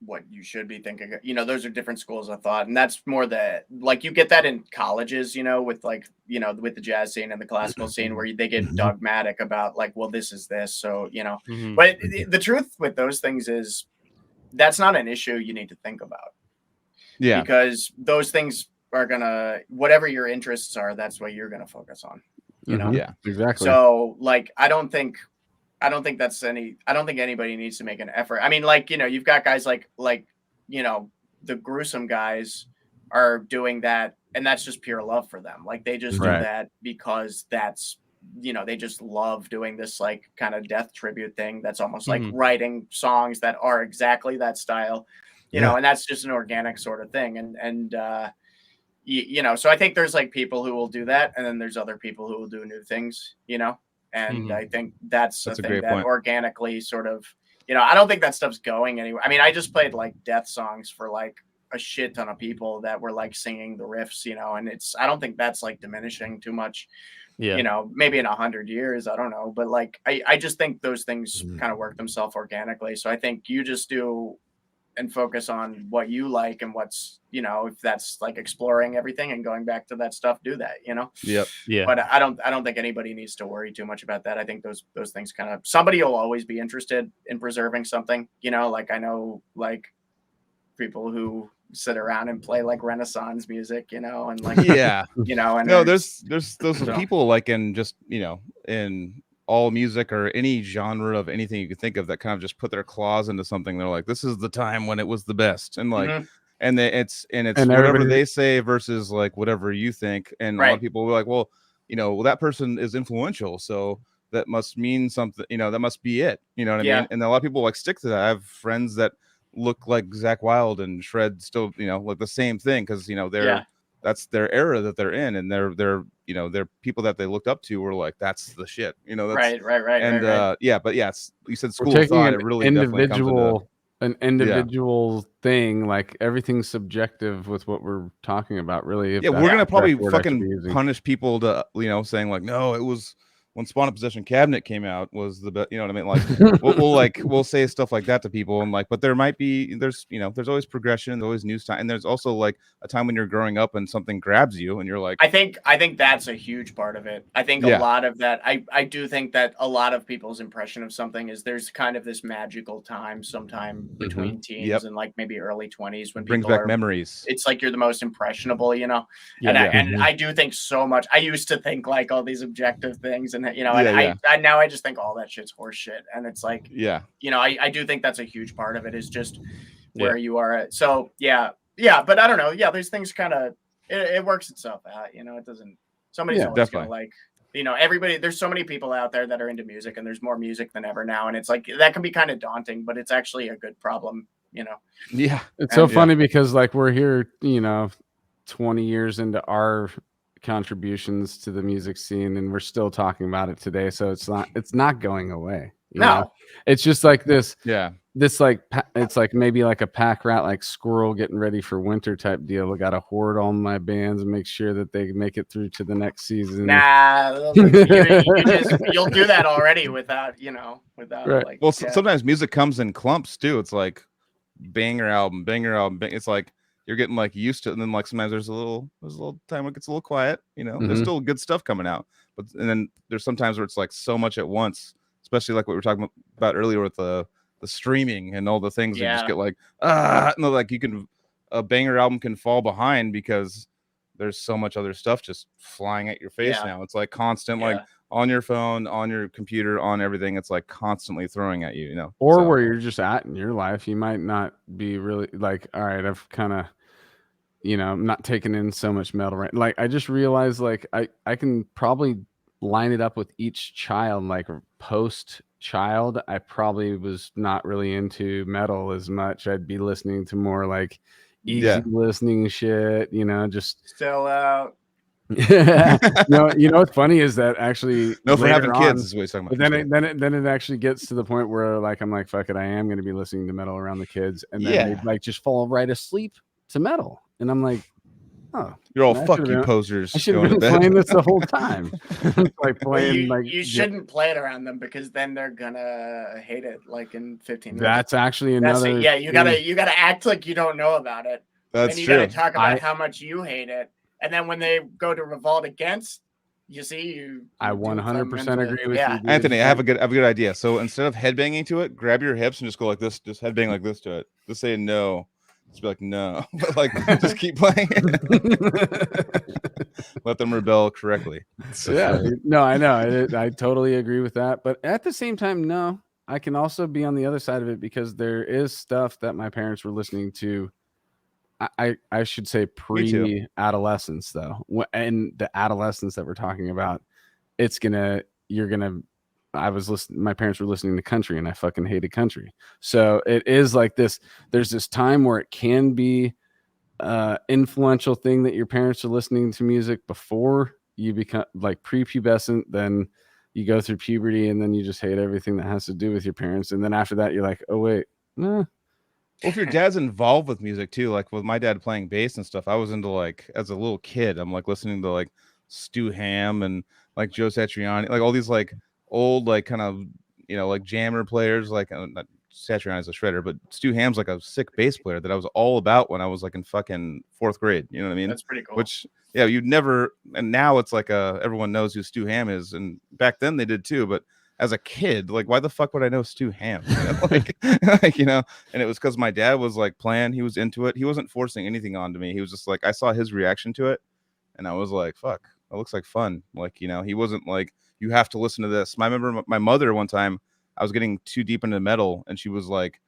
what you should be thinking. You know, those are different schools of thought, and that's more the like you get that in colleges, you know, with like, you know, with the jazz scene and the classical scene where they get dogmatic about like, well, this is this, so you know. Mhm. But the truth with those things is that's not an issue you need to think about. Yeah, because those things are gonna, whatever your interests are, that's what you're gonna focus on. You know. yeah, Exactly. So like, I don't think that's any. I don't think anybody needs to make an effort. I mean, like, you know, you've got guys like you know, the gruesome guys are doing that, and that's just pure love for them. Like they just do Right. that because that's, you know, they just love doing this like kind of death tribute thing. That's almost like writing songs that are exactly that style, you know, and that's just an organic sort of thing. And you know, so I think there's like people who will do that, and then there's other people who will do new things, you know. And I think that's a a thing great that point. organically sort of, you know, I don't think that stuff's going anywhere. I mean, I just played like death songs for like a shit ton of people that were like singing the riffs, you know, and I don't think that's like diminishing too much, Yeah. you know, maybe in 100 years, I don't know. But like, I just think those things kind of work themselves organically. So I think you just do and focus on what you like, and what's, you know, if that's like exploring everything and going back to that stuff, do that, you know. Yep. Yeah. But I don't think anybody needs to worry too much about that. I think those things kind of, somebody will always be interested in preserving something, you know. Like I know like people who sit around and play like Renaissance music, you know, and like Yeah, you know, and no, there's those so. people like in just, you know, in all music or any genre of anything you could think of that kind of just put their claws into something. They're like, this is the time when it was the best, and like, and it's And whatever everybody- they say versus like whatever you think. And a lot of people were like, well, you know, well, that person is influential, so that must mean something, you know, that must be it, you know what I mean? And a lot of people like stick to that. I have friends that look like Zakk Wylde and shred still, you know, like the same thing, because you know that's their era that they're in, and they're you know, they're people that they looked up to were like, that's the shit, you know. That's right. And yeah, but yeah, you said school We're of taking thought. an It really definitely comes into individual thing. Like everything's subjective with what we're talking about, really. Yeah, we're gonna probably fucking punish people to, you know, saying like, no, it was when Spawn of Possession Cabinet came out was the best, you know what I mean? Like we'll say stuff like that to people, and like, but there's always progression, there's always news time, and there's also like a time when you're growing up and something grabs you and you're like, I think that's a huge part of it. I think a lot of that, I do think that a lot of people's impression of something is there's kind of this magical time sometime between teens and like maybe early 20s when brings people back memories. It's like you're the most impressionable, you know. Yeah. And I do think so much. I used to think like all these objective things, and you know, I now I just think all that shit's horse shit. And it's like, you know, I do think that's a huge part of it is just where you are at. So but I don't know. Yeah, these things kind of it works itself out, you know. It doesn't. Somebody's always gonna like, you know, everybody. There's so many people out there that are into music, and there's more music than ever now, and it's like that can be kind of daunting, but it's actually a good problem, you know. Yeah, it's so funny because like we're here, you know, 20 years into our contributions to the music scene, and we're still talking about it today. So it's not going away. You know? It's just like this. Yeah. This like it's like maybe like a pack rat, like squirrel getting ready for winter type deal. I got to hoard all my bands and make sure that they make it through to the next season. Nah, you'll do that already without, you know, right. like. Well, sometimes music comes in clumps too. It's like banger album. It's like you're getting like used to it, and then like sometimes there's a little time it gets a little quiet. You know, there's still good stuff coming out, and then there's sometimes where it's like so much at once, especially like what we were talking about earlier with the streaming and all the things that just get like no, like a banger album can fall behind because there's so much other stuff just flying at your face now. It's like constant, like on your phone, on your computer, on everything. It's like constantly throwing at you, you know. Or where you're just at in your life, you might not be really like, all right, I've kind of, you know, I'm not taking in so much metal, right? Like I just realized like I can probably line it up with each child, like post child, I probably was not really into metal as much. I'd be listening to more like easy listening shit, you know, just Sell out. you know what's funny is that actually for having kids is what he's talking about. But then it actually gets to the point where like I'm like, fuck it, I am going to be listening to metal around the kids, and then they like just fall right asleep to metal, and I'm like, oh, you're all fuck you posers. I should have been playing this the whole time. Like playing you shouldn't play it around them because then they're gonna hate it like in 15 minutes. That's actually another. You gotta act like you don't know about it. That's and true. You gotta talk about how much you hate it, and then when they go to revolt against, you see I 100% agree with you, dude. Anthony. I have a good idea. So instead of headbanging to it, grab your hips and just go like this. Just headbang like this to it. Just say no. Just be like, no, but like, just keep playing it. Let them rebel correctly. No, I know. I totally agree with that. But at the same time, no, I can also be on the other side of it because there is stuff that my parents were listening to. I should say pre-adolescence though. And the adolescence that we're talking about, my parents were listening to country and I fucking hated country. So it is like this, there's this time where it can be influential thing that your parents are listening to music before you become like prepubescent, then you go through puberty and then you just hate everything that has to do with your parents. And then after that, you're like, oh wait, nah. Well, if your dad's involved with music too, like with my dad playing bass and stuff, I was into like, as a little kid, I'm like listening to like Stu Hamm and like Joe Satriani, like all these like old like kind of, you know, like jammer players, like not Satriani's a shredder, but Stu Hamm's like a sick bass player that I was all about when I was like in fucking 4th grade. You know what I mean? That's pretty cool. Which you'd never, and now it's like everyone knows who Stu Hamm is, and back then they did too. But as a kid, like why the fuck would I know Stu Hamm? You know? like you know, and it was because my dad was like playing, he was into it. He wasn't forcing anything onto me. He was just like, I saw his reaction to it, and I was like, fuck, that looks like fun. Like, you know, he wasn't like, you have to listen to this. I remember my mother one time, I was getting too deep into metal, and she was like,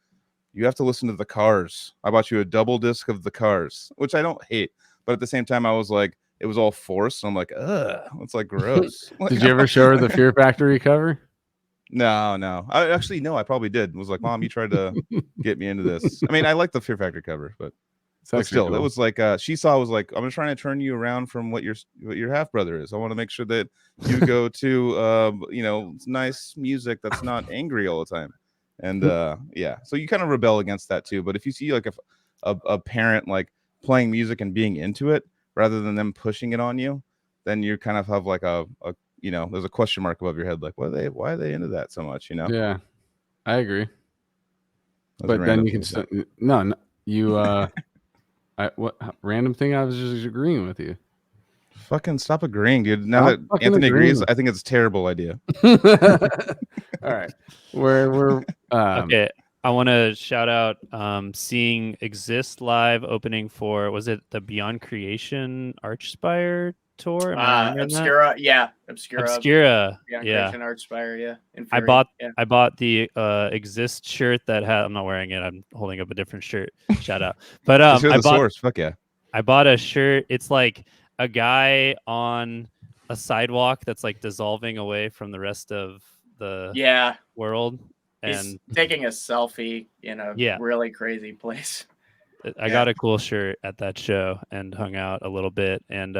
you have to listen to the Cars. I bought you a double disc of the Cars, which I don't hate, but at the same time I was like, it was all forced. So I'm like, ugh, it's like gross. Did you ever show her the Fear Factory cover? No. I probably did. It was like, Mom, you tried to get me into this. I mean, I like the Fear Factory cover, but still, cool. It was like she saw, was like, I'm trying to turn you around from what your half brother is. I want to make sure that you go to you know, nice music that's not angry all the time. And so you kind of rebel against that too. But if you see like a parent like playing music and being into it rather than them pushing it on you, then you kind of have like a you know, there's a question mark above your head, like, why are they into that so much, you know? Yeah, I agree. That's a But then random you can thing. still no, you what random thing? I was just agreeing with you. Fucking stop agreeing, dude. Now Stop that fucking Anthony agrees, agreeing. I think it's a terrible idea. All right, we're Okay, I want to shout out seeing Exist live opening for, was it the Beyond Creation Archspire tour? Am I remembering that? Obscura, yeah, Obscura, Beyond yeah. Creation Archspire, yeah. I Infuri, bought the Exist shirt that had. I'm not wearing it. I'm holding up a different shirt. Shout out. But Just hear I the bought source. Fuck yeah. I bought a shirt. It's like a guy on a sidewalk that's like dissolving away from the rest of the world. He's And taking a selfie in a really crazy place. I got a cool shirt at that show and hung out a little bit. And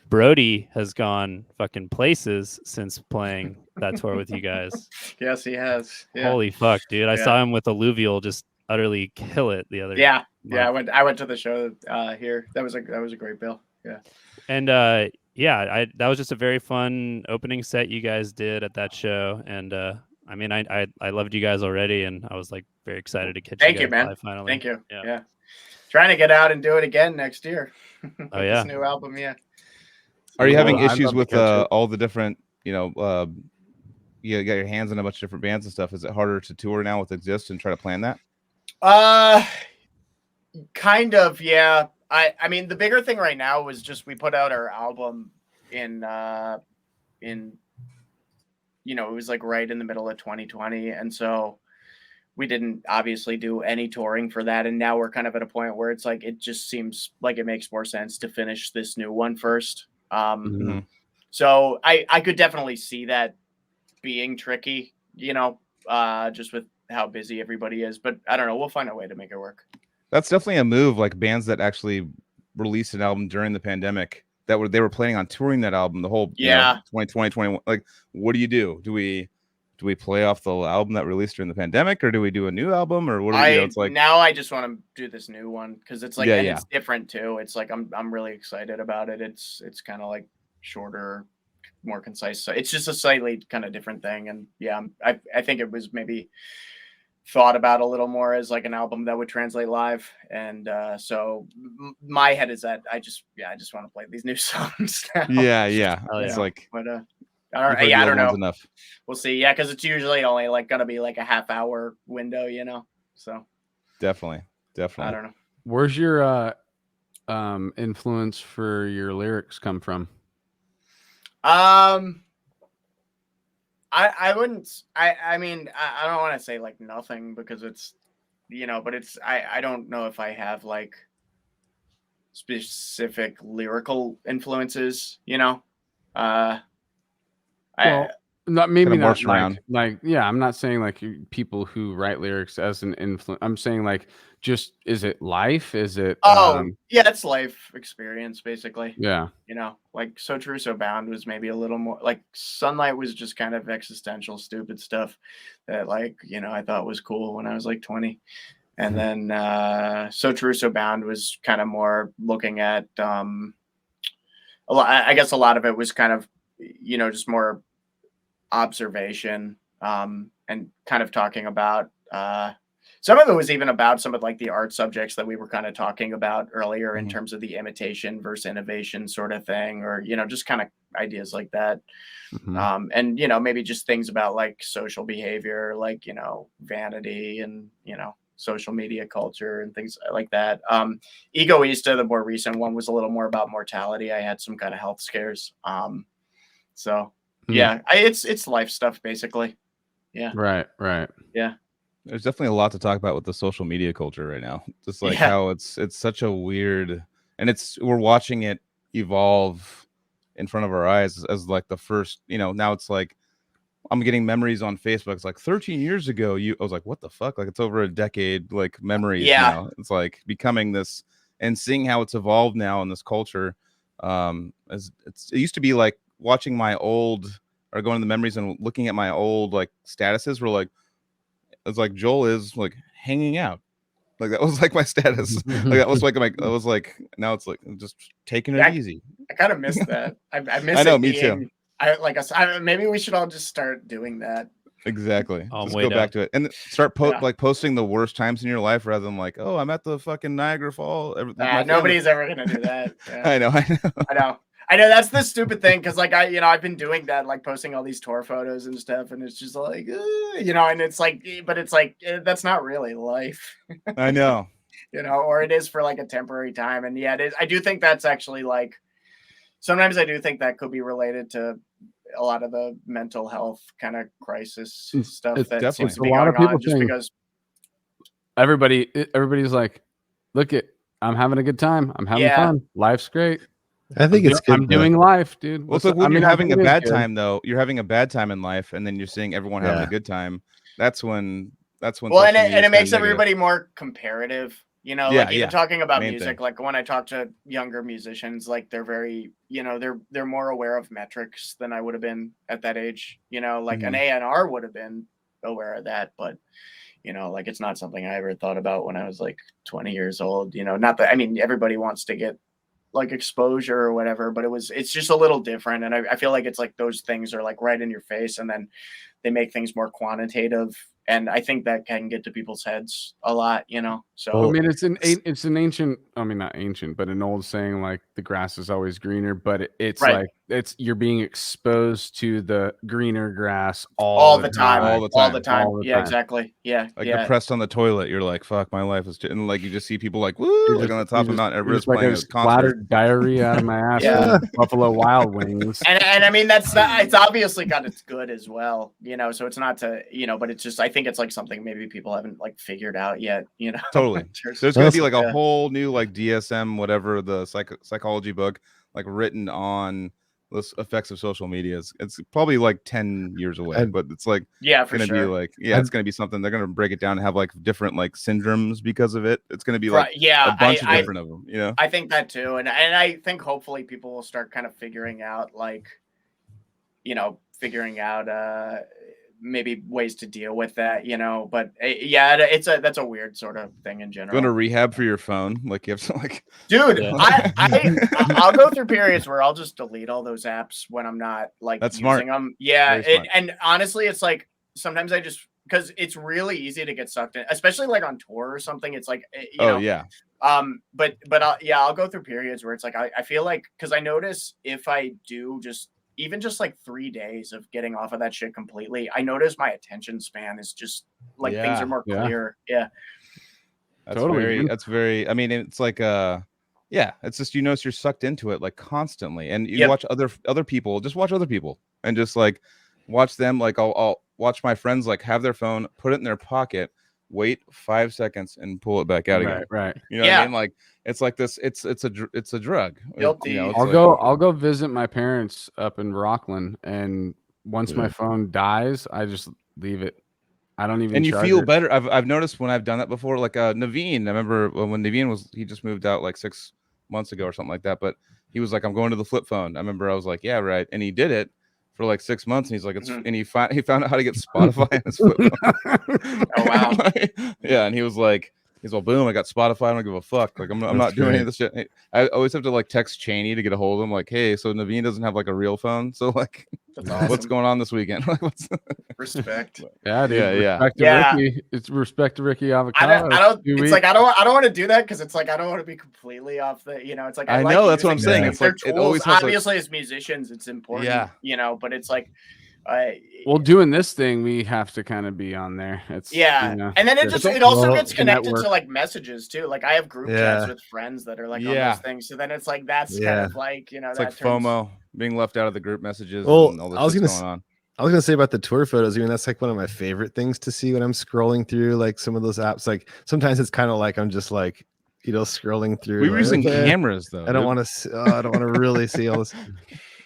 Brody has gone fucking places since playing that tour with you guys. Yes, he has. Yeah. Holy fuck, dude! I saw him with Alluvial just utterly kill it the other. Yeah, month. I went to the show here. That was a great bill. Yeah. And that was just a very fun opening set you guys did at that show. And I mean, I loved you guys already, and I was like very excited to catch you guys live finally. Thank you. Yeah. Trying to get out and do it again next year. Oh yeah. This new album, yeah. Are you having issues with all the different, you got your hands in a bunch of different bands and stuff? Is it harder to tour now with Exist and try to plan that? Kind of, yeah. I mean, the bigger thing right now was just we put out our album in it was like right in the middle of 2020, and so we didn't obviously do any touring for that, and now we're kind of at a point where it's like it just seems like it makes more sense to finish this new one first. So I could definitely see that being tricky, just with how busy everybody is, but I don't know, we'll find a way to make it work. That's definitely a move, like bands that actually released an album during the pandemic they were planning on touring that album the whole 2020 2021. Like, what do? Do we play off the album that released during the pandemic, or do we do a new album, or what? It's like now I just want to do this new one because it's like it's different too. It's like I'm really excited about it. It's kind of like shorter, more concise. So it's just a slightly kind of different thing, and I think it was maybe thought about a little more as like an album that would translate live, and so my head is that I just want to play these new songs now. It's like, but I don't know. Enough. We'll see. Yeah, because it's usually only like gonna be like a half-hour window, so definitely I don't know. Where's your influence for your lyrics come from? I wouldn't. I mean, I don't want to say like nothing because it's, but it's. I don't know if I have like specific lyrical influences. Not maybe not like I'm not saying like people who write lyrics as an influence. I'm saying like just is it life? Is it it's life experience basically. Yeah. Like So True So Bound was maybe a little more like Sunlight was just kind of existential stupid stuff that like I thought was cool when I was like 20. And then So True So Bound was kind of more looking at I guess a lot of it was kind of just more observation and kind of talking about some of it was even about some of like the art subjects that we were kind of talking about earlier in terms of the imitation versus innovation sort of thing, or just kind of ideas like that. And maybe just things about like social behavior, like vanity and social media culture and things like that. Egoista, the more recent one, was a little more about mortality. I had some kind of health scares. It's life stuff basically. Yeah. Right. Yeah. There's definitely a lot to talk about with the social media culture right now. Just like how it's such a weird, and we're watching it evolve in front of our eyes as like the first, now it's like I'm getting memories on Facebook. It's like 13 years ago. I was like, what the fuck? Like it's over a decade, like memories now. It's like becoming this, and seeing how it's evolved now in this culture. It used to be like watching my old, or going to the memories and looking at my old like statuses were like, it's like Joel is like hanging out. Like that was like my status. Like that was like now it's like just taking it easy. I kind of miss that. I miss I know, me too. maybe we should all just start doing that. Exactly. I'm Just way go down. back to it and start posting the worst times in your life rather than like, oh, I'm at the fucking Niagara Fall. Nobody's ever gonna do that. Yeah. I know. I know that's the stupid thing because like I've been doing that, like posting all these tour photos and stuff, and it's just like and it's like, but it's like that's not really life. I know. Or it is for like a temporary time, and yeah, it is. I do think that's actually like sometimes I do think that could be related to a lot of the mental health kind of crisis stuff that seems to be going on just because everybody's like, look I'm having a good time. I'm having fun. Life's great. I think it's good. I'm doing life, dude. Well, so when you're having a bad time though, you're having a bad time in life, and then you're seeing everyone having a good time. That's when. Well, and it makes everybody more comparative. Like even talking about music, like when I talk to younger musicians, like they're very, they're more aware of metrics than I would have been at that age. Like an A&R would have been aware of that, but like it's not something I ever thought about when I was like 20 years old. Not that everybody wants to get like exposure or whatever, but it's just a little different, and I feel like it's like those things are like right in your face, and then they make things more quantitative. And I think that can get to people's heads a lot, So I mean, it's an ancient, not ancient, but an old saying, like the grass is always greener. But it's like you're being exposed to the greener grass all the time. Yeah, exactly. Yeah, like depressed on the toilet. You're like, fuck, my life is, and like you just see people like, woo, like on the top of Mount Everest playing a concert. Diarrhea out of my ass. Yeah. Buffalo Wild Wings. And I mean it's obviously got its good as well, so it's not to, but it's just I think it's like something maybe people haven't like figured out yet, Totally. There's gonna be like a whole new like DSM, whatever, the psychology book, like written on the effects of social media. It's probably like 10 years away, but it's like gonna be like it's gonna be something they're gonna break it down and have like different like syndromes because of it. It's gonna be like a bunch of different of them. I think that too, and I think hopefully people will start kind of figuring out like maybe ways to deal with that, but that's a weird sort of thing in general. Going to rehab for your phone, like you have to like, dude. I'll go through periods where I'll just delete all those apps when I'm not like using them. Yeah, and honestly, it's like sometimes I just because it's really easy to get sucked in, especially like on tour or something. It's like I'll go through periods where it's like I feel like because I notice if I do even just like 3 days of getting off of that shit completely, I notice my attention span is just like things are more clear. Yeah. That's totally. That's very, I mean, it's like, it's just, you're sucked into it like constantly, and you watch other people, just watch other people and just like watch them. Like I'll watch my friends like have their phone, put it in their pocket, wait 5 seconds and pull it back out again. Right. What I mean? Like it's like this. It's a drug. I'll go visit my parents up in Rockland, and once my phone dies, I just leave it. I don't even. And you feel better. I've noticed when I've done that before. Like Naveen, I remember when Naveen he just moved out like 6 months ago or something like that. But he was like, I'm going to the flip phone. I remember I was like, yeah, right. And he did it for like 6 months, and he's like, and he found out how to get Spotify on his flip phone. Oh wow. Yeah, and he was like, boom, I got Spotify. I don't give a fuck. Like I'm not doing any of this shit. I always have to like text Cheney to get a hold of him. Like, hey, so Naveen doesn't have like a real phone. So like, what's going on this weekend? Respect. Yeah, dude. Respect to Ricky. It's respect to Ricky Avocado. I don't want to do that because it's like I don't want to be completely off the. It's like I know that's what I'm saying. It's like it always obviously as musicians it's important. Yeah. But it's like. Doing this thing, we have to kind of be on there. It's and then it also gets connected to like messages too. Like I have group chats with friends that are like on those things. So then it's like that's kind of like it's that like FOMO, being left out of the group messages. Well, and all this going on. I was gonna say about the tour photos. I mean, that's like one of my favorite things to see when I'm scrolling through like some of those apps. Like sometimes it's kind of like I'm just like scrolling through. We were using cameras though. I don't want to really see all this.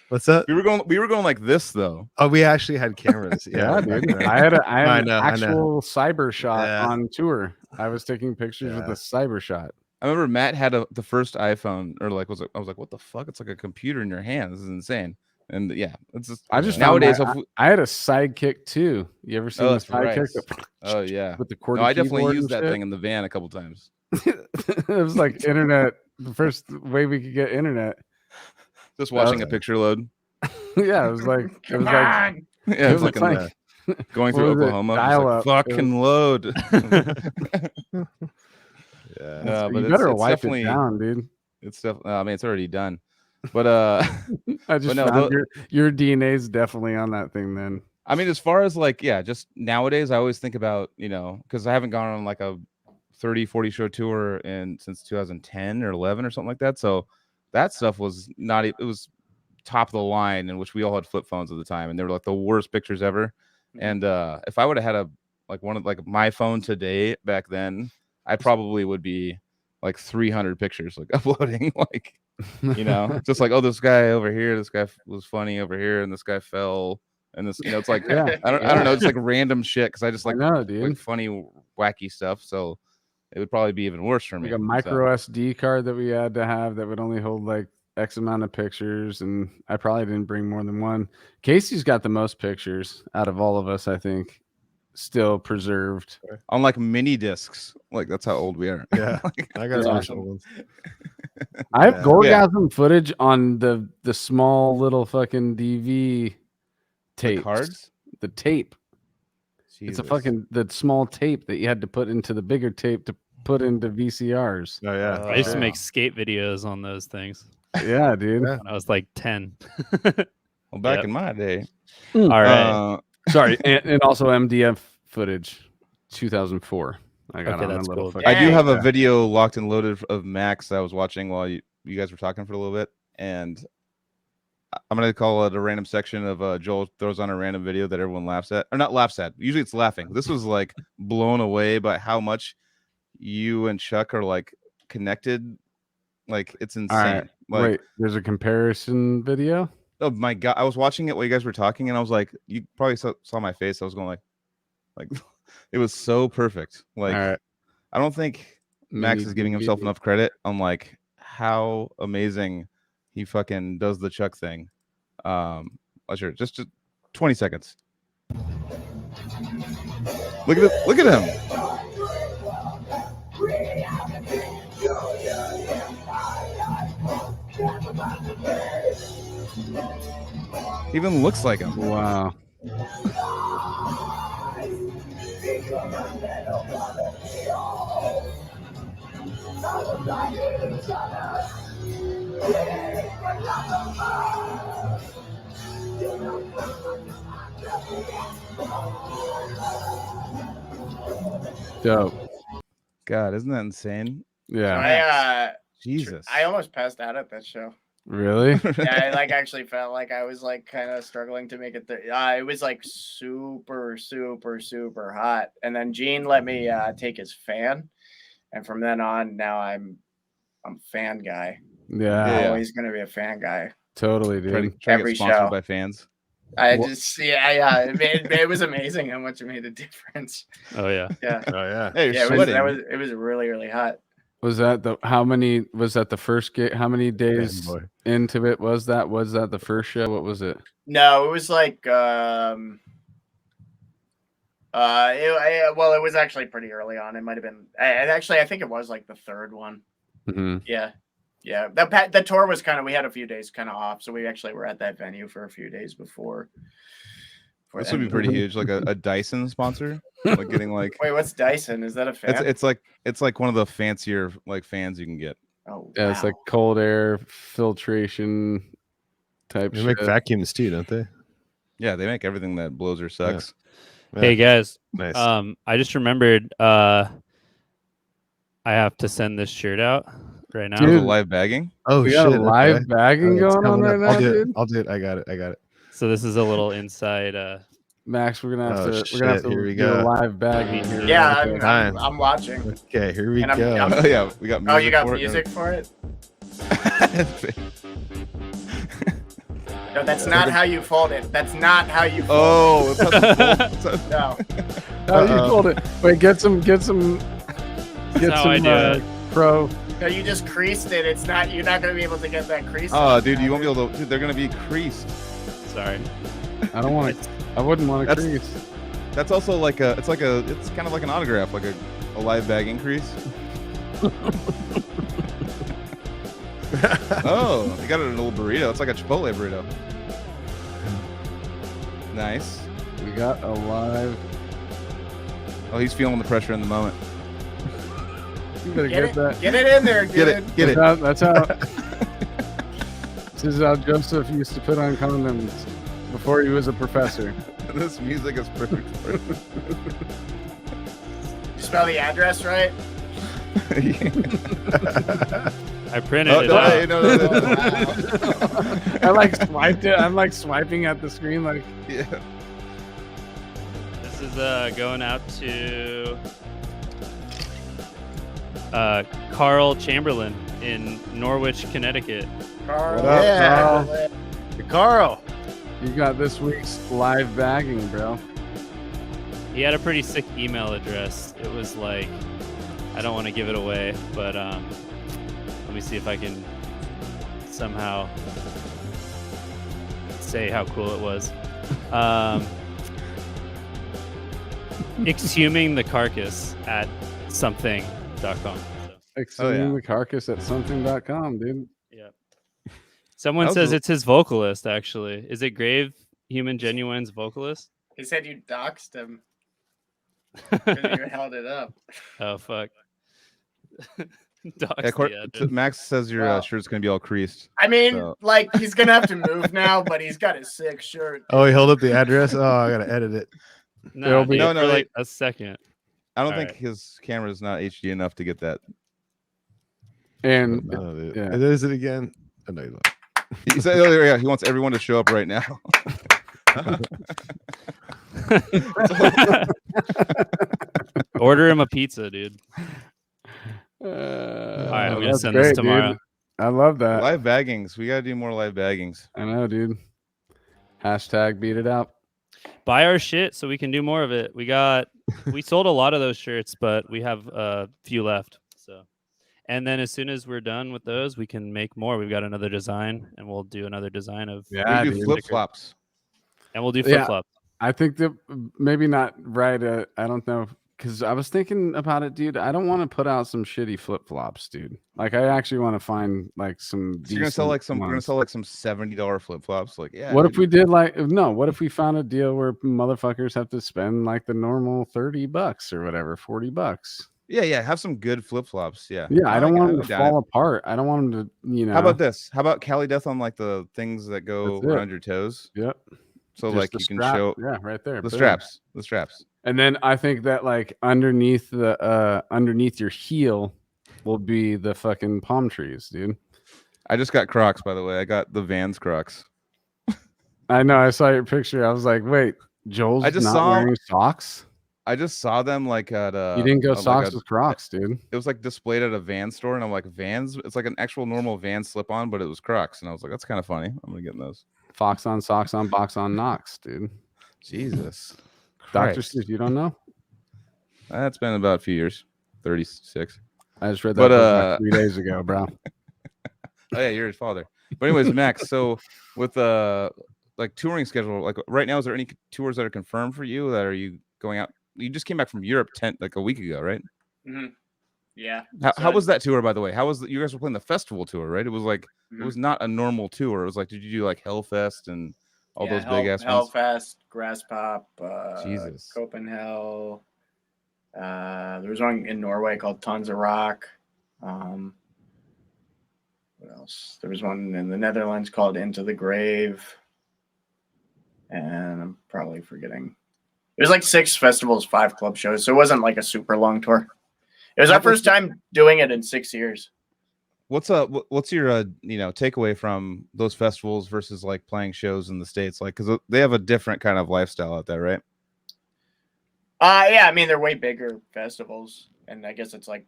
What's that? We were going like this though. Oh, we actually had cameras. Yeah, dude. I had an actual cyber shot on tour. I was taking pictures with a cyber shot. I remember Matt had the first iPhone, or like I was like, what the fuck? It's like a computer in your hand. This is insane. And it's just nowadays. I had a Sidekick too. You ever seen the Sidekick? Right. Oh yeah. With the quarter. No, I definitely used that thing in the van a couple times. It was like internet. The first way we could get internet. Just watching a picture load. Yeah, it was like Come on. Yeah, it it's was like, like going through what was it? Oklahoma. Just Dial like, up. fucking load. Yeah. You but better it's wipe definitely, it down, dude. it's definitely. I mean, it's already done. But I just no, found your DNA is definitely on that thing. Then I mean, as far as like, yeah, just nowadays, I always think about, you know, because I haven't gone on like a 30-40 show tour since 2010 or 11 or something like that. So that stuff was not, it was top of the line, in which we all had flip phones at the time, and they were like the worst pictures ever. And if I would have had like my phone today back then, I probably would be like 300 pictures like uploading, like, you know, just like, oh, this guy over here, this guy was funny over here, and this guy fell, and this, you know, it's like, yeah, I don't know, it's like random shit, because I just I like know, dude. like funny wacky stuff. So it would probably be even worse for me. Like a micro SD card that we had to have that would only hold like X amount of pictures, and I probably didn't bring more than one. Casey's got the most pictures out of all of us, I think, still preserved. On like mini discs, like that's how old we are. Yeah. I got Yeah. original ones. I have Yeah. Gorgasm footage on the small little fucking DV tape. The cards, The tape. It's a fucking the small tape that you had to put into the bigger tape to put into VCRs. Oh yeah. I used to make skate videos on those things Yeah, dude. Yeah. when I was like 10. Well, back Yep. in my day. All right. Sorry, and also MDF footage, 2004. I got Okay, on a that's little cool. I do Dang. have a video locked and loaded of Max that I was watching while you guys were talking for a little bit, and I'm gonna call it a random section of Joel throws on a random video that everyone laughs at, or not laughs at. Usually it's laughing. This was like blown away by how much you and Chuck are like connected. Like it's insane. All right, Like, wait. There's a comparison video. oh my god, I was watching it while you guys were talking, and I was like, you probably saw my face. I was going like it was so perfect. Like, All right, I don't think Max Mini is giving DV. himself enough credit on like how amazing he fucking does the Chuck thing. Sure, just 20 seconds. Look at him. He even looks like him. Wow. Dope. God, isn't that insane? Yeah. Jesus. I almost passed out at that show. Really? Yeah, I like actually felt like I was like kind of struggling to make it there. It was like super hot, and then Gene let me take his fan, and from then on, now I'm fan guy. Yeah. I'm Yeah. always gonna be a fan guy. Totally, dude. Try to Every get sponsored show. by fans. It was amazing how much it made a difference. Oh yeah. Yeah, Oh yeah. Hey, you're yeah, sweating. it was really hot. Was that the first game? How many days boy. into it was that? Was that the first show? What was it? No, it was like it was actually pretty early on. It might have been I think it was like the third one. Mm-hmm. Yeah. The tour was we had a few days kind of off, so we actually were at that venue for a few days before. This would be pretty huge, like a Dyson sponsor. Like getting like Wait, what's Dyson? Is that a fan? it's like one of the fancier like fans you can get. Oh, Yeah, it's like wow. cold air filtration type They shit. make vacuums too, don't they? Yeah, they make everything that blows or sucks. Yeah. Hey guys, Nice. I just remembered I have to send this shirt out right now. That was a Dude. live bagging. Oh We shit! got a live okay. bagging It's going on coming right up. now, dude. I'll do it. I got it. So this is a little inside Max, we're gonna have Oh, to. We're gonna have shit, to here we do a go. live bagging here. Yeah, real I quick. mean, Fine. I'm watching. Okay, here we And I'm- go. I'm- Oh yeah, we got music. Oh, you got for it. music for it? No, that's not how you fold it. That's not how you fold Oh, it's not the full- it. No. Oh, you told it. Wait, get some. That's how I do it. Pro. No, you just creased it. It's not. You're not gonna be able to get that crease. Oh, dude, you won't be able to. Dude, they're gonna be creased. sorry. I don't want to. I wouldn't want to That's- crease. That's also like it's kind of like an autograph, like a live bag increase. Oh, you got it in a little burrito. It's like a Chipotle burrito. Nice. We got a live. Oh, he's feeling the pressure in the moment. You better Get that. it in there, dude. Get it. That's how. This is how Joseph used to put on condoms before he was a professor. This music is perfect for it. You spell the address right? I printed it out. No. I like swiped it. I'm like swiping at the screen like. Yeah. This is going out to Carl Chamberlain in Norwich, Connecticut. Carl. What up, Yeah. Carl? Carl. You got this week's live bagging, bro. He had a pretty sick email address. It was like, I don't want to give it away, but let me see if I can somehow say how cool it was. Exhuming the carcass at something.com. So, Extending the carcass at something.com, dude. yeah. Someone That was says a- it's his vocalist, actually. Is it Grave Human Genuine's vocalist? He said you doxed him because you held it up. Oh, fuck. Doxed Yeah, the address. Max says your Wow. shirt's gonna be all creased. I mean, So- like, he's going to have to move now, but he's got a sick shirt. Oh, he held up the address. Oh, I gotta edit it. No, be- no, No, for no, like a second. I don't All think right. his camera's not HD enough to get that. And Oh, dude. yeah. Is it again? Oh, no, he's not. He said earlier, yeah, he wants everyone to show up right now. Order him a pizza, dude. all right, I'm gonna send this tomorrow. I love that. Live baggings. We gotta do more live baggings. I know, dude. Hashtag beat it out. Buy our shit so we can do more of it. We sold a lot of those shirts, but we have a few left. So, and then as soon as we're done with those, we can make more. We've got another design, and we'll do another design of Yeah, we do dude. flip flops. and we'll do Yeah. flip flop. I think that maybe not right. I don't know. Because I was thinking about it, dude. I don't want to put out some shitty flip flops, dude. Like, I actually want to find like some. So you're gonna sell like some. We're gonna ones. sell like some $70 flip flops. Like, yeah. What dude. if we did like no? What if we found a deal where motherfuckers have to spend like the normal $30 or whatever, $40? Yeah. Have some good flip flops. Yeah. Yeah, I don't want them to down it. fall apart. I don't want them to, you know. How about this? How about Cali Death on like the things that go That's it. around your toes? Yep. So Just like the you can strap. show Yeah, right there. the boom. straps. The straps. And then I think that like underneath your heel will be the fucking palm trees, dude. I just got Crocs, by the way. I got the Vans Crocs. I know. I saw your picture. I was like, wait, Joel's I just not saw- wearing socks. I just saw them like at You didn't go like socks a- with Crocs, dude. it was like displayed at a Vans store, and I'm like, Vans? It's like an actual normal Vans slip on, but it was Crocs, and I was like, that's kind of funny. I'm gonna get in those. Fox on, socks on, box on, Knox, dude. Jesus, Dr. Christ. Seuss, you don't know? That's been about a few years. 36. I just read that But, book like 3 days ago, bro. Oh yeah, you're his father. But anyways, Max. So with like touring schedule, like right now, is there any tours that are confirmed for you? That are you going out? You just came back from Europe like a week ago, right? Mhm. Yeah. How was that tour, by the way? How was you guys were playing the festival tour, right? It was like it was not a normal tour. It was like, did you do like Hellfest and all those big ass ones? Hellfest, Grass Pop, Jesus. Copenhagen. There was one in Norway called Tons of Rock. What else? There was one in the Netherlands called Into the Grave. And I'm probably forgetting. It was like 6 festivals, 5 club shows. So it wasn't like a super long tour. It was our first time doing it in 6 years. What's your takeaway from those festivals versus like playing shows in the States? Like, because they have a different kind of lifestyle out there, right? Yeah, I mean they're way bigger festivals, and I guess it's like,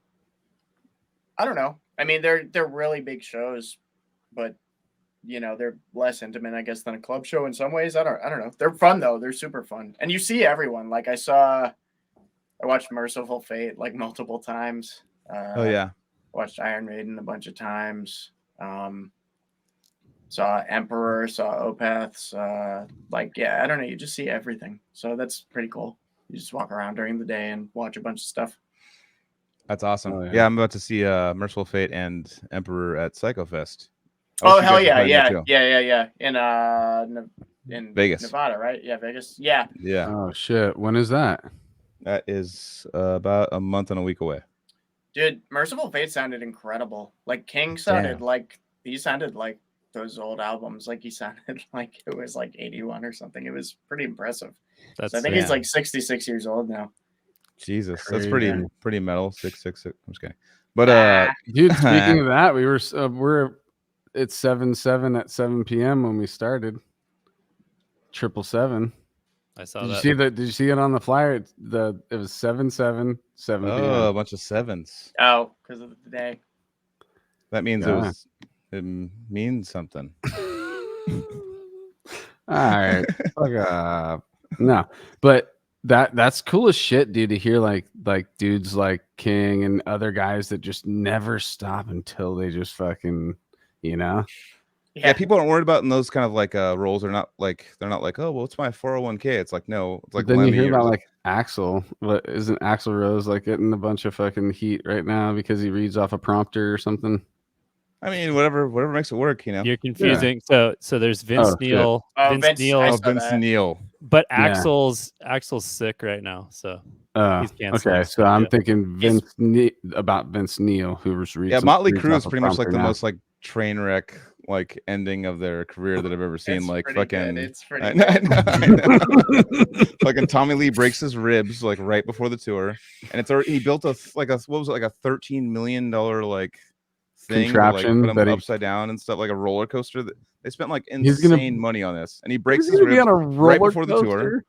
I don't know. I mean they're really big shows, but they're less intimate, I guess, than a club show in some ways. I don't know. They're fun though. They're super fun, and you see everyone. Like I watched Merciful Fate like multiple times. Oh yeah. Watched Iron Maiden a bunch of times. Saw Emperor, saw Opeths. I don't know. You just see everything. So that's pretty cool. You just walk around during the day and watch a bunch of stuff. That's awesome. Oh, yeah. Yeah, I'm about to see Merciful Fate and Emperor at Psychofest. Oh hell yeah. In in Vegas. Nevada, right? Yeah, Vegas. Yeah. Yeah. Oh shit! When is that? That is about a month and a week away. Dude, Merciful Fate sounded incredible. Like King sounded like he sounded like those old albums. Like he sounded like it was like 81 or something. It was pretty impressive. So I think he's like 66 years old now. Jesus, Crazy. that's pretty metal. 666. I'm just kidding. But dude, speaking of that, we're it's 7/7 at 7 p.m. when we started. 777. I saw Did that. you see that? Did you see it on the flyer? It was 7/7 7 p.m. a bunch of sevens. Oh, because of the day. That means it means something. All right. Fuck up. No, but that's cool as shit, dude, to hear like dudes like King and other guys that just never stop until they just fucking, you know. Yeah, people aren't worried about in those kind of like roles. They're not like oh well, it's my 401k. It's like no, it's like then you hear about like like Axl. What isn't Axl Rose like getting a bunch of fucking heat right now because he reads off a prompter or something? I mean, whatever makes it work, you know. You're confusing. So there's Vince Neil. Vince Neil. But Axl's sick right now, so he's canceling. Okay, so I'm thinking about Vince Neil, who was Motley Crue is pretty much like the most like train wreck like ending of their career that I've ever seen. Like fucking, it's pretty. I know. Fucking Tommy Lee breaks his ribs like right before the tour, and it's already he built a $13 million like thing contraption to, like, put him upside down and stuff, like a roller coaster. That they spent like insane money on this, and he breaks his ribs right before the tour.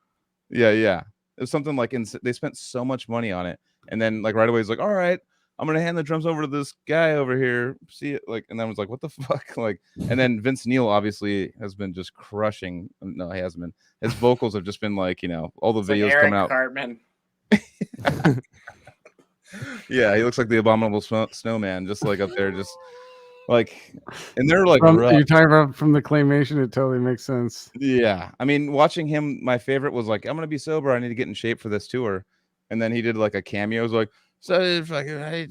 Yeah. It was something like they spent so much money on it, and then like right away he's like, all right, I'm gonna hand the drums over to this guy over here. See it, like, and then I was like, what the fuck, like, and then Vince Neil obviously has been just crushing. No, he hasn't been. His vocals have just been like, you know, all the videos like coming out. Cartman. Yeah, he looks like the abominable snowman, just like up there, just like, and they're like, you're talking about from the claymation. It totally makes sense. Yeah, I mean, watching him, my favorite was like, I'm gonna be sober. I need to get in shape for this tour, and then he did like a cameo. It was like, so fucking, hey,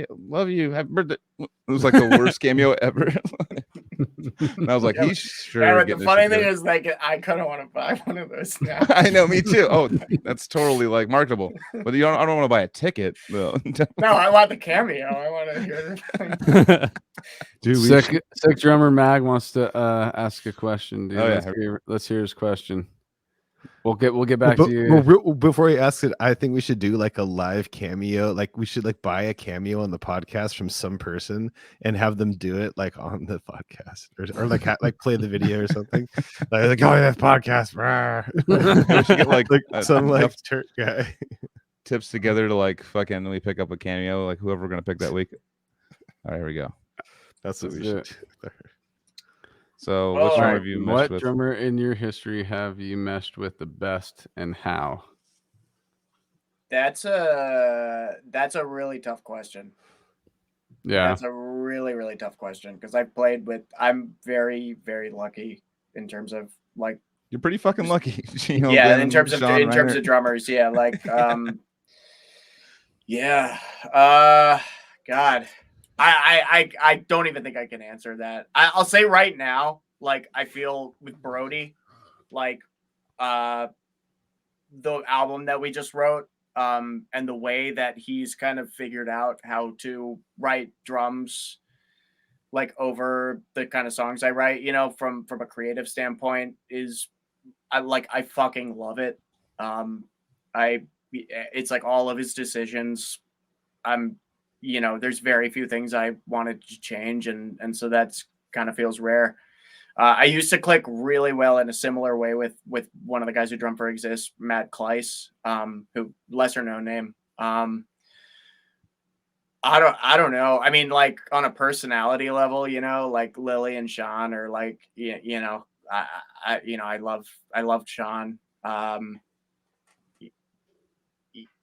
love you, happy birthday. It was like the worst cameo ever. And I was like, he's sure. Yeah, but the funny thing is, like, I kind of want to buy one of those now. I know, me too. Oh, that's totally like marketable. But I don't want to buy a ticket though. No, I want the cameo. I want to hear the Dude, sick drummer Mag wants to ask a question, dude. Oh, yeah. Let's hear his question. We'll get back to you. Before he asks it, I think we should do like a live cameo. Like we should like buy a cameo on the podcast from some person and have them do it like on the podcast, or like play the video or something. like oh, that podcast. We should get like some like church guy tips together to like fucking we pick up a cameo, like whoever we're gonna pick that week. All right, here we go. That's what we should do. So, which drummer have you meshed with? What drummer in your history have you meshed with the best, and how? That's a really tough question. Yeah, that's a really, really tough question because I've played with. I'm very, very lucky in terms of like. You're pretty fucking lucky. Yeah, in terms of drummers, yeah, like yeah, God. I don't even think I can answer that. I'll say right now, like I feel with Brody, like the album that we just wrote, and the way that he's kind of figured out how to write drums like over the kind of songs I write, you know, from a creative standpoint is I fucking love it. It's like all of his decisions. You know, there's very few things I wanted to change, and so that's kind of feels rare. I used to click really well in a similar way with one of the guys who drum for Exist, Matt Kleiss, who lesser known name. I don't know. I mean, like on a personality level, you know, like Lily and Sean, or like you know, I loved Sean.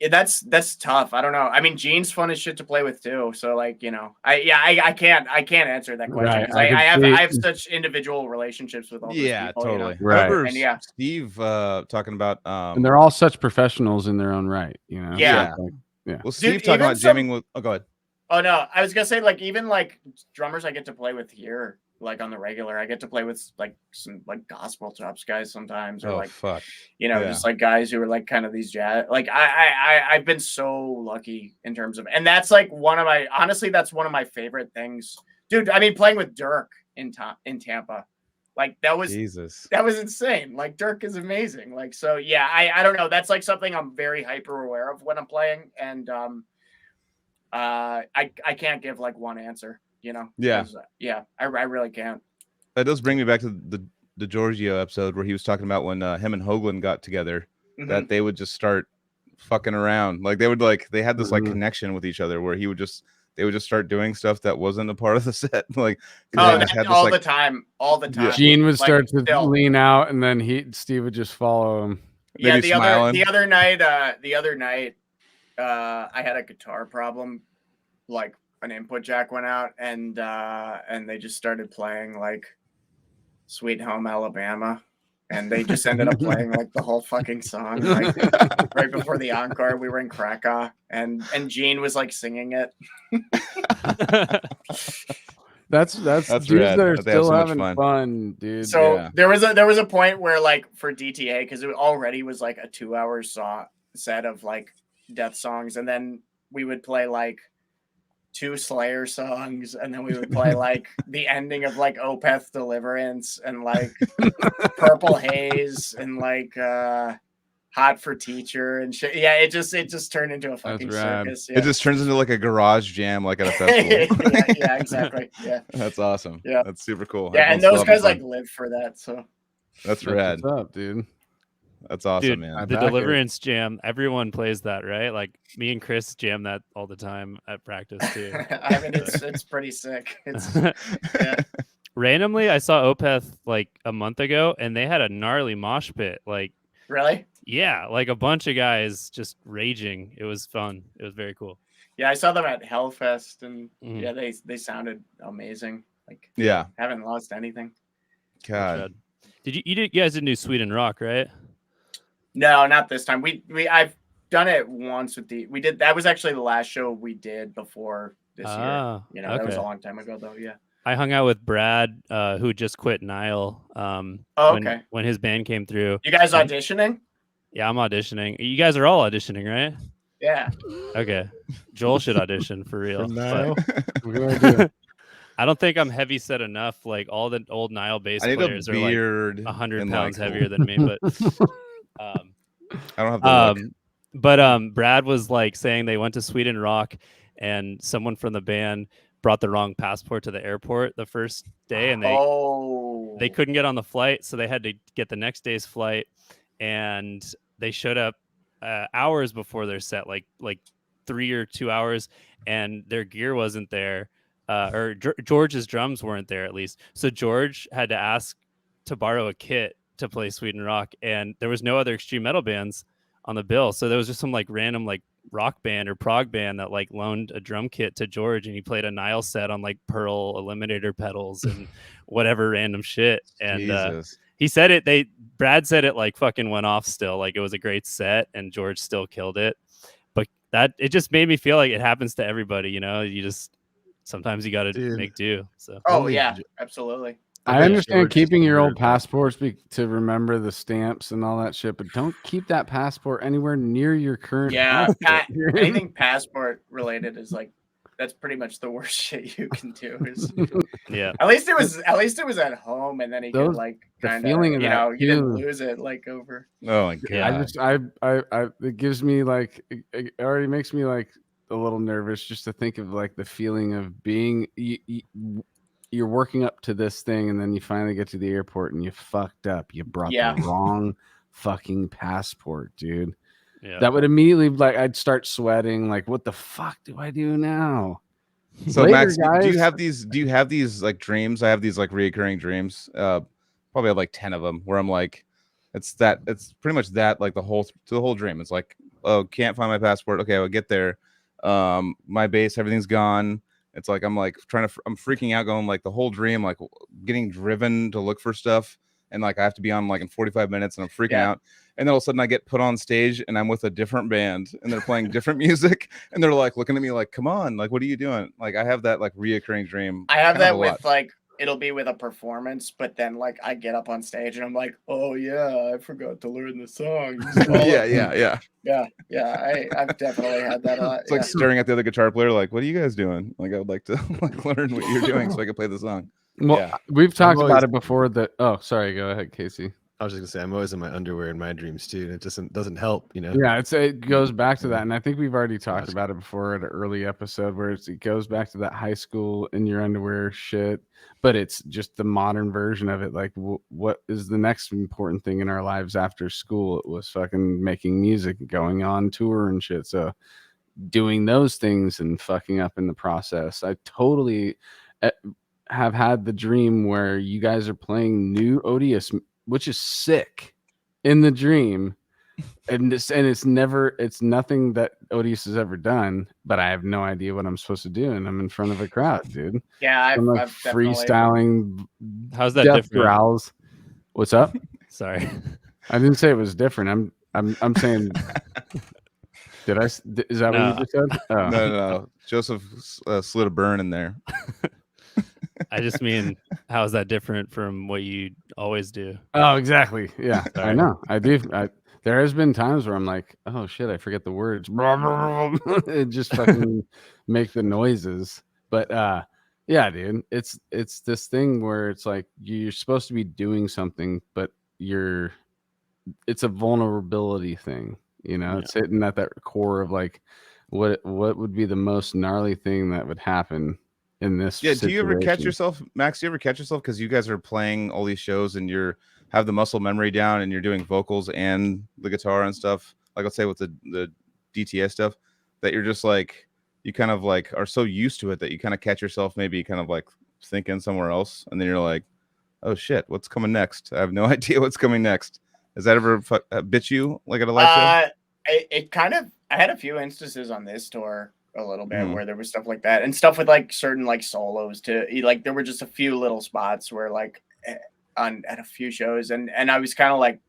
That's tough. I don't know. I mean, Gene's fun as shit to play with too. So like, you know, I can't answer that question. Right. I have such individual relationships with all those people, totally. You know? Right. And yeah, Steve talking about and they're all such professionals in their own right, you know. Yeah. So, like, yeah. Well, Steve talking about jamming with. Oh, go ahead. Oh no, I was gonna say like even like drummers I get to play with here, like on the regular. I get to play with like some like gospel chops guys sometimes, or like fuck. just like guys who are like kind of these jazz. Like I've been so lucky in terms of, and that's like that's one of my favorite things, dude. I mean, playing with Dirk in Tampa, like that was insane. Like Dirk is amazing. Like, so yeah, I don't know. That's like something I'm very hyper aware of when I'm playing, and I can't give like one answer. Yeah, I really can't. That does bring me back to the Giorgio episode where he was talking about when him and Hoagland got together, that they would just start fucking around. Like they had this like connection with each other where they would just start doing stuff that wasn't a part of the set. Like all the time. Gene would start to lean out, and then Steve would just follow him. Yeah, the other night, I had a guitar problem, like an input jack went out, and they just started playing like Sweet Home Alabama, and they just ended up playing like the whole fucking song. Like, right before the encore, we were in Krakow, and Gene was like singing it. That's dudes rad. that are still having fun, dude. So there was a point where like for DTA, because it already was like a 2-hour set of like death songs, and then we would play like 2 Slayer songs, and then we would play like the ending of like Opeth Deliverance, and like Purple Haze, and like Hot for Teacher and shit. Yeah, it just turned into a fucking circus. Yeah. It just turns into like a garage jam, like at a festival. yeah, exactly. Yeah, that's awesome. Yeah, that's super cool. Yeah, and those guys like live for that. So that's rad. What's up, dude? That's awesome, dude, man. The Deliverance jam, everyone plays that, right? Like me and Chris jam that all the time at practice too. I mean, it's pretty sick. Randomly, I saw Opeth like a month ago, and they had a gnarly mosh pit. Like, really? Yeah, like a bunch of guys just raging. It was fun. It was very cool. Yeah, I saw them at Hellfest, and yeah, they sounded amazing. Like, haven't lost anything. God, you guys didn't do Sweden Rock, right? No, not this time. I've done it once that was actually the last show we did before this year. That was a long time ago though. Yeah. I hung out with Brad, who just quit Nile. When his band came through. You guys auditioning? Yeah, I'm auditioning. You guys are all auditioning, right? Yeah. Okay. Joel should audition for real. No. I don't think I'm heavy set enough. Like all the old Nile bass players are like 100 pounds heavier than me, but I don't have the look. But Brad was like saying they went to Sweden Rock, and someone from the band brought the wrong passport to the airport the first day, and they couldn't get on the flight, so they had to get the next day's flight, and they showed up hours before their set, like 3 or 2 hours, and their gear wasn't there, or George's drums weren't there at least, so George had to ask to borrow a kit to play Sweden Rock, and there was no other extreme metal bands on the bill, so there was just some like random like rock band or prog band that like loaned a drum kit to George, and he played a Nile set on like Pearl Eliminator pedals and whatever random shit. And he said Brad said it like fucking went off still, like it was a great set and George still killed it. But it just made me feel like it happens to everybody, you just sometimes you gotta make do. So yeah, absolutely. I understand keeping your old passports to remember the stamps and all that shit, but don't keep that passport anywhere near your current. Yeah, anything passport related is like that's pretty much the worst shit you can do. Yeah. At least it was at home, and then he could like kind of you didn't lose it like over. Oh my god! It gives me like it already makes me like a little nervous just to think of like the feeling of being. You're working up to this thing, and then you finally get to the airport and you fucked up. You brought the wrong fucking passport, dude. Yeah. That would immediately I'd start sweating. Like, what the fuck do I do now? So Max, guys, do you have these like dreams? I have these like reoccurring dreams. Probably have like 10 of them where I'm like, it's pretty much that like the whole dream. It's like, oh, can't find my passport. Okay, I'll get there. My base, everything's gone. It's like I'm freaking out, going like the whole dream, like getting driven to look for stuff, and like I have to be on like in 45 minutes, and I'm freaking out. And then all of a sudden I get put on stage, and I'm with a different band, and they're playing different music, and they're like looking at me like, "Come on, like what are you doing?" Like I have that like reoccurring dream. I have that with like it'll be with a performance, but then like I get up on stage and I'm like, oh yeah, I forgot to learn the song. I've definitely had that a lot. It's like staring at the other guitar player, like, what are you guys doing? Like, I would like to like learn what you're doing so I can play the song. Well, we've talked about it before. That sorry, go ahead, Casey. I was just gonna say I'm always in my underwear in my dreams too, and it just doesn't help, you know. Yeah, it goes back to that, and I think we've already talked about it before at an early episode where it goes back to that high school in your underwear shit, but it's just the modern version of it. Like, what is the next important thing in our lives after school? It was fucking making music, going on tour and shit. So doing those things and fucking up in the process. I totally have had the dream where you guys are playing new Odious, which is sick, in the dream, and it's nothing that Odious has ever done, but I have no idea what I'm supposed to do, and I'm in front of a crowd, dude. Yeah, I'm like I've freestyling. How's that death different? growls. What's up? Sorry, I didn't say it was different. I'm saying. Did I? Is that what you just said? Oh. No. Joseph slid a burn in there. I just mean, how is that different from what you always do? Oh, exactly. Yeah, Sorry. I know. I do. There has been times where I'm like, oh shit, I forget the words. It just fucking make the noises. But yeah, dude, it's this thing where it's like you're supposed to be doing something, but it's a vulnerability thing. You know, it's hitting at that core of like, what would be the most gnarly thing that would happen in this situation. Do you ever catch yourself, Max? Do you ever catch yourself because you guys are playing all these shows and have the muscle memory down and you're doing vocals and the guitar and stuff, like let's say with the DTA stuff, that you're just like, you kind of like are so used to it that you kind of catch yourself maybe kind of like thinking somewhere else, and then you're like, oh shit, what's coming next? I have no idea what's coming next. Has that ever bit you like at a live show? It kind of, I had a few instances on this tour a little bit where there was stuff like that, and stuff with like certain like solos too. Like there were just a few little spots where like at a few shows, and I was kind of like,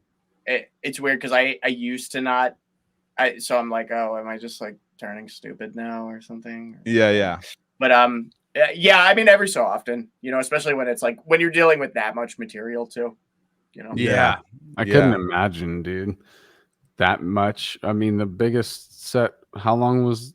it's weird because I used to not, so I'm like, oh, am I just like turning stupid now or something? Yeah. But yeah, I mean every so often, you know, especially when it's like when you're dealing with that much material too, you know. Yeah. I couldn't imagine, dude, that much. I mean, the biggest set, how long was?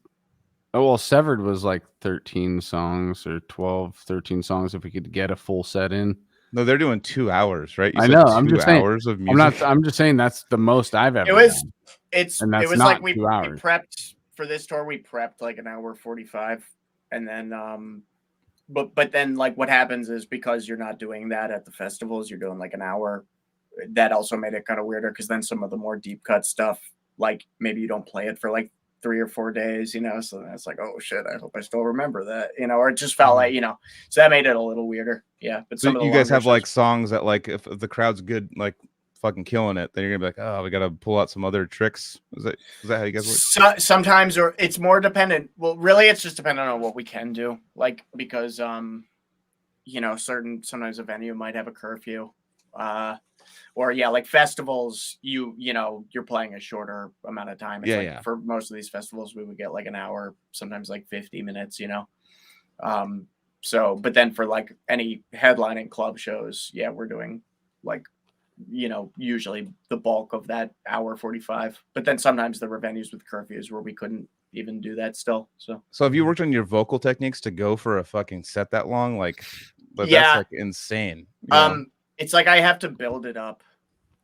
Oh, well, Severed was like 13 songs or 13 songs if we could get a full set in. No, they're doing 2 hours, right? I know. I'm just saying. Of music. I'm just saying that's the most I've ever. It was. done. It was like we prepped for this tour. We prepped like an hour 45, and then but then like what happens is because you're not doing that at the festivals, you're doing like an hour. That also made it kind of weirder because then some of the more deep cut stuff, like maybe you don't play it for like 3 or 4 days, you know, so that's like, oh shit, I hope I still remember that, you know, or it just felt like, you know, so that made it a little weirder. Yeah. But so you guys have like songs that like if the crowd's good, like fucking killing it, then you're gonna be like, oh, we gotta pull out some other tricks. Is that how you guys work? Sometimes, or it's more dependent. Well, really it's just dependent on what we can do, like because you know, sometimes a venue might have a curfew, or like festivals, you know, you're playing a shorter amount of time. It's for most of these festivals, we would get like an hour, sometimes like 50 minutes, you know. So, but then for like any headlining club shows, we're doing like, you know, usually the bulk of that hour 45. But then sometimes there were venues with curfews where we couldn't even do that still. So have you worked on your vocal techniques to go for a fucking set that long? Like, but that's like insane. It's like I have to build it up.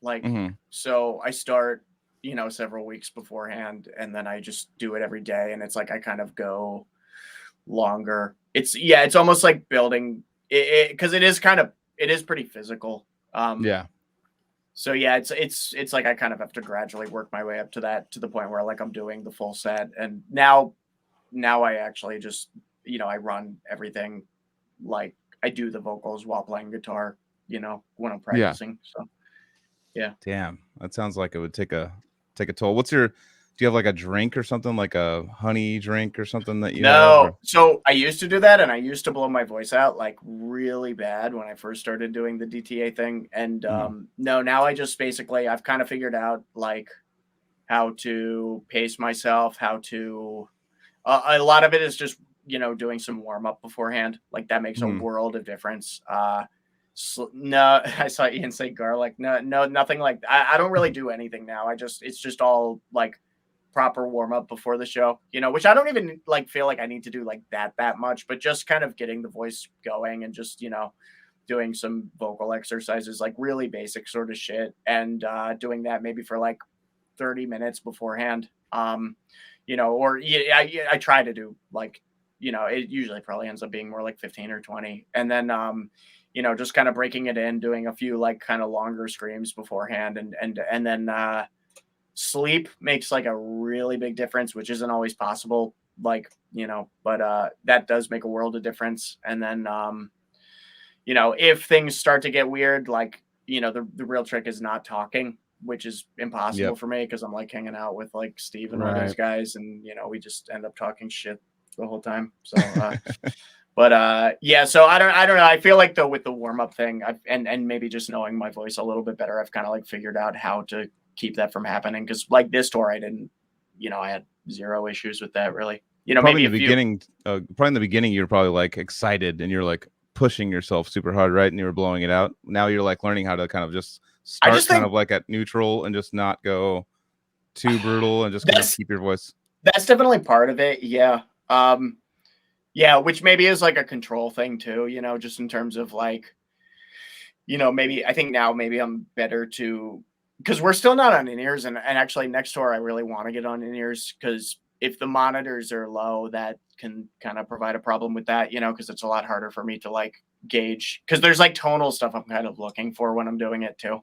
Like, so I start, you know, several weeks beforehand, and then I just do it every day. And it's like I kind of go longer. It's almost like building it because it is pretty physical. So it's like I kind of have to gradually work my way up to the point where like I'm doing the full set. And now I actually just, you know, I run everything. Like I do the vocals while playing guitar, you know, when I'm practicing. So yeah. Damn, that sounds like it would take a toll. Do you have like a drink or something, like a honey drink or something that you have? So I used to do that, and I used to blow my voice out like really bad when I first started doing the DTA thing. And no, now I just basically I've kind of figured out like how to pace myself, how to a lot of it is just doing some warm up beforehand. Like that makes a Hmm. world of difference. No, I saw Ian say garlic. No, nothing like I don't really do anything now. It's just all like proper warm up before the show, which I don't even like feel like I need to do like that much, but just kind of getting the voice going and just, doing some vocal exercises, like really basic sort of shit. And doing that maybe for like 30 minutes beforehand. Or I try to do like, it usually probably ends up being more like 15 or 20. And then, just kind of breaking it in, doing a few like kind of longer screams beforehand. And then, sleep makes like a really big difference, which isn't always possible, like, but that does make a world of difference. And then, if things start to get weird, like, the real trick is not talking, which is impossible for me because I'm like hanging out with like Steve and all those guys, and we just end up talking shit the whole time. So but yeah, so I don't know. I feel like though with the warm-up thing, and maybe just knowing my voice a little bit better, I've kind of like figured out how to keep that from happening. Because like this tour, I didn't, I had zero issues with that really. Probably maybe in the beginning, you're probably like excited and you're like pushing yourself super hard, right? And you were blowing it out. Now you're like learning how to kind of just start kind of like at neutral and just not go too brutal and just kind of keep your voice. That's definitely part of it. Yeah. Yeah, which maybe is like a control thing too, just in terms of like, maybe I think now maybe I'm better to, because we're still not on in-ears, and actually next tour I really want to get on in-ears, because if the monitors are low, that can kind of provide a problem with that, because it's a lot harder for me to like gauge, because there's like tonal stuff I'm kind of looking for when I'm doing it too.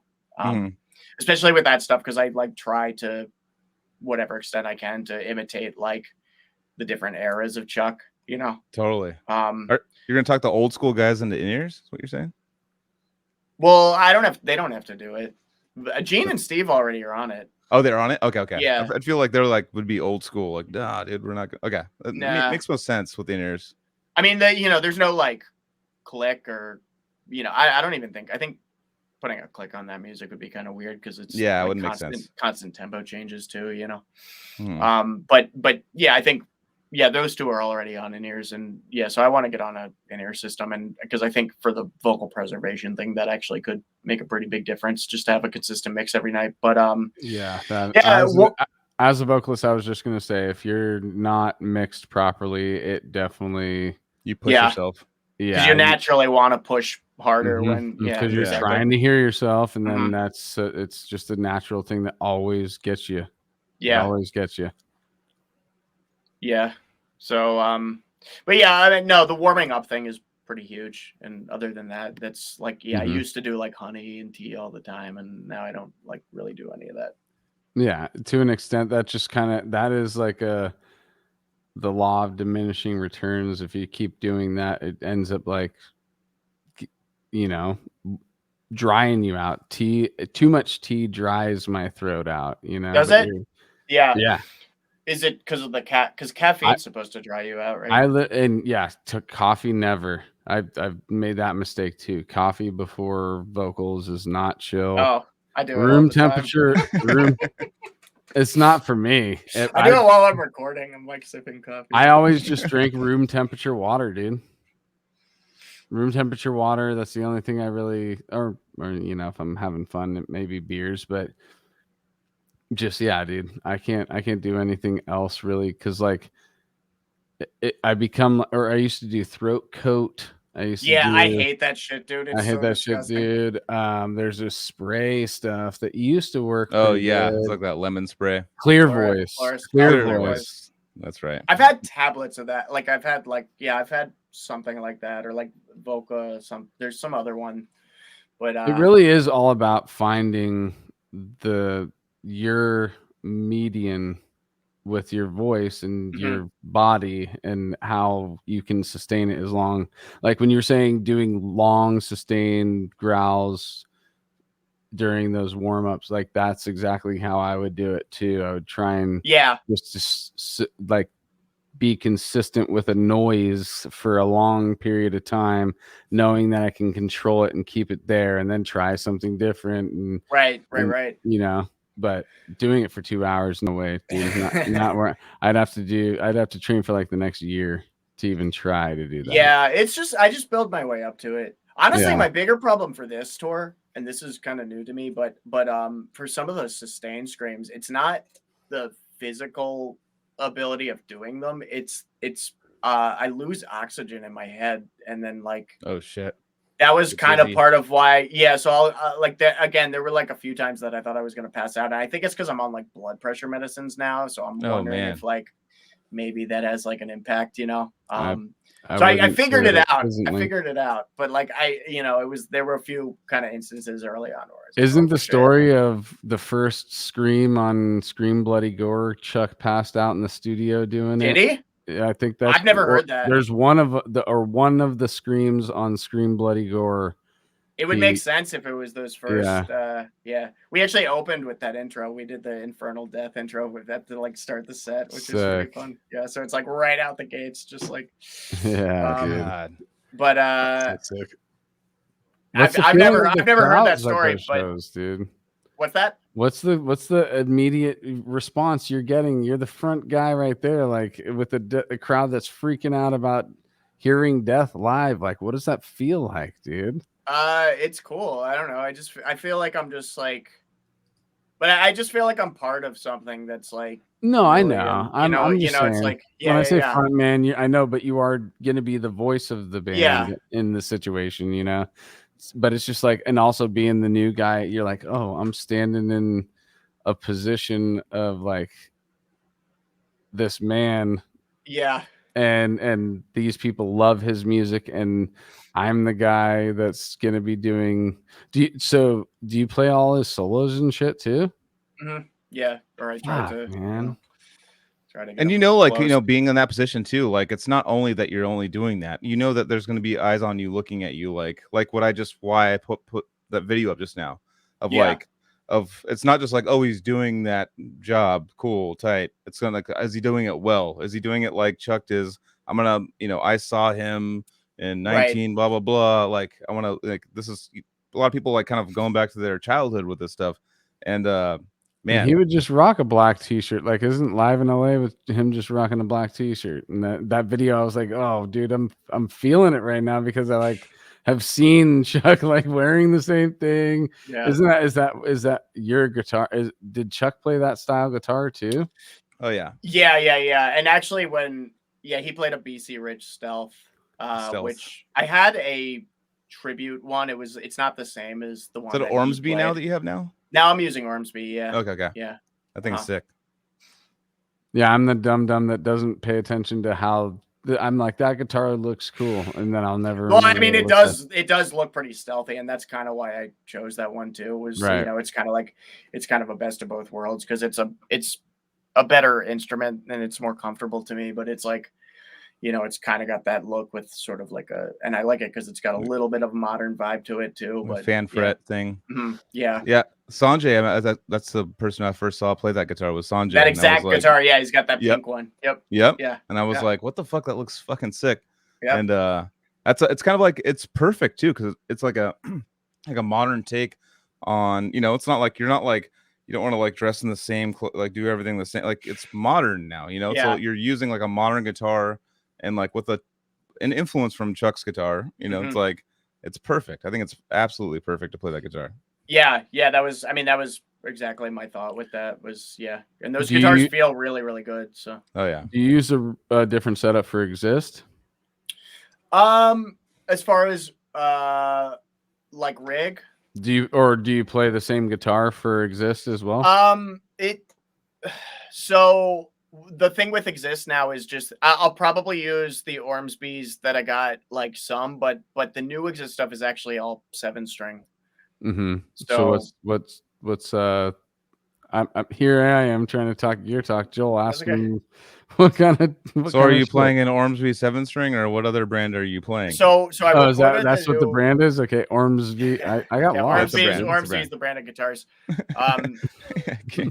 Especially with that stuff, because I like try to whatever extent I can to imitate like the different eras of Chuck, Totally. You're gonna talk the old school guys into in-ears? Is what you're saying? Well, they don't have to do it. Gene and Steve already are on it. Oh, they're on it? Okay. Yeah. I feel like they're like would be old school. Like, nah, dude, we're not okay. Nah. Makes most sense with the in-ears. I mean, there's no like click or I don't even think, I think putting a click on that music would be kind of weird, because it's it like wouldn't make sense. Constant tempo changes too, But yeah, I think those two are already on in-ears, and so I want to get on a in-ear system, and because I think for the vocal preservation thing, that actually could make a pretty big difference, just to have a consistent mix every night. But as a vocalist, I was just gonna say, if you're not mixed properly, it definitely you push yourself. Yeah, because you naturally want to push harder when because you're trying to hear yourself, and then that's it's just a natural thing that always gets you. Yeah, it always gets you. Yeah. So but yeah, I mean, no, the warming up thing is pretty huge, and other than that, that's like I used to do like honey and tea all the time, and now I don't like really do any of that. Yeah, to an extent, that just kind of that is like the law of diminishing returns. If you keep doing that, it ends up like drying you out. Too much tea dries my throat out, Does it? Yeah. Is it because of the because caffeine's supposed to dry you out, right? To coffee, never. I've made that mistake too. Coffee before vocals is not chill. Oh, I do room temperature. It's not for me. I do it while I'm recording. I'm like sipping coffee. I always just drink room temperature water, dude. Room temperature water. That's the only thing I really, or if I'm having fun, it may be beers, but just dude. I can't do anything else really, because like I used to do throat coat. I hate that shit, dude. It's I hate that disgusting. shit, dude. There's this spray stuff that used to work. Oh yeah, it's like that lemon spray. Clear voice. That's right. I've had tablets of that. Like I've had something like that, or like Voca. There's some other one, but it really is all about finding your median with your voice and your body, and how you can sustain it as long. Like when you're saying doing long sustained growls during those warm-ups, like that's exactly how I would do it too. I would try and just like be consistent with a noise for a long period of time, knowing that I can control it and keep it there, and then try something different. And right. But doing it for 2 hours, no way, dude. Not where I'd have to train for like the next year to even try to do that. Yeah, it's just I just build my way up to it. Honestly, Yeah. my bigger problem for this tour, and this is kind of new to me, but for some of those sustained screams, it's not the physical ability of doing them. It's I lose oxygen in my head, and then like Oh shit. that was It's kind of easy. part of why. Yeah, so I'll like that again. There were like a few times that I thought I was gonna pass out, and I think it's because I'm on like blood pressure medicines now. So I'm Oh, wondering man. if like maybe that has like an impact, you know. I So I wouldn't figured say it that out. I isn't figured it out. But like there were a few kind of instances early on where I was like, Isn't oh, the shit. story of the first Scream on Scream Bloody Gore, Chuck passed out in the studio doing Did it? he? Yeah, I think that's I've never heard that. There's one of the screams on Scream Bloody Gore. It would make sense if it was those first. Yeah. We actually opened with that intro. We did the Infernal Death intro with that to like start the set, which is pretty fun. Yeah, so it's like right out the gates, just like Yeah, dude. God. But That's sick. I've never heard that story, but shows, dude. What's that? What's the immediate response you're getting? You're the front guy right there, like with a crowd that's freaking out about hearing death live. Like, what does that feel like, dude? It's cool. I don't know. I feel like I'm just like, but I just feel like I'm part of something that's like. No, I really, know. I'm just saying, it's like when I say front man, I know, but you are gonna be the voice of the band in the situation, you know. But it's just like, and also being the new guy, you're like, oh, I'm standing in a position of like this man. Yeah. And these people love his music, and I'm the guy that's gonna be doing. Do you play all his solos and shit too? Mm-hmm. Yeah, or I try to, man. Try to get And close. being in that position too, like it's not only that you're only doing that, you know that there's going to be eyes on you looking at you, like why I put that video up just now of it's not just like, oh, he's doing that job, cool, tight. It's gonna like, is he doing it well? Is he doing it like Chuck is? I'm gonna, I saw him in 19, blah blah blah. Like I want to this is a lot of people like kind of going back to their childhood with this stuff, and man, he would just rock a black t-shirt. Like, isn't Live in LA with him just rocking a black t-shirt? And that video, I was like, oh, dude, I'm feeling it right now because I like have seen Chuck like wearing the same thing. Yeah. Is that your guitar? Did Chuck play that style guitar too? Oh yeah. Yeah. And actually, he played a BC Rich Stealth, which I had a tribute one. It's not the same as the one. Is it Ormsby now that you have now? Now I'm using Ormsby, yeah. Okay. Yeah. I think it's sick. Yeah, I'm the dumb that doesn't pay attention to how I'm like, that guitar looks cool, and then I'll never. Well, I mean, it does look pretty stealthy, and that's kind of why I chose that one too. Was it's kind of a best of both worlds because it's a better instrument and it's more comfortable to me, but it's like, it's kind of got that look with sort of like and I like it because it's got a little bit of a modern vibe to it too. But fan fret thing. Mm-hmm. Yeah. Yeah. Sanjay, that's the person I first saw play that guitar was Sanjay. That exact guitar. Yeah. He's got that pink one. Yep. Yeah. And I was like, what the fuck? That looks fucking sick. Yep. And it's kind of like, it's perfect too. Cause it's like a modern take on, it's not like, you're not like, you don't want to like dress in the same, like do everything the same. Like it's modern now, so you're using like a modern guitar and like with an influence from Chuck's guitar, it's like, it's perfect. I think it's absolutely perfect to play that guitar. Yeah. That was exactly my thought with that was, and those guitars feel really, really good. So. Oh yeah. Do you use a different setup for Exist? As far as like rig. Do you play the same guitar for Exist as well? So the thing with Exist now is just I'll probably use the Ormsby's that I got like some, but the new Exist stuff is actually all 7-string. Mm-hmm. So what's I'm here. I am trying to talk your talk. Joel asked him what kind of. So are you playing an Ormsby 7-string or what other brand are you playing? So I that's what the brand is. Okay, Ormsby. I got lost. Ormsby is the brand of guitars.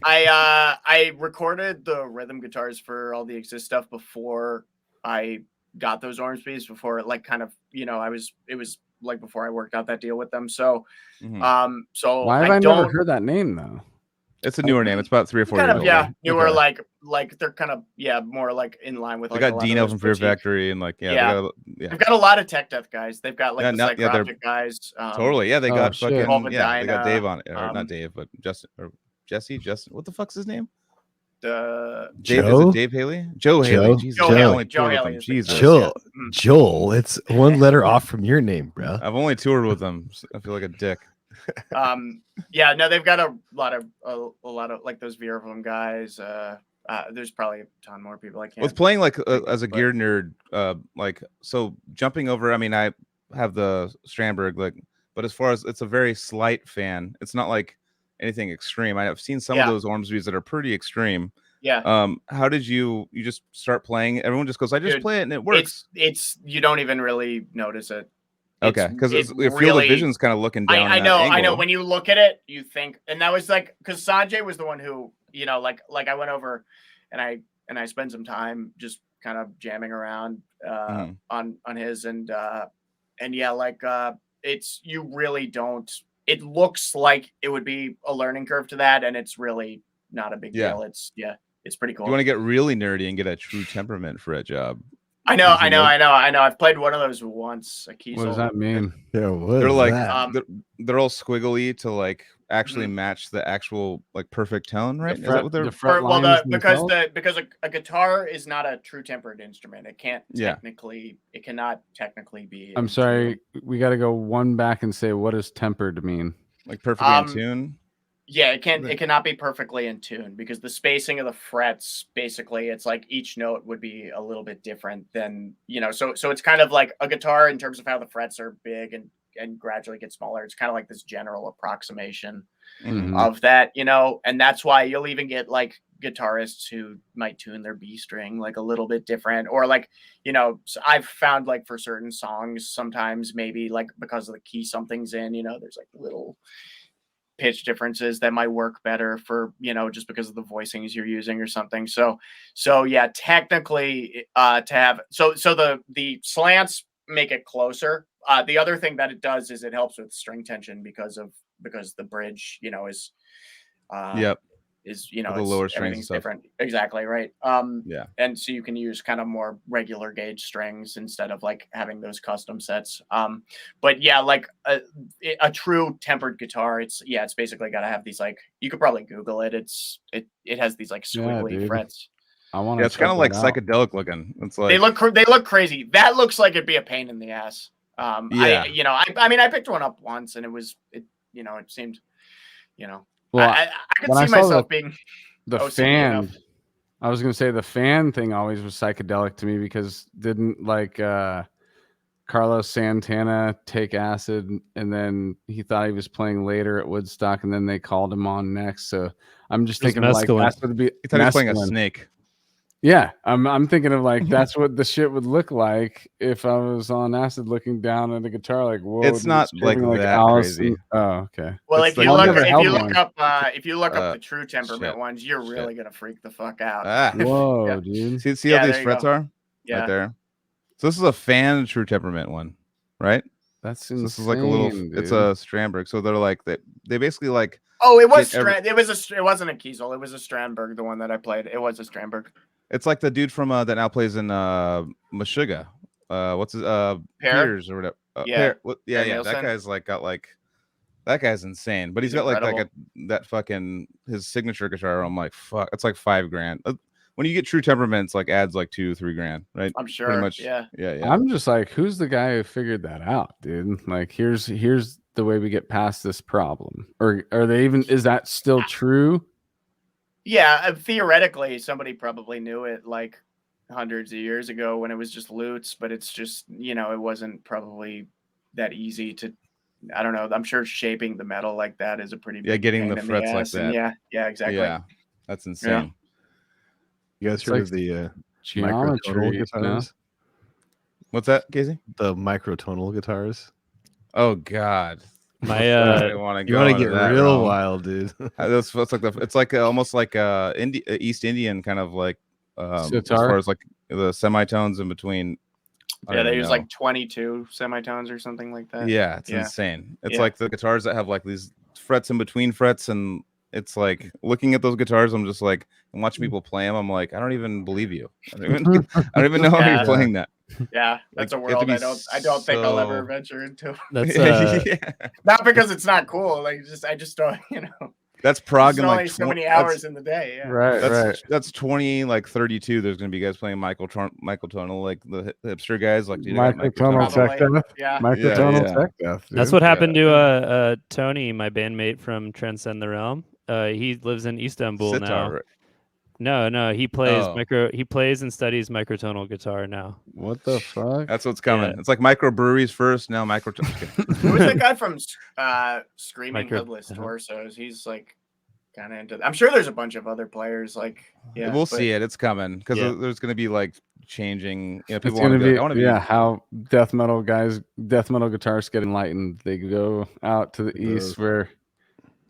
I recorded the rhythm guitars for all the Exist stuff before I got those Ormsby's. Before like kind of it was like before I worked out that deal with them. So so why have I never heard that name though? It's a newer name. It's about 3 or 4 kind years of, old. yeah, newer, Okay. like they're kind of, yeah, more like in line with They like a got lot of Dino those from Fear boutique- Factory and like Yeah. they got They've got a lot of tech death guys. They've got like Yeah, the no, yeah, they're- Psychroptic guys. totally. Yeah, they Oh, got shit. fucking Volvadina, they got Dave on it. Or um, not Dave, but Justin or Jesse. Justin. What the fuck's his name? The Dave, is Joe? it Dave Haley? Joe Haley. Jesus, Joe I've Haley. only Joe toured with Haley him. is the Jesus. guy. Joel. Mm. Joel. It's one letter off from your name, bro. I've only toured with them. So I feel like a dick. Yeah, no, they've got a lot of like those Virulum guys. There's probably a ton more people I can't. With playing like think as a of, gear nerd, like so jumping over. I mean, I have the Strandberg, like, but as far as it's a very slight fan. It's not like anything extreme. I've seen some of Yeah. those Ormsbys that are pretty extreme. Yeah. How did you just start playing? Everyone just goes, I just Dude, play it and it works. It's you don't even really notice it. Okay, because it's the field really- of vision's kind of looking down. I that know. angle. When you look at it, you think, and that was like because Sanjay was the one who, you know, like I went over and I spent some time just kind of jamming around on his and yeah, like it's you really don't. It looks like it would be a learning curve to that, and it's really not a big deal. It's pretty cool. You want to get really nerdy and get a true temperament for a job. I know. I've played one of those once. A Kiesel. What does that mean? Yeah, what They're is like that? they're all squiggly to like actually Mm-hmm. match the actual like perfect tone, right? Is fret- that what they're? the fret Well, lines because themselves? a guitar is not a true tempered instrument. It can't Yeah. technically. It cannot technically be. I'm in sorry, tune. we got to go one back and say what does tempered mean? Like perfectly in Um, tune. Yeah, it can't. It cannot be perfectly in tune because the spacing of the frets, basically, it's like each note would be a little bit different than So it's kind of like a guitar in terms of how the frets are big and gradually get smaller. It's kind of like this general approximation Mhm. of that, and that's why you'll even get like guitarists who might tune their B string like a little bit different, or like so I've found like for certain songs sometimes maybe like because of the key something's in, there's like little pitch differences that might work better for just because of the voicings you're using or something. So yeah, technically to have so the slants make it closer. The other thing that it does is it helps with string tension because the bridge is Yep. is With the lower strings and everything's stuff. different. Exactly right. Yeah. And so you can use kind of more regular gauge strings instead of like having those custom sets. But yeah, like a true tempered guitar, it's basically got to have these like you could probably Google it. It has these like squiggly dude. frets. I want to. Yeah, it's kind of like psychedelic looking. It's like They look crazy. That looks like it'd be a pain in the ass. Yeah. I mean I picked one up once and it seemed Well, I could when I see saw myself being the OCD fan. enough. I was gonna say the fan thing always was psychedelic to me because didn't like Carlos Santana take acid and then he thought he was playing later at Woodstock and then they called him on next. So I'm just It was thinking of like mescaline. that's what would be. he thought he was playing a mescaline. snake. Yeah, I'm thinking of like that's what the shit would look like if I was on acid looking down at a guitar like whoa. It's dude, not like stripping that Alice crazy. and- oh, okay. Well, It's if you like- look I've never if held you look one. up the true temperament Shit. ones, you're Shit. really gonna freak the fuck out. Ah. Whoa, Yeah. dude. See Yeah, how these there you frets go. are Yeah. right there. So this is a fan true temperament one, right? That's So insane. this is like a little. It's dude. a Strandberg. So they're like they basically like. Oh, it was Get every- it wasn't a Kiesel. It was a Strandberg, the one that I played. It was a Strandberg. It's like the dude from that now plays in Meshuggah. What's his Piers or whatever. Yeah. That Nielsen. guy's like got like that guy's insane. But he's He's got like incredible. that fucking his signature guitar. I'm like fuck. It's like $5,000. When you get true temperaments, like adds like $2-3 grand, right? I'm sure. Pretty much. Yeah. Yeah. I'm just like, who's the guy who figured that out, dude? Like, here's the way we get past this problem. Or are they even? Is that still true? Yeah, theoretically, somebody probably knew it like hundreds of years ago when it was just lutes, but it's just it wasn't probably that easy to. I don't know. I'm sure shaping the metal like that is a pretty big getting pain the in frets like ass, and that. Yeah, exactly. Yeah, that's insane. You guys It's heard like of the Geometry, microtonal guitars? What's that, Casey? The microtonal guitars. Oh God. My I don't want to You go want to into get that real realm. wild, dude. It's like almost like East Indian kind of like as Sitar? far as like the semitones in between. I Yeah, don't they even use know. like 22 semitones or something like that. Yeah, it's Yeah. insane. It's Yeah. like the guitars that have like these frets in between frets and it's like looking at those guitars, I'm just like, and watching people play them, I'm like, I don't even believe you. I don't even know how you're Yeah. playing that. Yeah, that's Like, a you have to world be I don't think I'll ever so- venture into. That's Yeah. Not because it's not cool. Like I just don't, That's there's prog and only like so many hours in the day. Yeah. Right. that's 20, like 32. There's gonna be guys playing microtonal, like the hipster guys, like, dude, I got Microtonal tech Probably. death. Yeah. Microtonal Yeah. tech death. That's dude. what happened to Tony, my bandmate from Transcend the Realm. He lives in Istanbul now. Sitar, right? No, he plays Oh. He plays and studies microtonal guitar now. What the fuck? That's what's coming. Yeah. It's like microbreweries first, now microtonal. Who was that guy from Screaming Micro- Headless Torsos? He's like kind of into. I'm sure there's a bunch of other players. Like, yeah, We'll see it. It's coming because Yeah. there's gonna be like changing. People It's want gonna to be be like, I want to be. how death metal guitarists get enlightened. They go out to the east where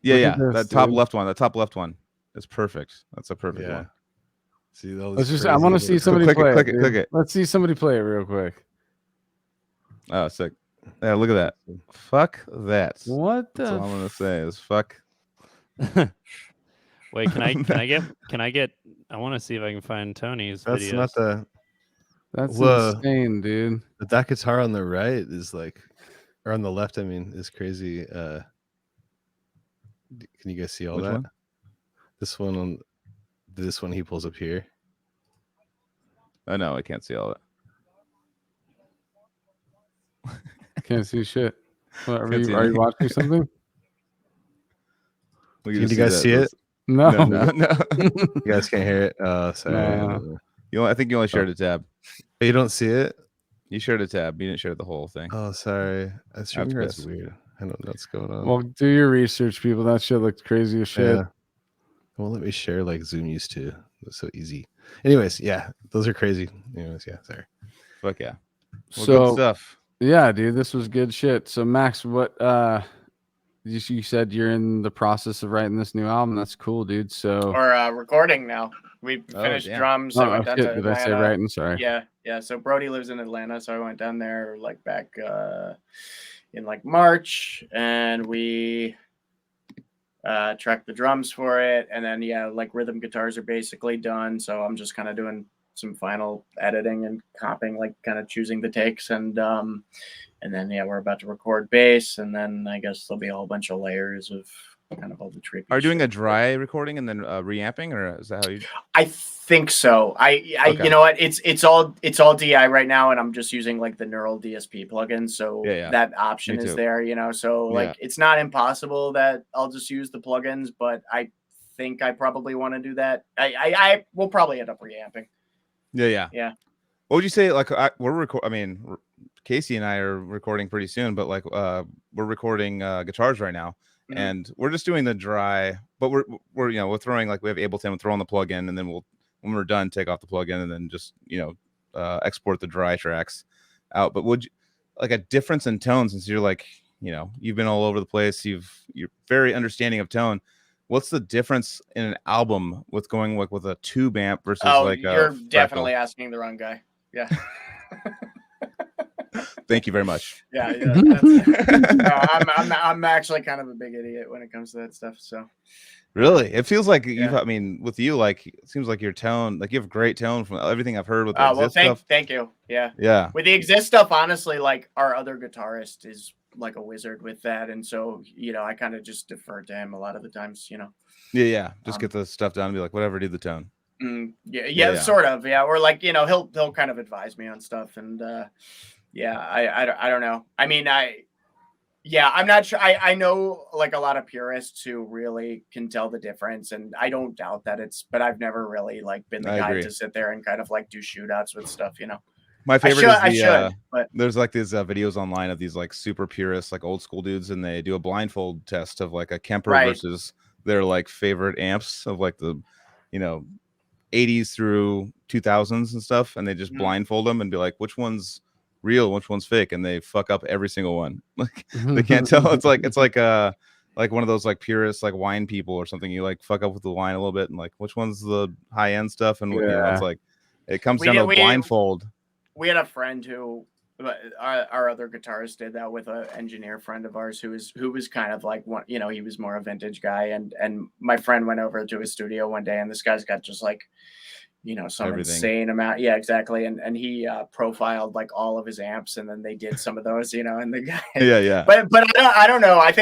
Yeah. Look at this, That top dude. left one. That top left one is perfect. That's a perfect Yeah. one. See, all let's these just I want to crazy see little- somebody Click it, play click it, dude. click it. Let's see somebody play it real quick. Oh, sick. Yeah, look at that. Fuck that. What That's all I'm the gonna say is fuck. Wait, can I get I want to see if I can find Tony's That's videos. not the that's Whoa. insane, dude. that guitar on the right is like, or on the left, I mean, is crazy. Can you guys see all Which that? one? This one he pulls up here. Oh no, I can't see all that. Can't see shit. What, Can't see are you anything. watching something? We Can just you guys that. see it? No. No. You guys can't hear it. Oh, sorry. No. I think you only shared a tab. You don't see it? You shared a tab. You didn't share the whole thing. Oh, sorry. That's That's that's pissed. weird. I don't know what's going on. Well, do your research, people. That shit looks crazy as shit. Yeah. It won't let me share like Zoom used to. It's so easy. Anyways, yeah, those are crazy. Anyways, yeah, sorry. Fuck yeah. Well, So good stuff. yeah, dude, this was good shit. So Max, what you said you're in the process of writing this new album. That's cool, dude. So or recording now. We finished damn. drums. oh, I went down shit, to did I say Atlanta. writing? Sorry. Yeah. So Brody lives in Atlanta, so I went down there like back in like March, and we tracked the drums for it, and then like rhythm guitars are basically done. So I'm just kind of doing some final editing and comping, like kind of choosing the takes, and then we're about to record bass, and then I guess there'll be a whole bunch of layers of kind of all the tricky. Are you doing shit. a dry recording and then reamping, or is that how you? I think so. I Okay. You know what? It's all DI right now, and I'm just using like the Neural DSP plugin, so Yeah. that option Me is too. there. So like it's not impossible that I'll just use the plugins, but I think I probably want to do that. I will probably end up reamping. Yeah. Yeah. What would you say? Like I mean, Casey and I are recording pretty soon, but like we're recording guitars right now. Mhm. And we're just doing the dry, but we're throwing, like, we have Ableton, we're throwing the plug-in, and then when we're done, take off the plug-in, and then just export the dry tracks out. But would you like a difference in tone, since you're like, you've been all over the place, you're very understanding of tone. What's the difference in an album with going like with a tube amp versus like you're a definitely fractal? asking the wrong guy. Yeah. Thank you very much. Yeah. I'm actually kind of a big idiot when it comes to that stuff. So Really, it feels like Yeah. I mean, with you, like, it seems like your tone, like, you have great tone from everything I've heard with the well, Exist stuff. thank you. Yeah. Yeah, With the Exist stuff, honestly, like our other guitarist is like a wizard with that, and so I kind of just defer to him a lot of the times. yeah. Just get the stuff done and be like, whatever, do the tone. Yeah, sort of. Yeah, or like he'll kind of advise me on stuff, and I don't know. I mean, I'm not sure. I know like a lot of purists who really can tell the difference, and I don't doubt that but I've never really like been the I guy agree. to sit there and kind of like do shootouts with stuff. My favorite I is should, but there's like these videos online of these like super purists, like old school dudes, and they do a blindfold test of like a Kemper Right. versus their like favorite amps of like the 80s through 2000s and stuff, and they just Mhm. blindfold them and be like, which one's real, which one's fake, and they fuck up every single one. Like, they can't tell. It's like one of those like purists, like wine people or something. You like fuck up with the wine a little bit, and like, which one's the high end stuff, and it's like it comes down to a blindfold. We had a friend who But our other guitarist did that with an engineer friend of ours who was kind of like one, you know, he was more a vintage guy, and my friend went over to his studio one day, and this guy's got just like, you know, some insane amount. Yeah, exactly. And he profiled like all of his amps, and then they did some of those, you know, and the guy. Yeah. But I don't know. I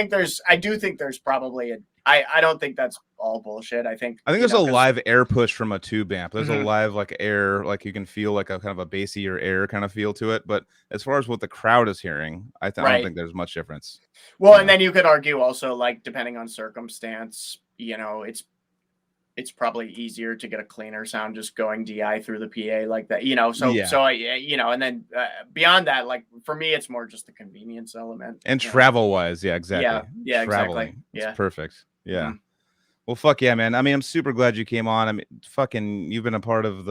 do think there's probably I don't think that's all bullshit. I think there's a live air push from a tube amp. There's a live like air, like you can feel like a kind of a bassier air kind of feel to it. But as far as what the crowd is hearing, I don't think there's much difference. Well, and then you could argue also, like, depending on circumstance, you know, it's probably easier to get a cleaner sound just going DI through the PA like that, you know. So I, you know, and then beyond that, like for me, it's more just the convenience element and travel wise. Yeah, exactly. Yeah, traveling. Exactly. Yeah, it's perfect. Yeah. Well, fuck yeah, man. I mean, I'm super glad you came on. I mean, fucking, you've been a part of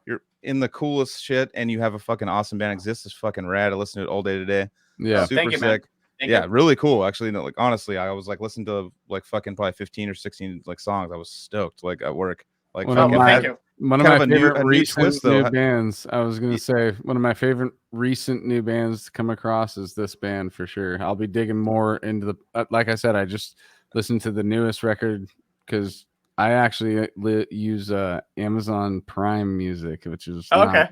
you're in the coolest shit, and you have a fucking awesome band. Exists is fucking rad. I listen to it all day today. Yeah, super sick. Yeah, really cool. Actually, no, like honestly, I was like listening to like fucking probably 15 or 16 like songs. I was stoked like at work. Like one of my favorite recent new bands. I was gonna say one of my favorite recent new bands to come across is this band for sure. I'll be digging more into the like I said, I just listened to the newest record because I actually use Amazon Prime Music, which is okay.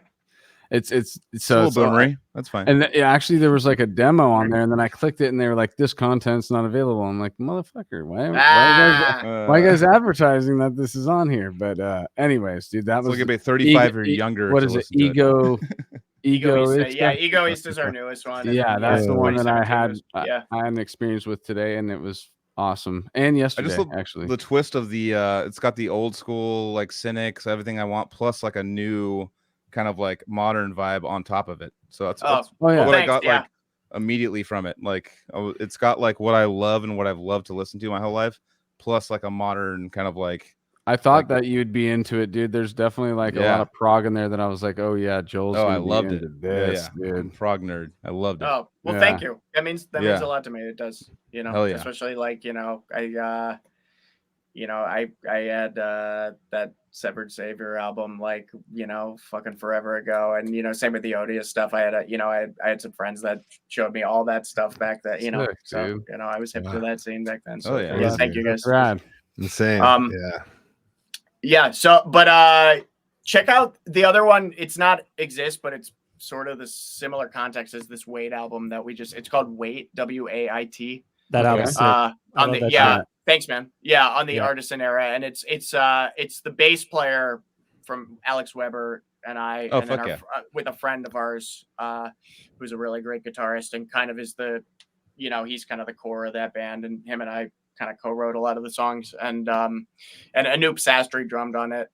It's so a little boomery. That's fine. And actually, there was like a demo on there, and then I clicked it, and they were like, "This content's not available." I'm like, "Motherfucker, why are you guys advertising that this is on here?" But anyways, dude, that was like about 35 or younger. What is it? Ego. Egoist is our newest one. Yeah, that's the one that I had an experience with today, and it was awesome. And yesterday, actually, the twist of the it's got the old school like Cynic, so everything I want, plus like a new kind of like modern vibe on top of it. So that's what I got like immediately from it. Like it's got like what I love and what I've loved to listen to my whole life, plus like a modern kind of like. I thought that you'd be into it, dude. There's definitely like a lot of prog in there that I was like, oh yeah, Joel's. I loved it. This, dude. Prog nerd. I loved it. Oh well, thank you. That means a lot to me. It does, you know, especially like, you know, I had that Severed Savior album, like, you know, fucking forever ago, and you know, same with the Odious stuff. I had some friends that showed me all that stuff back then, you know. Sick, so dude. You know, I was hip to that scene back then. So thank you guys. Rad. Insane. Yeah. So, but check out the other one. It's not Exist, but it's sort of the similar context as this Wait album that it's called Wait, WAIT. That album's sick. Thanks, man. Yeah, on the Artisan era, and it's the bass player from Alex Weber and I, with a friend of ours, who's a really great guitarist and kind of is he's kind of the core of that band, and him and I kind of co-wrote a lot of the songs, and Anoop Sastry drummed on it.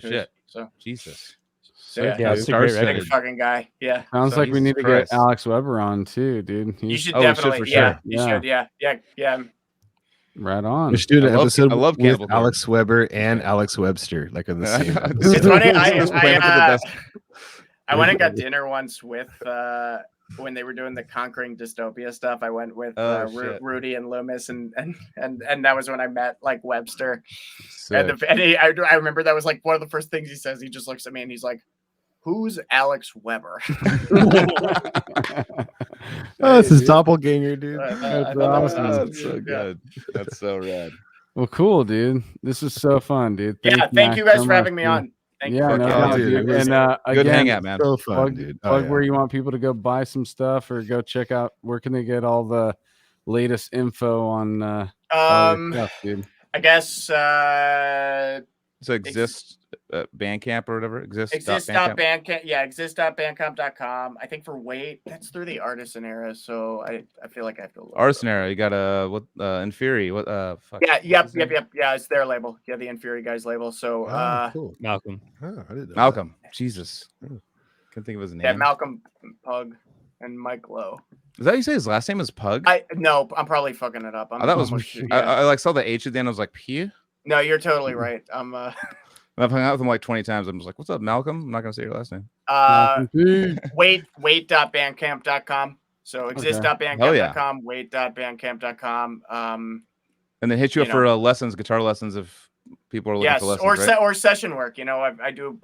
Shit! So Jesus. So it's a great record. Fucking guy. Yeah. Sounds like we need to get Alex Weber on too, dude. You should definitely. You should. Yeah. Right on. We should do an episode with Alex Weber and Alex Webster, like on the same episode. It's funny. I went and got dinner once with when they were doing the Conquering Dystopia stuff. I went with Rudy and Loomis, and that was when I met like Webster. I remember that was like one of the first things he says. He just looks at me and he's like, "Who's Alex Weber?" This is doppelganger, dude. That's awesome. That's so good. That's so rad. Well, cool, dude. This is so fun, dude. Thank you guys for having me on. Thank you. Dude. And good again, hangout, man. So fun, dude. Plug where you want people to go buy some stuff or go check out. Where can they get all the latest info on stuff, dude? I guess so Exist Bandcamp or whatever. Exist.bandcamp. Yeah, exist.bandcamp.com. I think for Wait, that's through the Artisan era, so I feel like I have to look. Artisan era. You got Inferi. What fuck. Yep. Yeah, it's their label. Yeah, the Inferi guys label. So cool. Malcolm. Oh, I didn't know Malcolm. That. Jesus. Couldn't think of his name. Yeah, Malcolm Pug and Mike Lowe. Is that how you say his last name is Pug? No, I'm probably fucking it up. I like saw the H at the end. I was like, P? No, you're totally right. I've hung out with him like 20 times. I'm just like, what's up, Malcolm? I'm not going to say your last name. Wait.bandcamp.com. So exist.bandcamp.com, wait.bandcamp.com. And then hit you up for lessons, guitar lessons if People are looking for lessons, or session work. You know, I do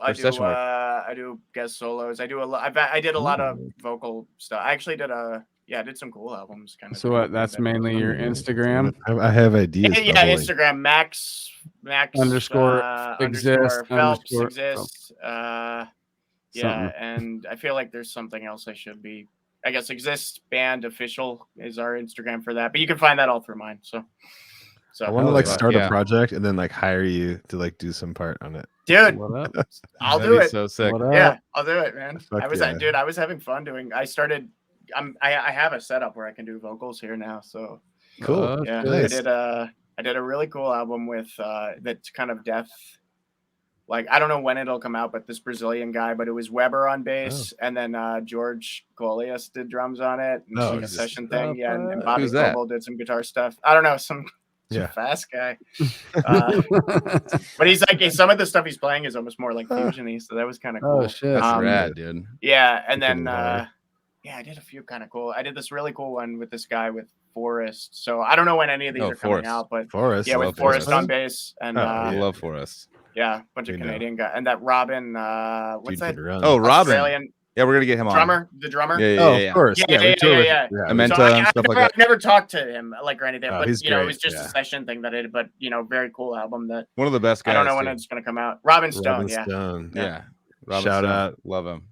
guest solos. I did a lot of vocal stuff. I actually did I did some cool albums. Kind of. So what? That's mainly your Instagram. I have ideas. Yeah, Instagram Max underscore Phelps exists. Yeah, and I feel like there's something else I should be. I guess Exist Band Official is our Instagram for that, but you can find that all through mine. So I want to like start a project and then like hire you to like do some part on it. Dude, I'll do it. So sick. Yeah, I'll do it, man. Fuck I was having fun doing. I have a setup where I can do vocals here now. So cool. Yeah, nice. I did a really cool album with that's kind of death. Like, I don't know when it'll come out, but this Brazilian guy, but it was Weber on bass, and then George Colias did drums on it, and like a session thing. Yeah, and Bobby Coble did some guitar stuff. I don't know, some fast guy. But he's like, some of the stuff he's playing is almost more like fusion-y, so that was kind of cool. Oh shit, that's rad, dude. Yeah, and then I did a few kind of cool. I did this really cool one with this guy with Forrest. So I don't know when any of these are coming out, but Forrest, yeah, with Forrest on bass, and I love Forrest. Yeah, a bunch of Canadian guys, and that Robin. What's that? Oh, Robin. Australian. Yeah, we're gonna get him on. The drummer. Yeah, of course. Yeah. Amenta and stuff like that. I've never talked to him or anything, but it was just a session thing that I did. But very cool album. That one of the best guys. I don't know when it's gonna come out. Robin Stone. Yeah. Robin Shout out. Love him.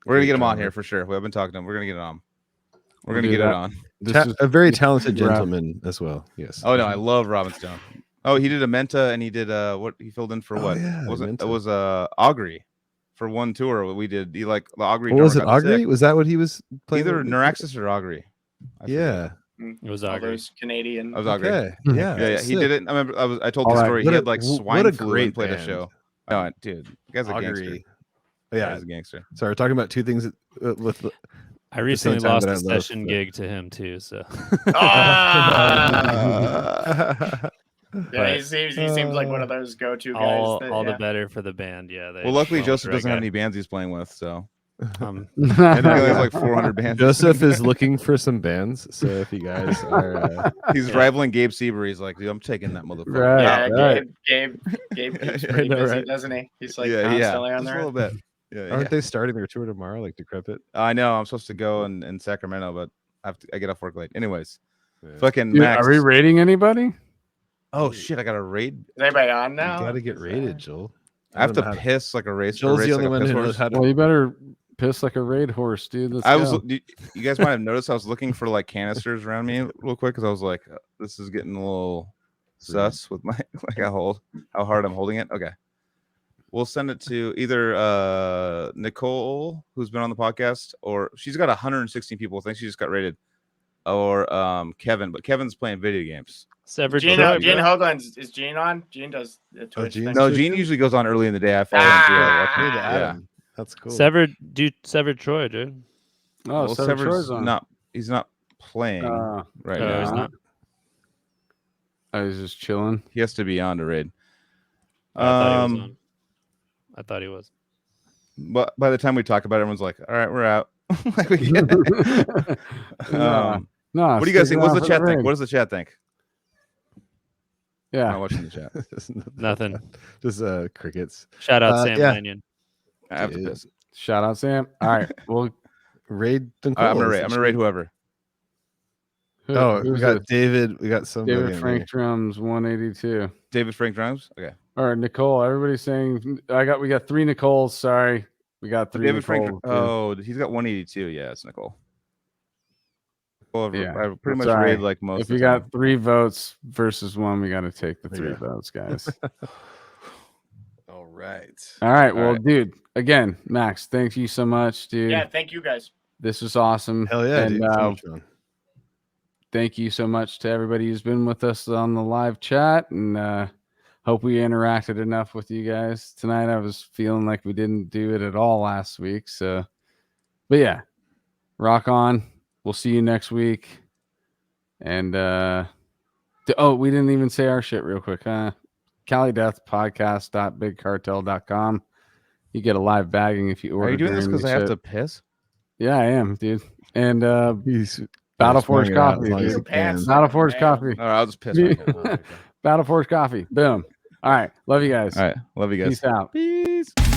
We're gonna get him on here for sure. We have been talking to him. We're gonna get it on. We're gonna get it on. A very talented gentleman as well. Yes. Oh no, I love Robin Stone. Oh, he did Amenta, and he did what he filled in for what? Yeah, it was Augury for one tour. We did the Augury. What was it? Augury? Was that what he was playing? Either Neuraxis or Augury. It was Augury. Canadian. I was Augury. Okay. Yeah. He did it. I remember. I told the story. He had swine flu and played a show. Oh, dude, the guy's a gangster. Yeah, he's a gangster. So we're talking about two things with. I recently lost a session gig to him too. So. Yeah, he seems like one of those go-to guys. All the better for the band. Yeah. Well, luckily Joseph doesn't have any bands he's playing with, so. And he has like 400 bands. Joseph is looking for some bands, so if you guys are, he's rivaling Gabe Seaver. He's like, dude, I'm taking that motherfucker. Right. Gabe gets pretty busy, doesn't he? He's like constantly on there. A little bit. Aren't they starting their tour tomorrow, like Decrepit? I know. I'm supposed to go in Sacramento, but I get off work late. Anyways, fucking Max. Are we rating anybody? Oh shit! I got to raid. Is anybody on now? You got to get raided, Joel. I have to piss like a race. Joel's the only one who knows how to. Well, you better piss like a raid horse, dude. You guys might have noticed I was looking for like canisters around me real quick because I was like, this is getting a little sus with my how hard I'm holding it. Okay, we'll send it to either Nicole, who's been on the podcast, or she's got 116 people. I think she just got rated, or Kevin, but Kevin's playing video games. Gene Hoagland, is Gene on? Gene does the Twitch thing. No, Gene usually goes on early in the day. I follow him. Yeah, that's cool. Severed Troy, dude. Oh, Severed's on. He's not playing right now. He's not. Oh, he's just chilling. He has to be on to raid. I thought he was. But by the time we talk about it, everyone's like, "All right, we're out." What do you guys think? What's the chat think? What does the chat think? Yeah, I'm not watching the chat. Nothing. Just crickets. Shout out Sam Lanyon. I have to piss. Shout out Sam. All right, we'll raid. I'm gonna raid whoever. We got David. We got somebody. David Frank drums 182. David Frank drums. Okay. All right, Nicole. Everybody's saying we got 3 Nicoles. Sorry, we got 3. David Nicole, Frank. He's got 182. Yeah, it's Nicole. Yeah, I pretty much raid like most. If you got 3 votes versus 1, we got to take the 3 votes, guys. All right. All right. Well, dude, again, Max, thank you so much, dude. Yeah, thank you guys. This was awesome. Hell yeah, and, dude. Thank you so much to everybody who's been with us on the live chat, and hope we interacted enough with you guys tonight. I was feeling like we didn't do it at all last week, but yeah, rock on. We'll see you next week. And we didn't even say our shit real quick. Cali Death Podcast.bigcartel.com. You get a live bagging if you order. Are you doing this because I have to piss? Yeah, I am, dude. And Battle Forge Coffee. Battle Forge Coffee. All right, I'll just piss. Battle Forge Coffee. Boom. All right. Love you guys. All right. Love you guys. Peace out. Peace.